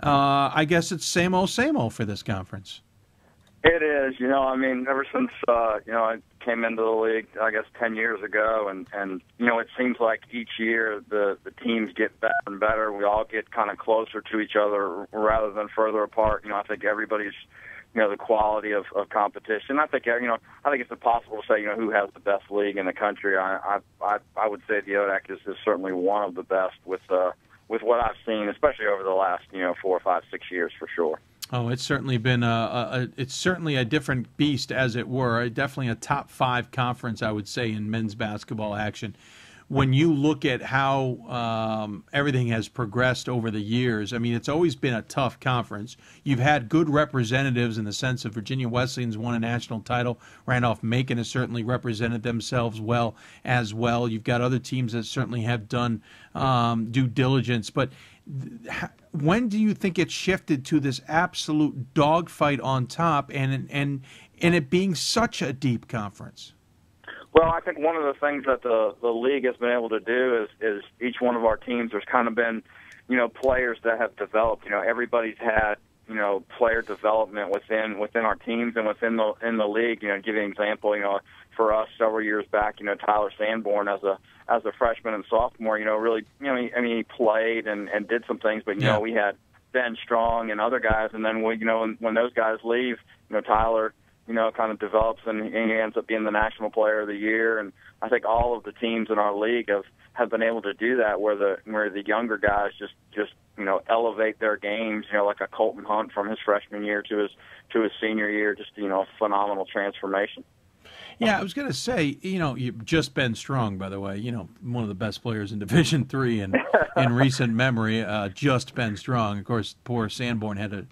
I guess it's same old for this conference. It is. Ever since, I came into the league, I guess, 10 years ago, and it seems like each year the teams get better and better. We all get kind of closer to each other rather than further apart. I think everybody's, the quality of competition. I think it's impossible to say, who has the best league in the country. I would say the ODAC is certainly one of the best with what I've seen, especially over the last 4, 5, 6 years for sure. Oh, it's certainly been it's certainly a different beast, as it were. Definitely a top 5 conference, I would say, in men's basketball action. When you look at how everything has progressed over the years, it's always been a tough conference. You've had good representatives in the sense of Virginia Wesleyan's won a national title. Randolph-Macon has certainly represented themselves well as well. You've got other teams that certainly have done due diligence. But when do you think it shifted to this absolute dogfight on top and it being such a deep conference? Well, I think one of the things that the league has been able to do is each one of our teams, there's kind of been, players that have developed. Everybody's had, player development within our teams and within the league. To give you an example, for us several years back, Tyler Sanborn as a freshman and sophomore, really, he played and did some things, but we had Ben Strong and other guys, and then when those guys leave, Tyler, kind of develops and he ends up being the national player of the year. And I think all of the teams in our league have been able to do that, where the younger guys just elevate their games, like a Colton Hunt from his freshman year to his senior year, just phenomenal transformation. Yeah, I was going to say, you've just been Strong, by the way, one of the best players in Division III in recent memory, just been Strong. Of course, poor Sanborn had to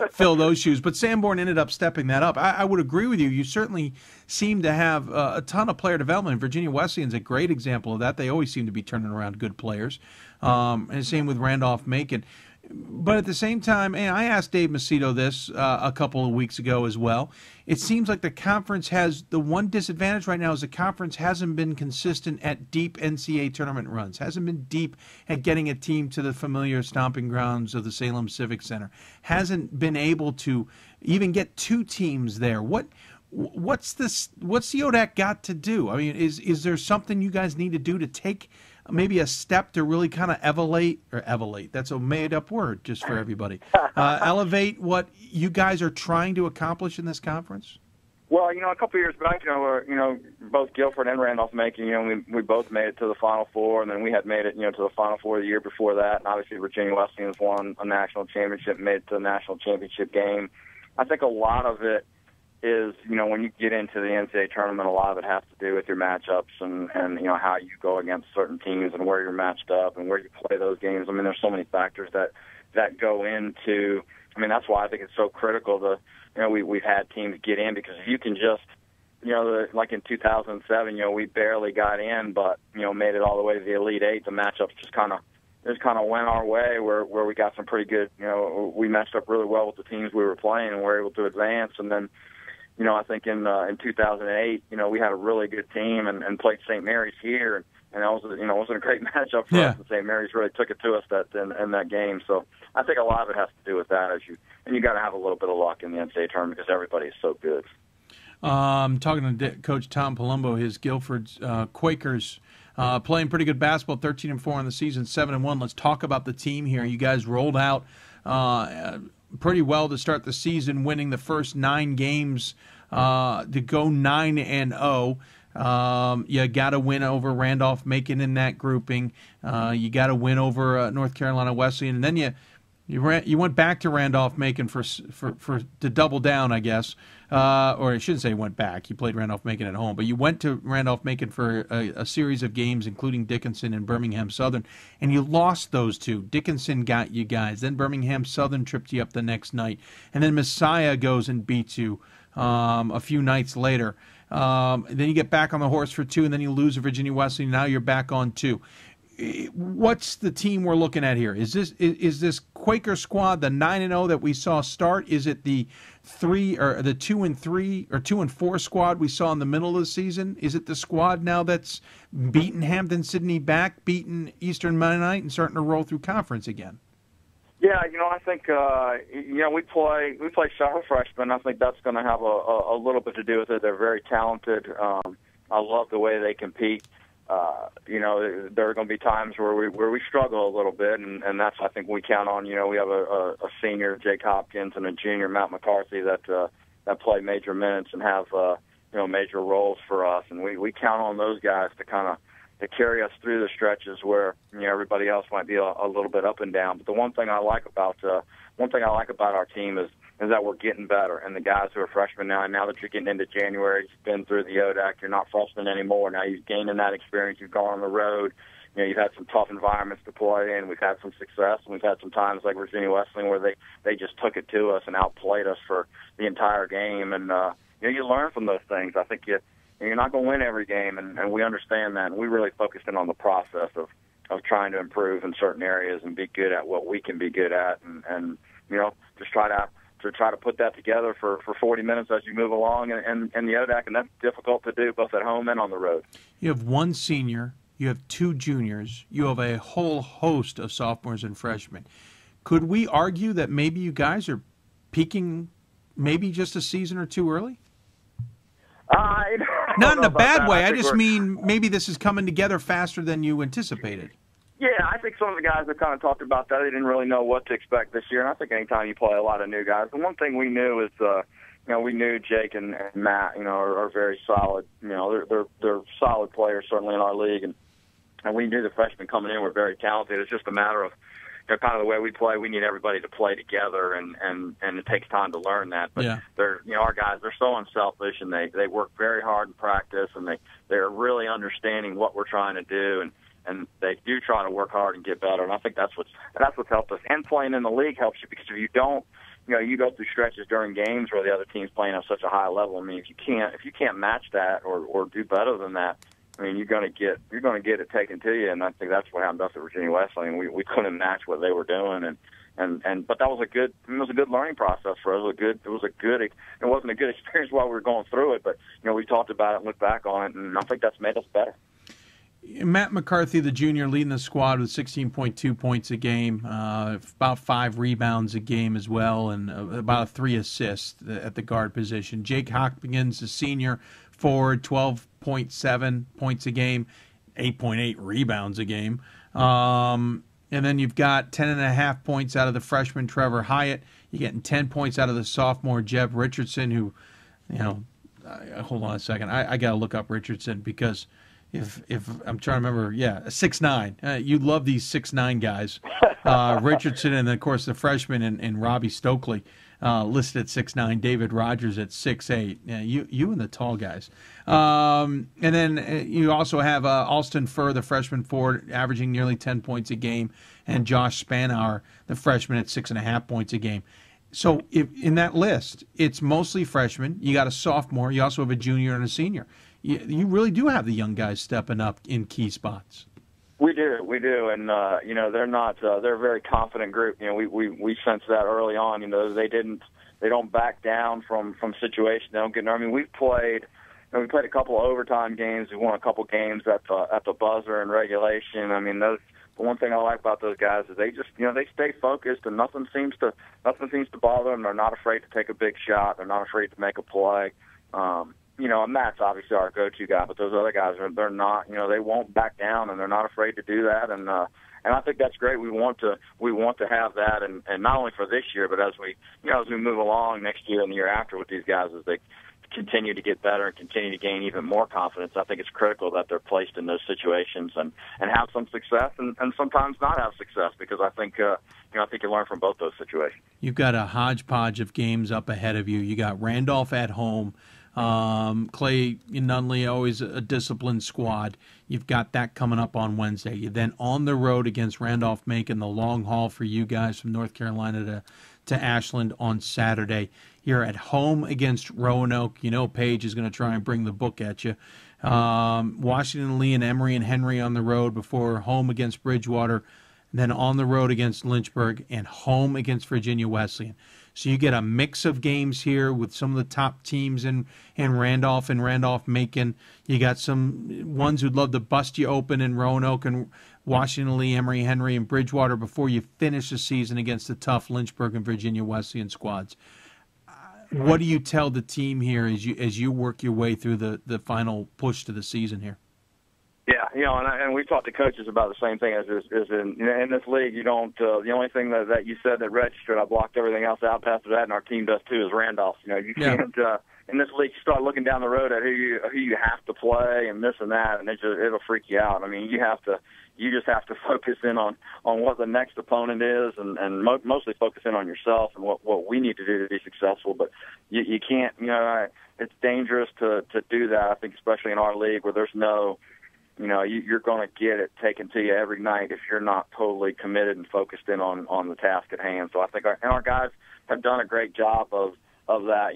fill those shoes, but Sanborn ended up stepping that up. I would agree with you. You certainly seem to have a ton of player development. Virginia Wesleyan's a great example of that. They always seem to be turning around good players. And same with Randolph-Macon. But at the same time, and I asked Dave Macedo this a couple of weeks ago as well, it seems like the conference has, the one disadvantage right now is the conference hasn't been consistent at deep NCAA tournament runs, hasn't been deep at getting a team to the familiar stomping grounds of the Salem Civic Center, hasn't been able to even get two teams there. What's the ODAC got to do? I mean, is there something you guys need to do to take maybe a step to really kind of elevate, that's a made-up word just for everybody, elevate what you guys are trying to accomplish in this conference? Well, a couple of years back, both Guilford and Randolph-Macon, we both made it to the Final Four, and then we had made it, to the Final Four the year before that. And obviously, Virginia Wesleyan has won a national championship, made it to the national championship game. I think a lot of it is, when you get into the NCAA tournament, a lot of it has to do with your matchups and how you go against certain teams and where you're matched up and where you play those games. I mean, there's so many factors that go into. I mean, that's why I think it's so critical to, we've had teams get in, because if you can just, like in 2007, we barely got in, but made it all the way to the Elite Eight. The matchups just kind of went our way, where we got some pretty good. We matched up really well with the teams we were playing and were able to advance. And then, I think in 2008, we had a really good team and played St. Mary's here, and that was, wasn't a great matchup for us. And St. Mary's really took it to us in that game. So I think a lot of it has to do with that, and you got to have a little bit of luck in the NCAA tournament because everybody is so good. Talking to Coach Tom Palombo, his Guilford's Quakers playing pretty good basketball, 13-4 on the season, 7-1. Let's talk about the team here. You guys rolled out pretty well to start the season, winning the first 9 games to go 9-0. You got to win over Randolph-Macon in that grouping. You got to win over North Carolina Wesleyan, and then you went back to Randolph-Macon to double down, I guess. Or I shouldn't say went back. You played Randolph-Macon at home, but you went to Randolph-Macon for a series of games, including Dickinson and Birmingham Southern, and you lost those two. Dickinson got you guys. Then Birmingham Southern tripped you up the next night, and then Messiah goes and beats you a few nights later. Then you get back on the horse for 2, and then you lose to Virginia Wesleyan. Now you're back on 2. What's the team we're looking at here? Is this Quaker squad the 9-0 that we saw start? Is it the 3 or the 2-3 or 2-4 squad we saw in the middle of the season? Is it the squad now that's beaten Hampden-Sydney back, beaten Eastern Mennonite, and starting to roll through conference again? Yeah, I think we play several freshmen. I think that's going to have a little bit to do with it. They're very talented. I love the way they compete. There are going to be times where we struggle a little bit, and that's, I think, we count on. We have a senior, Jake Hopkins, and a junior, Matt McCarthy, that play major minutes and have major roles for us, and we count on those guys to carry us through the stretches where everybody else might be a little bit up and down. But the one thing I like about our team is that we're getting better, and the guys who are freshmen now that you're getting into January, you've been through the ODAC, you're not freshmen anymore. Now you've gained in that experience, you've gone on the road, you've had some tough environments to play in, we've had some success, and we've had some times like Virginia Wesleyan where they just took it to us and outplayed us for the entire game, and you learn from those things. I think you're not going to win every game, and we understand that, and we really focused in on the process of trying to improve in certain areas and be good at what we can be good at, and just try to try to put that together for 40 minutes as you move along and the ODAC, and that's difficult to do both at home and on the road. You have one senior, you have two juniors, you have a whole host of sophomores and freshmen. Could we argue that maybe you guys are peaking maybe just a season or two early? Not in a bad way. I just mean maybe this is coming together faster than you anticipated. Yeah, I think some of the guys have kind of talked about that. They didn't really know what to expect this year, and I think anytime you play a lot of new guys, the one thing we knew is, we knew Jake and Matt, are very solid. They're solid players certainly in our league, and we knew the freshmen coming in were very talented. It's just a matter of kind of the way we play. We need everybody to play together, and it takes time to learn that. But they're, our guys, they're so unselfish, and they work very hard in practice, and they're really understanding what we're trying to do, and they do try to work hard and get better. And I think that's what's helped us. And playing in the league helps you, because if you don't, you go through stretches during games where the other team's playing at such a high level. I mean, if you can't match that or do better than that, I mean, you're going to get it taken to you, and I think that's what happened to us at Virginia Wesleyan. We couldn't match what they were doing, but that was a good learning process for us. It wasn't a good experience while we were going through it, but we talked about it and looked back on it, and I think that's made us better. Matt McCarthy, the junior, leading the squad with 16.2 points a game, about 5 rebounds a game as well, and about 3 assists at the guard position. Jake Hopkins, the senior forward, 12.7 points a game, 8.8 rebounds a game. And then you've got 10.5 points out of the freshman Trevor Hyatt. You're getting 10 points out of the sophomore Jeb Richardson, who, hold on a second. I got to look up Richardson, because if I'm trying to remember, 6'9". You love these 6'9" guys. Richardson, and of course the freshman and Robbie Stokely listed at 6'9". David Rogers at 6'8". You and the tall guys. And then you also have Alston Furr, the freshman forward, averaging nearly 10 points a game, and Josh Spanauer, the freshman, at 6.5 points a game. So in that list, it's mostly freshmen. You got a sophomore. You also have a junior and a senior. You really do have the young guys stepping up in key spots. We do, and they're not. They're a very confident group. We sensed that early on. They don't back down from situations. They don't get. I mean, we played a couple of overtime games. We won a couple games at the buzzer and regulation. I mean, the one thing I like about those guys is they just they stay focused, and nothing seems to bother them. They're not afraid to take a big shot. They're not afraid to make a play. And Matt's obviously our go-to guy, but those other guys they're not. They won't back down, and they're not afraid to do that. And I think that's great. We want to have that, and not only for this year, but as we move along next year and the year after with these guys, as they continue to get better and continue to gain even more confidence. I think it's critical that they're placed in those situations and have some success and sometimes not have success, because I think I think you learn from both those situations. You've got a hodgepodge of games up ahead of you. You got Randolph at home. Clay Nunley, always a disciplined squad. You've got that coming up on Wednesday. You then on the road against Randolph-Macon, the long haul for you guys from North Carolina to Ashland on Saturday. You're at home against Roanoke. Paige is going to try and bring the book at you. Washington, Lee, and Emory and Henry on the road before home against Bridgewater, then on the road against Lynchburg, and home against Virginia Wesleyan. So you get a mix of games here with some of the top teams in Randolph and Randolph-Macon. You got some ones who'd love to bust you open in Roanoke and Washington, Lee, Emory, Henry, and Bridgewater before you finish the season against the tough Lynchburg and Virginia Wesleyan squads. What do you tell the team here as you work your way through the final push to the season here? Yeah, and we've talked to coaches about the same thing. As in this league, you don't. The only thing that you said that registered, I blocked everything else out past that, and our team does too. Is Randolph. You can't. In this league, you start looking down the road at who you have to play and this and that, and it'll freak you out. I mean, you just have to focus in on what the next opponent is, and mostly focus in on yourself and what we need to do to be successful. But you can't. It's dangerous to do that. I think especially in our league where there's no. You're going to get it taken to you every night if you're not totally committed and focused in on the task at hand. So I think our guys have done a great job of that.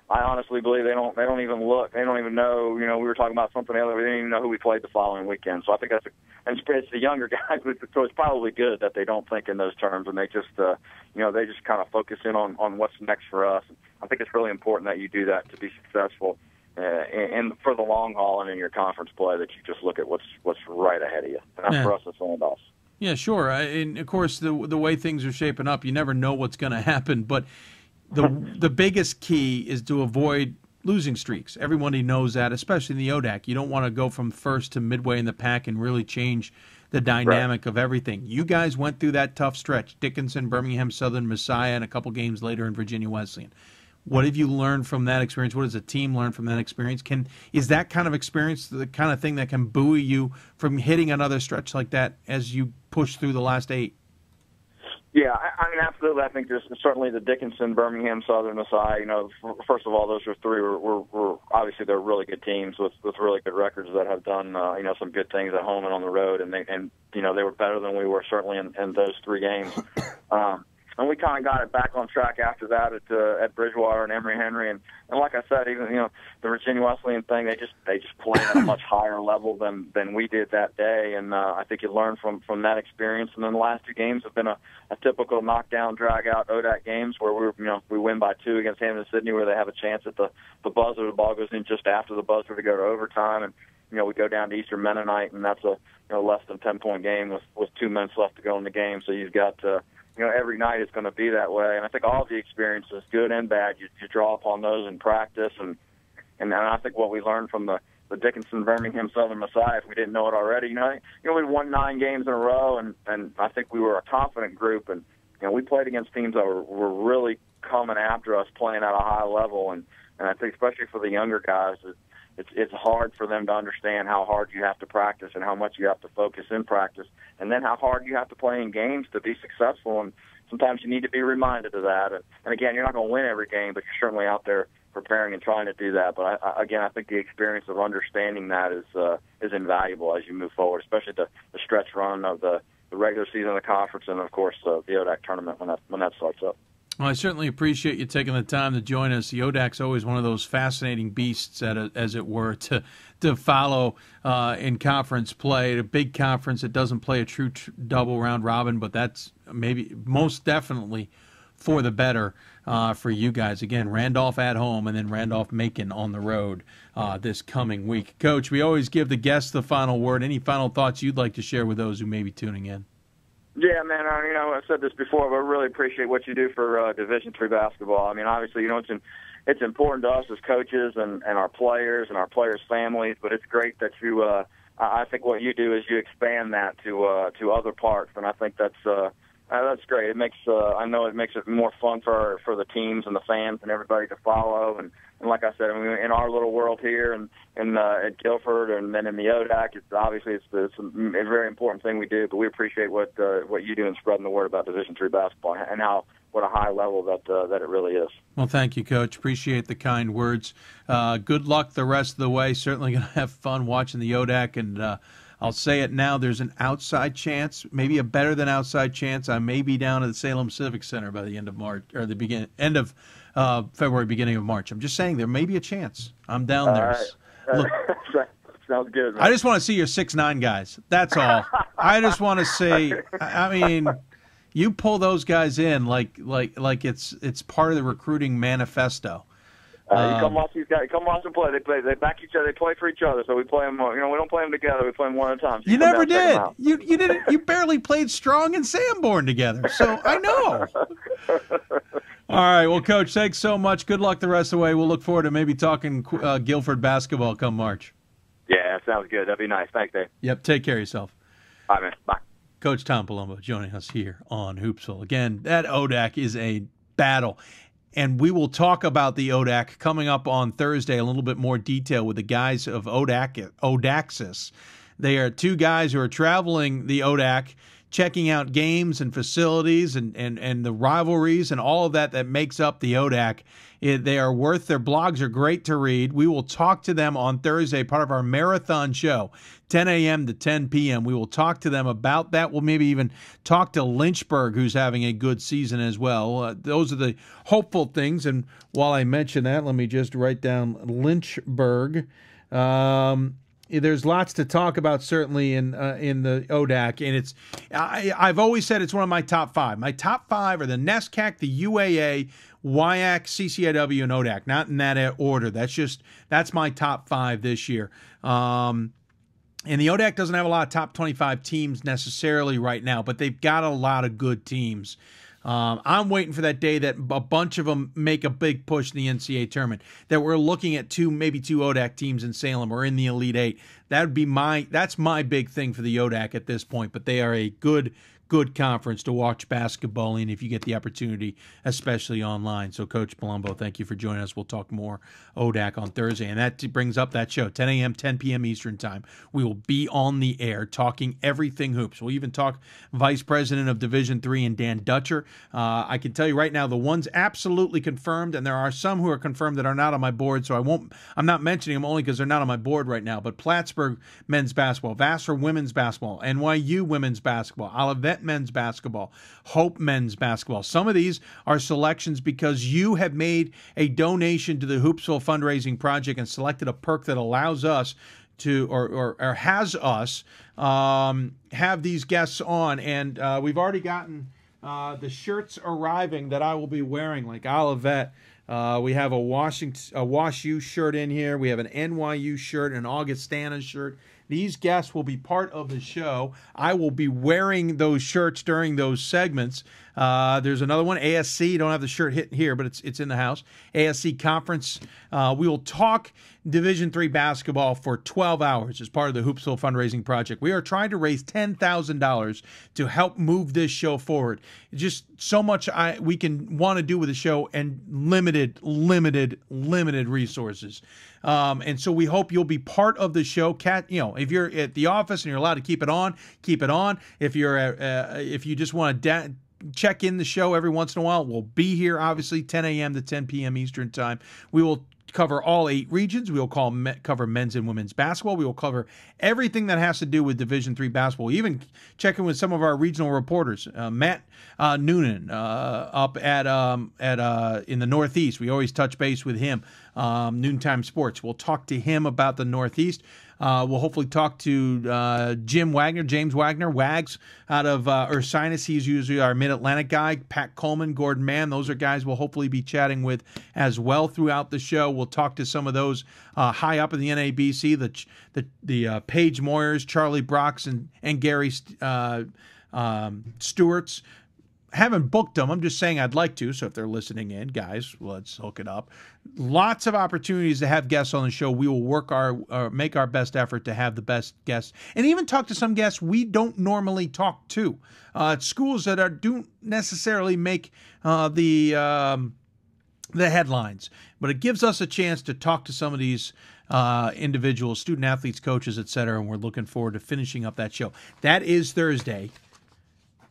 I honestly believe they don't even look. They don't even know. We were talking about something the other day. They didn't even know who we played the following weekend. So I think and it's the younger guys. So it's probably good that they don't think in those terms, and they just, they just kind of focus in on what's next for us. I think it's really important that you do that to be successful, and for the long haul and in your conference play, that you just look at what's right ahead of you. And that's for us, it's all us. Yeah, sure. And of course, the way things are shaping up, you never know what's going to happen, but the biggest key is to avoid losing streaks. Everybody knows that, especially in the ODAC. You don't want to go from first to midway in the pack and really change the dynamic of everything. You guys went through that tough stretch. Dickinson, Birmingham Southern, Messiah, and a couple games later in Virginia Wesleyan. What have you learned from that experience? What does the team learn from that experience? Is that kind of experience the kind of thing that can buoy you from hitting another stretch like that as you push through the last 8? Yeah, I mean, absolutely. I think there's certainly the Dickinson, Birmingham, Southern, Messiah. First of all, those are three were obviously they're really good teams with really good records that have done some good things at home and on the road, and they were better than we were certainly in those 3 games. And we kind of got it back on track after that at Bridgewater and Emory Henry, and like I said, even the Virginia Wesleyan thing, they just played at a much higher level than we did that day, and I think you learn from that experience. And then the last 2 games have been a typical knockdown, drag out ODAC games where we win by 2 against Hampton Sydney, where they have a chance at the buzzer. The ball goes in just after the buzzer to go to overtime, and we go down to Eastern Mennonite, and that's a less than 10-point game with 2 minutes left to go in the game. So you've got every night is going to be that way. And I think all of the experiences, good and bad, you draw upon those in practice. And I think what we learned from the Dickinson, Birmingham, Southern Messiah, if we didn't know it already, we won 9 games in a row, and I think we were a confident group. And, we played against teams that were really coming after us, playing at a high level. And I think especially for the younger guys, it's hard for them to understand how hard you have to practice and how much you have to focus in practice, and then how hard you have to play in games to be successful. And sometimes you need to be reminded of that. And again, you're not going to win every game, but you're certainly out there preparing and trying to do that. But I think the experience of understanding that is invaluable as you move forward, especially the stretch run of the regular season of the conference, and of course the ODAC tournament when that starts up. Well, I certainly appreciate you taking the time to join us. The ODAC's always one of those fascinating beasts, as it were, to follow in conference play. A big conference that doesn't play a true double round robin, but that's maybe most definitely for the better for you guys. Again, Randolph at home and then Randolph-Macon on the road this coming week. Coach, we always give the guests the final word. Any final thoughts you'd like to share with those who may be tuning in? Yeah, man. I've said this before, but I really appreciate what you do for Division III basketball. I mean, obviously, it's important to us as coaches and our players and our players' families. But it's great that you. I think what you do is you expand that to other parts, and I think that's great. It makes I know it makes it more fun for the teams and the fans and everybody to follow. And like I said, in our little world here and at Guilford and then in the ODAC, it's a very important thing we do. But we appreciate what you do in spreading the word about Division III basketball and what a high level that it really is. Well, thank you, Coach. Appreciate the kind words. Good luck the rest of the way. Certainly going to have fun watching the ODAC, and I'll say it now, there's an outside chance, maybe a better than outside chance, I may be down at the Salem Civic Center by the end of March, or the end of February, beginning of March. I'm just saying there may be a chance. I'm down there. Look, sounds good, man. I just want to see your 6'9" guys. That's all. I just want to see. I mean, you pull those guys in like it's part of the recruiting manifesto. You come watch these guys. Come watch them play. They back each other. They play for each other. So we play them. We don't play them together. We play them one at a time. So you never did. You didn't. You barely played Strong and Sanborn together. So I know. All right. Well, Coach, thanks so much. Good luck the rest of the way. We'll look forward to maybe talking Guilford basketball come March. Yeah, that sounds good. That'd be nice. Thanks, Dave. Yep. Take care of yourself. Bye, man. Bye. Coach Tom Palombo joining us here on Hoopsville. Again, that ODAC is a battle. And we will talk about the ODAC coming up on Thursday, a little bit more detail with the guys of ODACIS. They are two guys who are traveling the ODAC, checking out games and facilities and the rivalries and all of that makes up the ODAC. They are their blogs are great to read. We will talk to them on Thursday, part of our marathon show, 10 a.m. to 10 p.m. We will talk to them about that. We'll maybe even talk to Lynchburg, who's having a good season as well. Those are the hopeful things. And while I mention that, let me just write down Lynchburg. There's lots to talk about, certainly in the ODAC, and I've always said it's one of my top five. My top five are the NESCAC, the UAA, WAC, CCIW, and ODAC. Not in that order. That's my top five this year. And the ODAC doesn't have a lot of top 25 teams necessarily right now, but they've got a lot of good teams. I'm waiting for that day that a bunch of them make a big push in the NCAA tournament, that we're looking at maybe two ODAC teams in Salem or in the Elite Eight. That's my big thing for the ODAC at this point, but they are a good conference to watch basketball in if you get the opportunity, especially online. So, Coach Palombo, thank you for joining us. We'll talk more ODAC on Thursday, and that brings up that show, 10 a.m., 10 p.m. Eastern Time. We will be on the air talking everything hoops. We'll even talk Vice President of Division III and Dan Dutcher. I can tell you right now, the ones absolutely confirmed, and there are some who are confirmed that are not on my board, so I'm not mentioning them only because they're not on my board right now, but Plattsburgh men's basketball, Vassar women's basketball, NYU women's basketball, Olivet men's basketball, Hope men's basketball. Some of these are selections because you have made a donation to the Hoopsville fundraising project and selected a perk that allows us to, or has us have these guests on. And we've already gotten the shirts arriving that I will be wearing, like Olivet. We have a WashU shirt in here. We have an NYU shirt, an Augustana shirt. These guests will be part of the show. I will be wearing those shirts during those segments. There's another one, ASC. Don't have the shirt hit here, but it's in the house. ASC Conference. We will talk Division III basketball for 12 hours as part of the Hoopsville fundraising project. We are trying to raise $10,000 to help move this show forward. Just so much we can want to do with the show, and limited resources. And so we hope you'll be part of the show. If you're at the office and you're allowed to keep it on, keep it on. If you just want to check in the show every once in a while, we'll be here, obviously, 10 a.m. to 10 p.m. Eastern Time. We will cover all 8 regions. We will cover men's and women's basketball. We will cover everything that has to do with Division III basketball. We even check in with some of our regional reporters. Matt Noonan up in the Northeast. We always touch base with him. Noontime Sports. We'll talk to him about the Northeast. We'll hopefully talk to James Wagner, Wags, out of Ursinus. He's usually our Mid-Atlantic guy. Pat Coleman, Gordon Mann. Those are guys we'll hopefully be chatting with as well throughout the show. We'll talk to some of those high up in the NABC, the Paige Moyers, Charlie Brocks, and Gary Stewart's. Haven't booked them. I'm just saying I'd like to. So if they're listening in, guys, let's hook it up. Lots of opportunities to have guests on the show. We will make our best effort to have the best guests, and even talk to some guests we don't normally talk to. Schools that don't necessarily make the headlines, but it gives us a chance to talk to some of these individuals, student athletes, coaches, etc. And we're looking forward to finishing up that show. That is Thursday,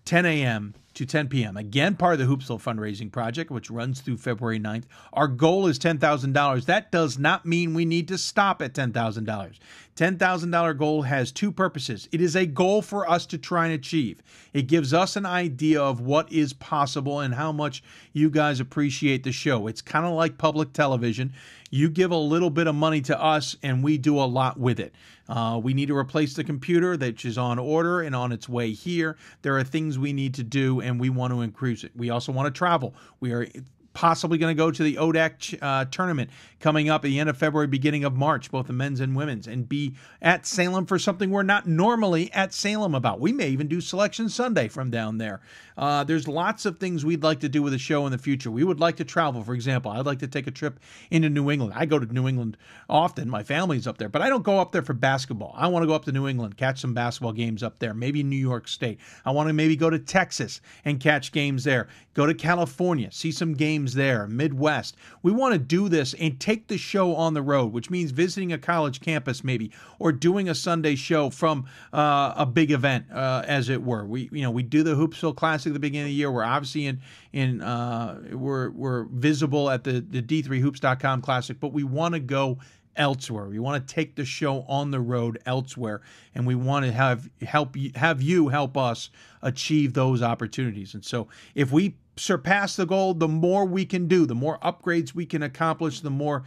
10 a.m. to 10 p.m. Again, part of the Hoopsville fundraising project, which runs through February 9th. Our goal is $10,000. That does not mean we need to stop at $10,000. $10,000 goal has 2 purposes. It is a goal for us to try and achieve. It gives us an idea of what is possible and how much you guys appreciate the show. It's kind of like public television. You give a little bit of money to us, and we do a lot with it. We need to replace the computer, that is on order and on its way here. There are things we need to do, and we want to increase it. We also want to travel. We are possibly going to go to the ODAC tournament coming up at the end of February, beginning of March, both the men's and women's, and be at Salem for something we're not normally at Salem about. We may even do Selection Sunday from down there. There's lots of things we'd like to do with the show in the future. We would like to travel. For example, I'd like to take a trip into New England. I go to New England often. My family's up there, but I don't go up there for basketball. I want to go up to New England, catch some basketball games up there, maybe New York State. I want to maybe go to Texas and catch games there. Go to California, see some games games there, Midwest. We want to do this and take the show on the road, which means visiting a college campus maybe, or doing a Sunday show from a big event, as it were. We do the Hoopsville Classic at the beginning of the year. We're obviously we're visible at the D3Hoops.com Classic, but we want to go elsewhere. We want to take the show on the road elsewhere, and we want to have you help us achieve those opportunities. And so if we surpass the goal, the more we can do, the more upgrades we can accomplish, the more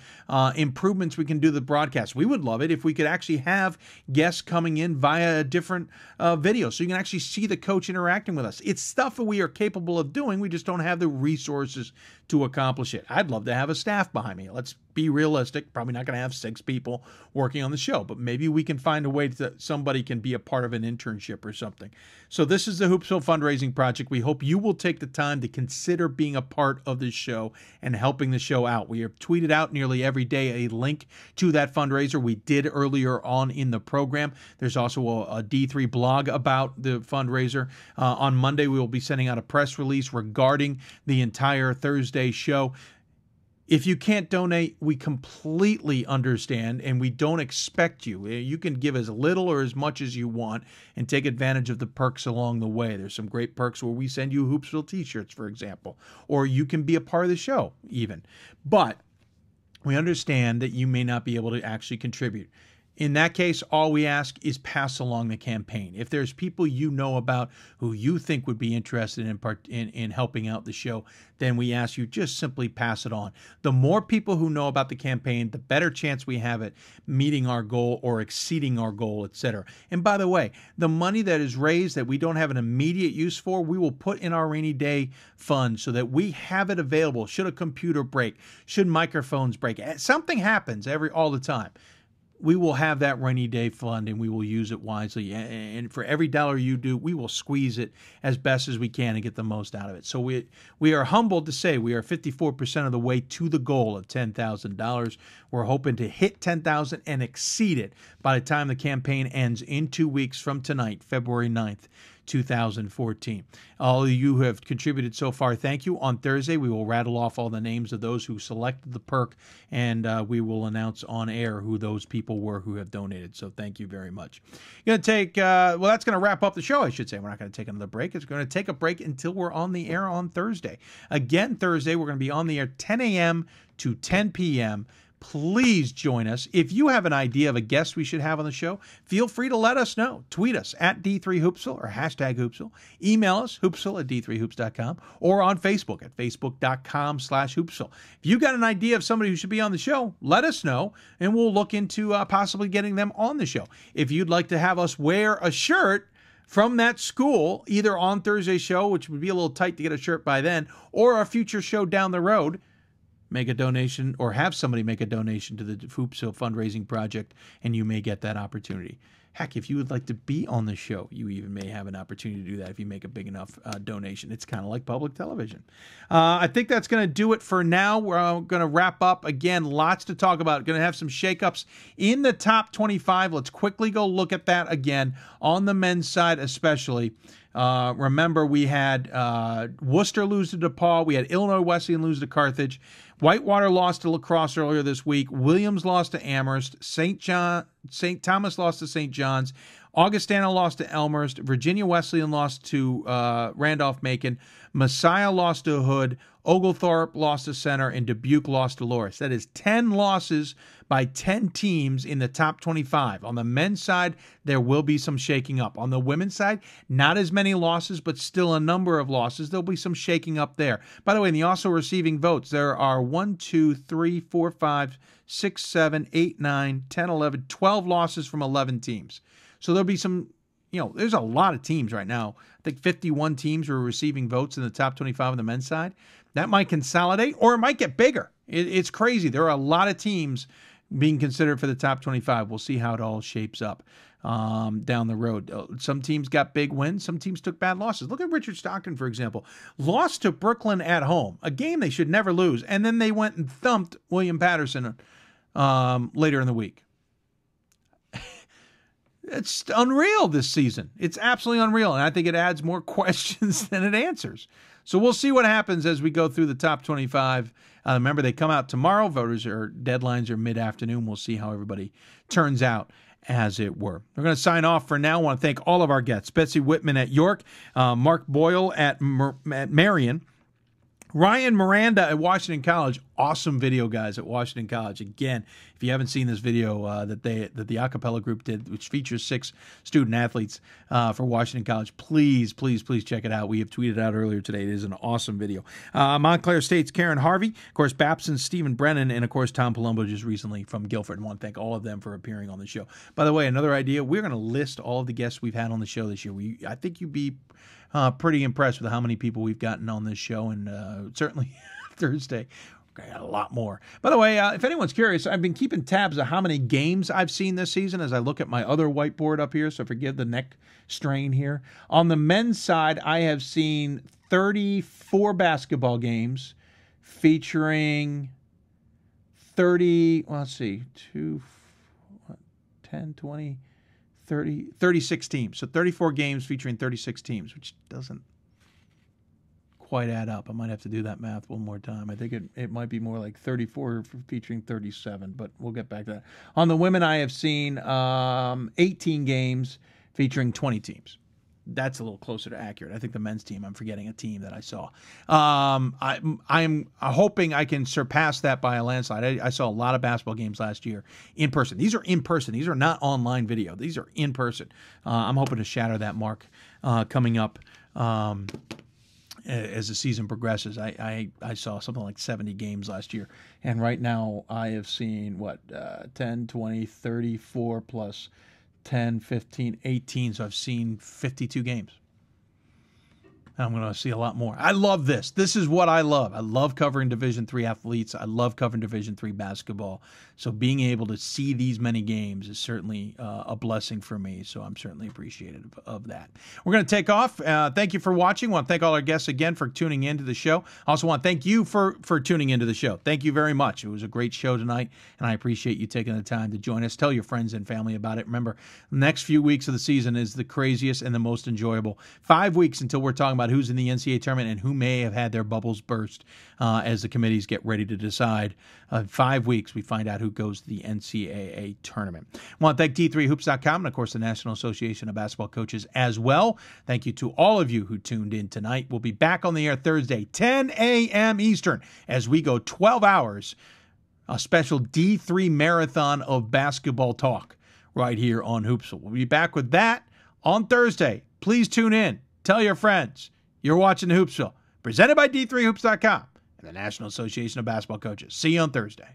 improvements we can do to the broadcast. We would love it if we could actually have guests coming in via a different video, so you can actually see the coach interacting with us. It's stuff that we are capable of doing. We just don't have the resources to accomplish it. I'd love to have a staff behind me. Let's be realistic. Probably not going to have 6 people working on the show, but maybe we can find a way that somebody can be a part of an internship or something. So this is the Hoopsville Fundraising Project. We hope you will take the time to consider being a part of this show and helping the show out. We have tweeted out nearly every day a link to that fundraiser. We did earlier on in the program. There's also a D3 blog about the fundraiser. On Monday, we will be sending out a press release regarding the entire Thursday show. If you can't donate, we completely understand, and we don't expect you. You can give as little or as much as you want and take advantage of the perks along the way. There's some great perks where we send you Hoopsville t-shirts, for example, or you can be a part of the show even. But we understand that you may not be able to actually contribute. In that case, all we ask is pass along the campaign. If there's people you know about who you think would be interested in helping out the show, then we ask you just simply pass it on. The more people who know about the campaign, the better chance we have at meeting our goal or exceeding our goal, etc. And by the way, the money that is raised that we don't have an immediate use for, we will put in our rainy day fund so that we have it available should a computer break, should microphones break. Something happens all the time. We will have that rainy day fund, and we will use it wisely. And for every dollar you do, we will squeeze it as best as we can and get the most out of it. So we are humbled to say we are 54% of the way to the goal of $10,000. We're hoping to hit $10,000 and exceed it by the time the campaign ends in 2 weeks from tonight, February 9th. 2014. All of you who have contributed so far, thank you. On Thursday, we will rattle off all the names of those who selected the perk, and we will announce on air who those people were who have donated. So thank you very much. Going to take, that's going to wrap up the show, I should say. We're not going to take another break. It's going to take a break until we're on the air on Thursday. Again, Thursday, we're going to be on the air 10 a.m. to 10 p.m. Please join us. If you have an idea of a guest we should have on the show, feel free to let us know. Tweet us at D3Hoopsville or hashtag Hoopsville. Email us, hoopsville@d3hoops.com, or on Facebook at facebook.com/Hoopsville. If you got an idea of somebody who should be on the show, let us know, and we'll look into possibly getting them on the show. If you'd like to have us wear a shirt from that school, either on Thursday's show, which would be a little tight to get a shirt by then, or a future show down the road, make a donation or have somebody make a donation to the Hoopsville Fundraising Project, and you may get that opportunity. Heck, if you would like to be on the show, you even may have an opportunity to do that if you make a big enough donation. It's kind of like public television. I think that's going to do it for now. We're going to wrap up. Again, lots to talk about. Going to have some shakeups in the top 25. Let's quickly go look at that again on the men's side especially. Remember, we had Worcester lose to DePaul. We had Illinois Wesleyan lose to Carthage. Whitewater lost to La Crosse earlier this week. Williams lost to Amherst. St. Thomas lost to St. John's. Augustana lost to Elmhurst. Virginia Wesleyan lost to Randolph-Macon. Messiah lost to Hood. Oglethorpe lost to Center, and Dubuque lost to Loris. That is 10 losses by 10 teams in the top 25. On the men's side, there will be some shaking up. On the women's side, not as many losses, but still a number of losses. There'll be some shaking up there. By the way, in the also receiving votes, there are 1, 2, 3, 4, 5, 6, 7, 8, 9, 10, 11, 12 losses from 11 teams. So there'll be some, there's a lot of teams right now. I think 51 teams are receiving votes in the top 25 on the men's side. That might consolidate, or it might get bigger. It's crazy. There are a lot of teams being considered for the top 25. We'll see how it all shapes up down the road. Some teams got big wins. Some teams took bad losses. Look at Richard Stockton, for example. Lost to Brooklyn at home, a game they should never lose, and then they went and thumped William Patterson later in the week. It's unreal this season. It's absolutely unreal, and I think it adds more questions than it answers. So we'll see what happens as we go through the top 25. Remember, they come out tomorrow. Deadlines are mid-afternoon. We'll see how everybody turns out, as it were. We're going to sign off for now. I want to thank all of our guests. Betsy Witman at York, Mark Boyle at Marian, Ryan Miranda at Washington College. Awesome video, guys, at Washington College. Again, if you haven't seen this video that the acapella group did, which features 6 student athletes for Washington College, please check it out. We have tweeted out earlier today. It is an awesome video. Montclair State's Karin Harvey, of course, Babson, Stephen Brennan, and of course Tom Palombo just recently from Guilford. And I want to thank all of them for appearing on the show. By the way, another idea: we're going to list all of the guests we've had on the show this year. I think you'd be pretty impressed with how many people we've gotten on this show, and certainly Thursday. I got a lot more. By the way, if anyone's curious, I've been keeping tabs of how many games I've seen this season as I look at my other whiteboard up here, so forgive the neck strain here. On the men's side, I have seen 34 basketball games featuring 36 teams. So 34 games featuring 36 teams, which doesn't quite add up. I might have to do that math one more time. I think it might be more like 34 featuring 37, but we'll get back to that. On the women, I have seen 18 games featuring 20 teams. That's a little closer to accurate. I think the men's team, I'm forgetting a team that I saw. I'm hoping I can surpass that by a landslide. I saw a lot of basketball games last year in person. These are in person. These are not online video. These are in person. I'm hoping to shatter that mark coming up as the season progresses. I saw something like 70 games last year. And right now I have seen, 10, 20, 34 plus 10, 15, 18. So I've seen 52 games. I'm going to see a lot more. I love this. This is what I love. I love covering Division III athletes. I love covering Division III basketball. So being able to see these many games is certainly a blessing for me. So I'm certainly appreciative of that. We're going to take off. Thank you for watching. I want to thank all our guests again for tuning into the show. I also want to thank you for tuning into the show. Thank you very much. It was a great show tonight, and I appreciate you taking the time to join us. Tell your friends and family about it. Remember, the next few weeks of the season is the craziest and the most enjoyable. 5 weeks until we're talking about who's in the NCAA tournament and who may have had their bubbles burst as the committees get ready to decide. 5 weeks, we find out who goes to the NCAA tournament. I want to thank D3Hoops.com and, of course, the National Association of Basketball Coaches as well. Thank you to all of you who tuned in tonight. We'll be back on the air Thursday, 10 a.m. Eastern, as we go 12 hours, a special D3 marathon of basketball talk right here on Hoopsville. We'll be back with that on Thursday. Please tune in. Tell your friends. You're watching the Hoopsville, presented by D3Hoops.com and the National Association of Basketball Coaches. See you on Thursday.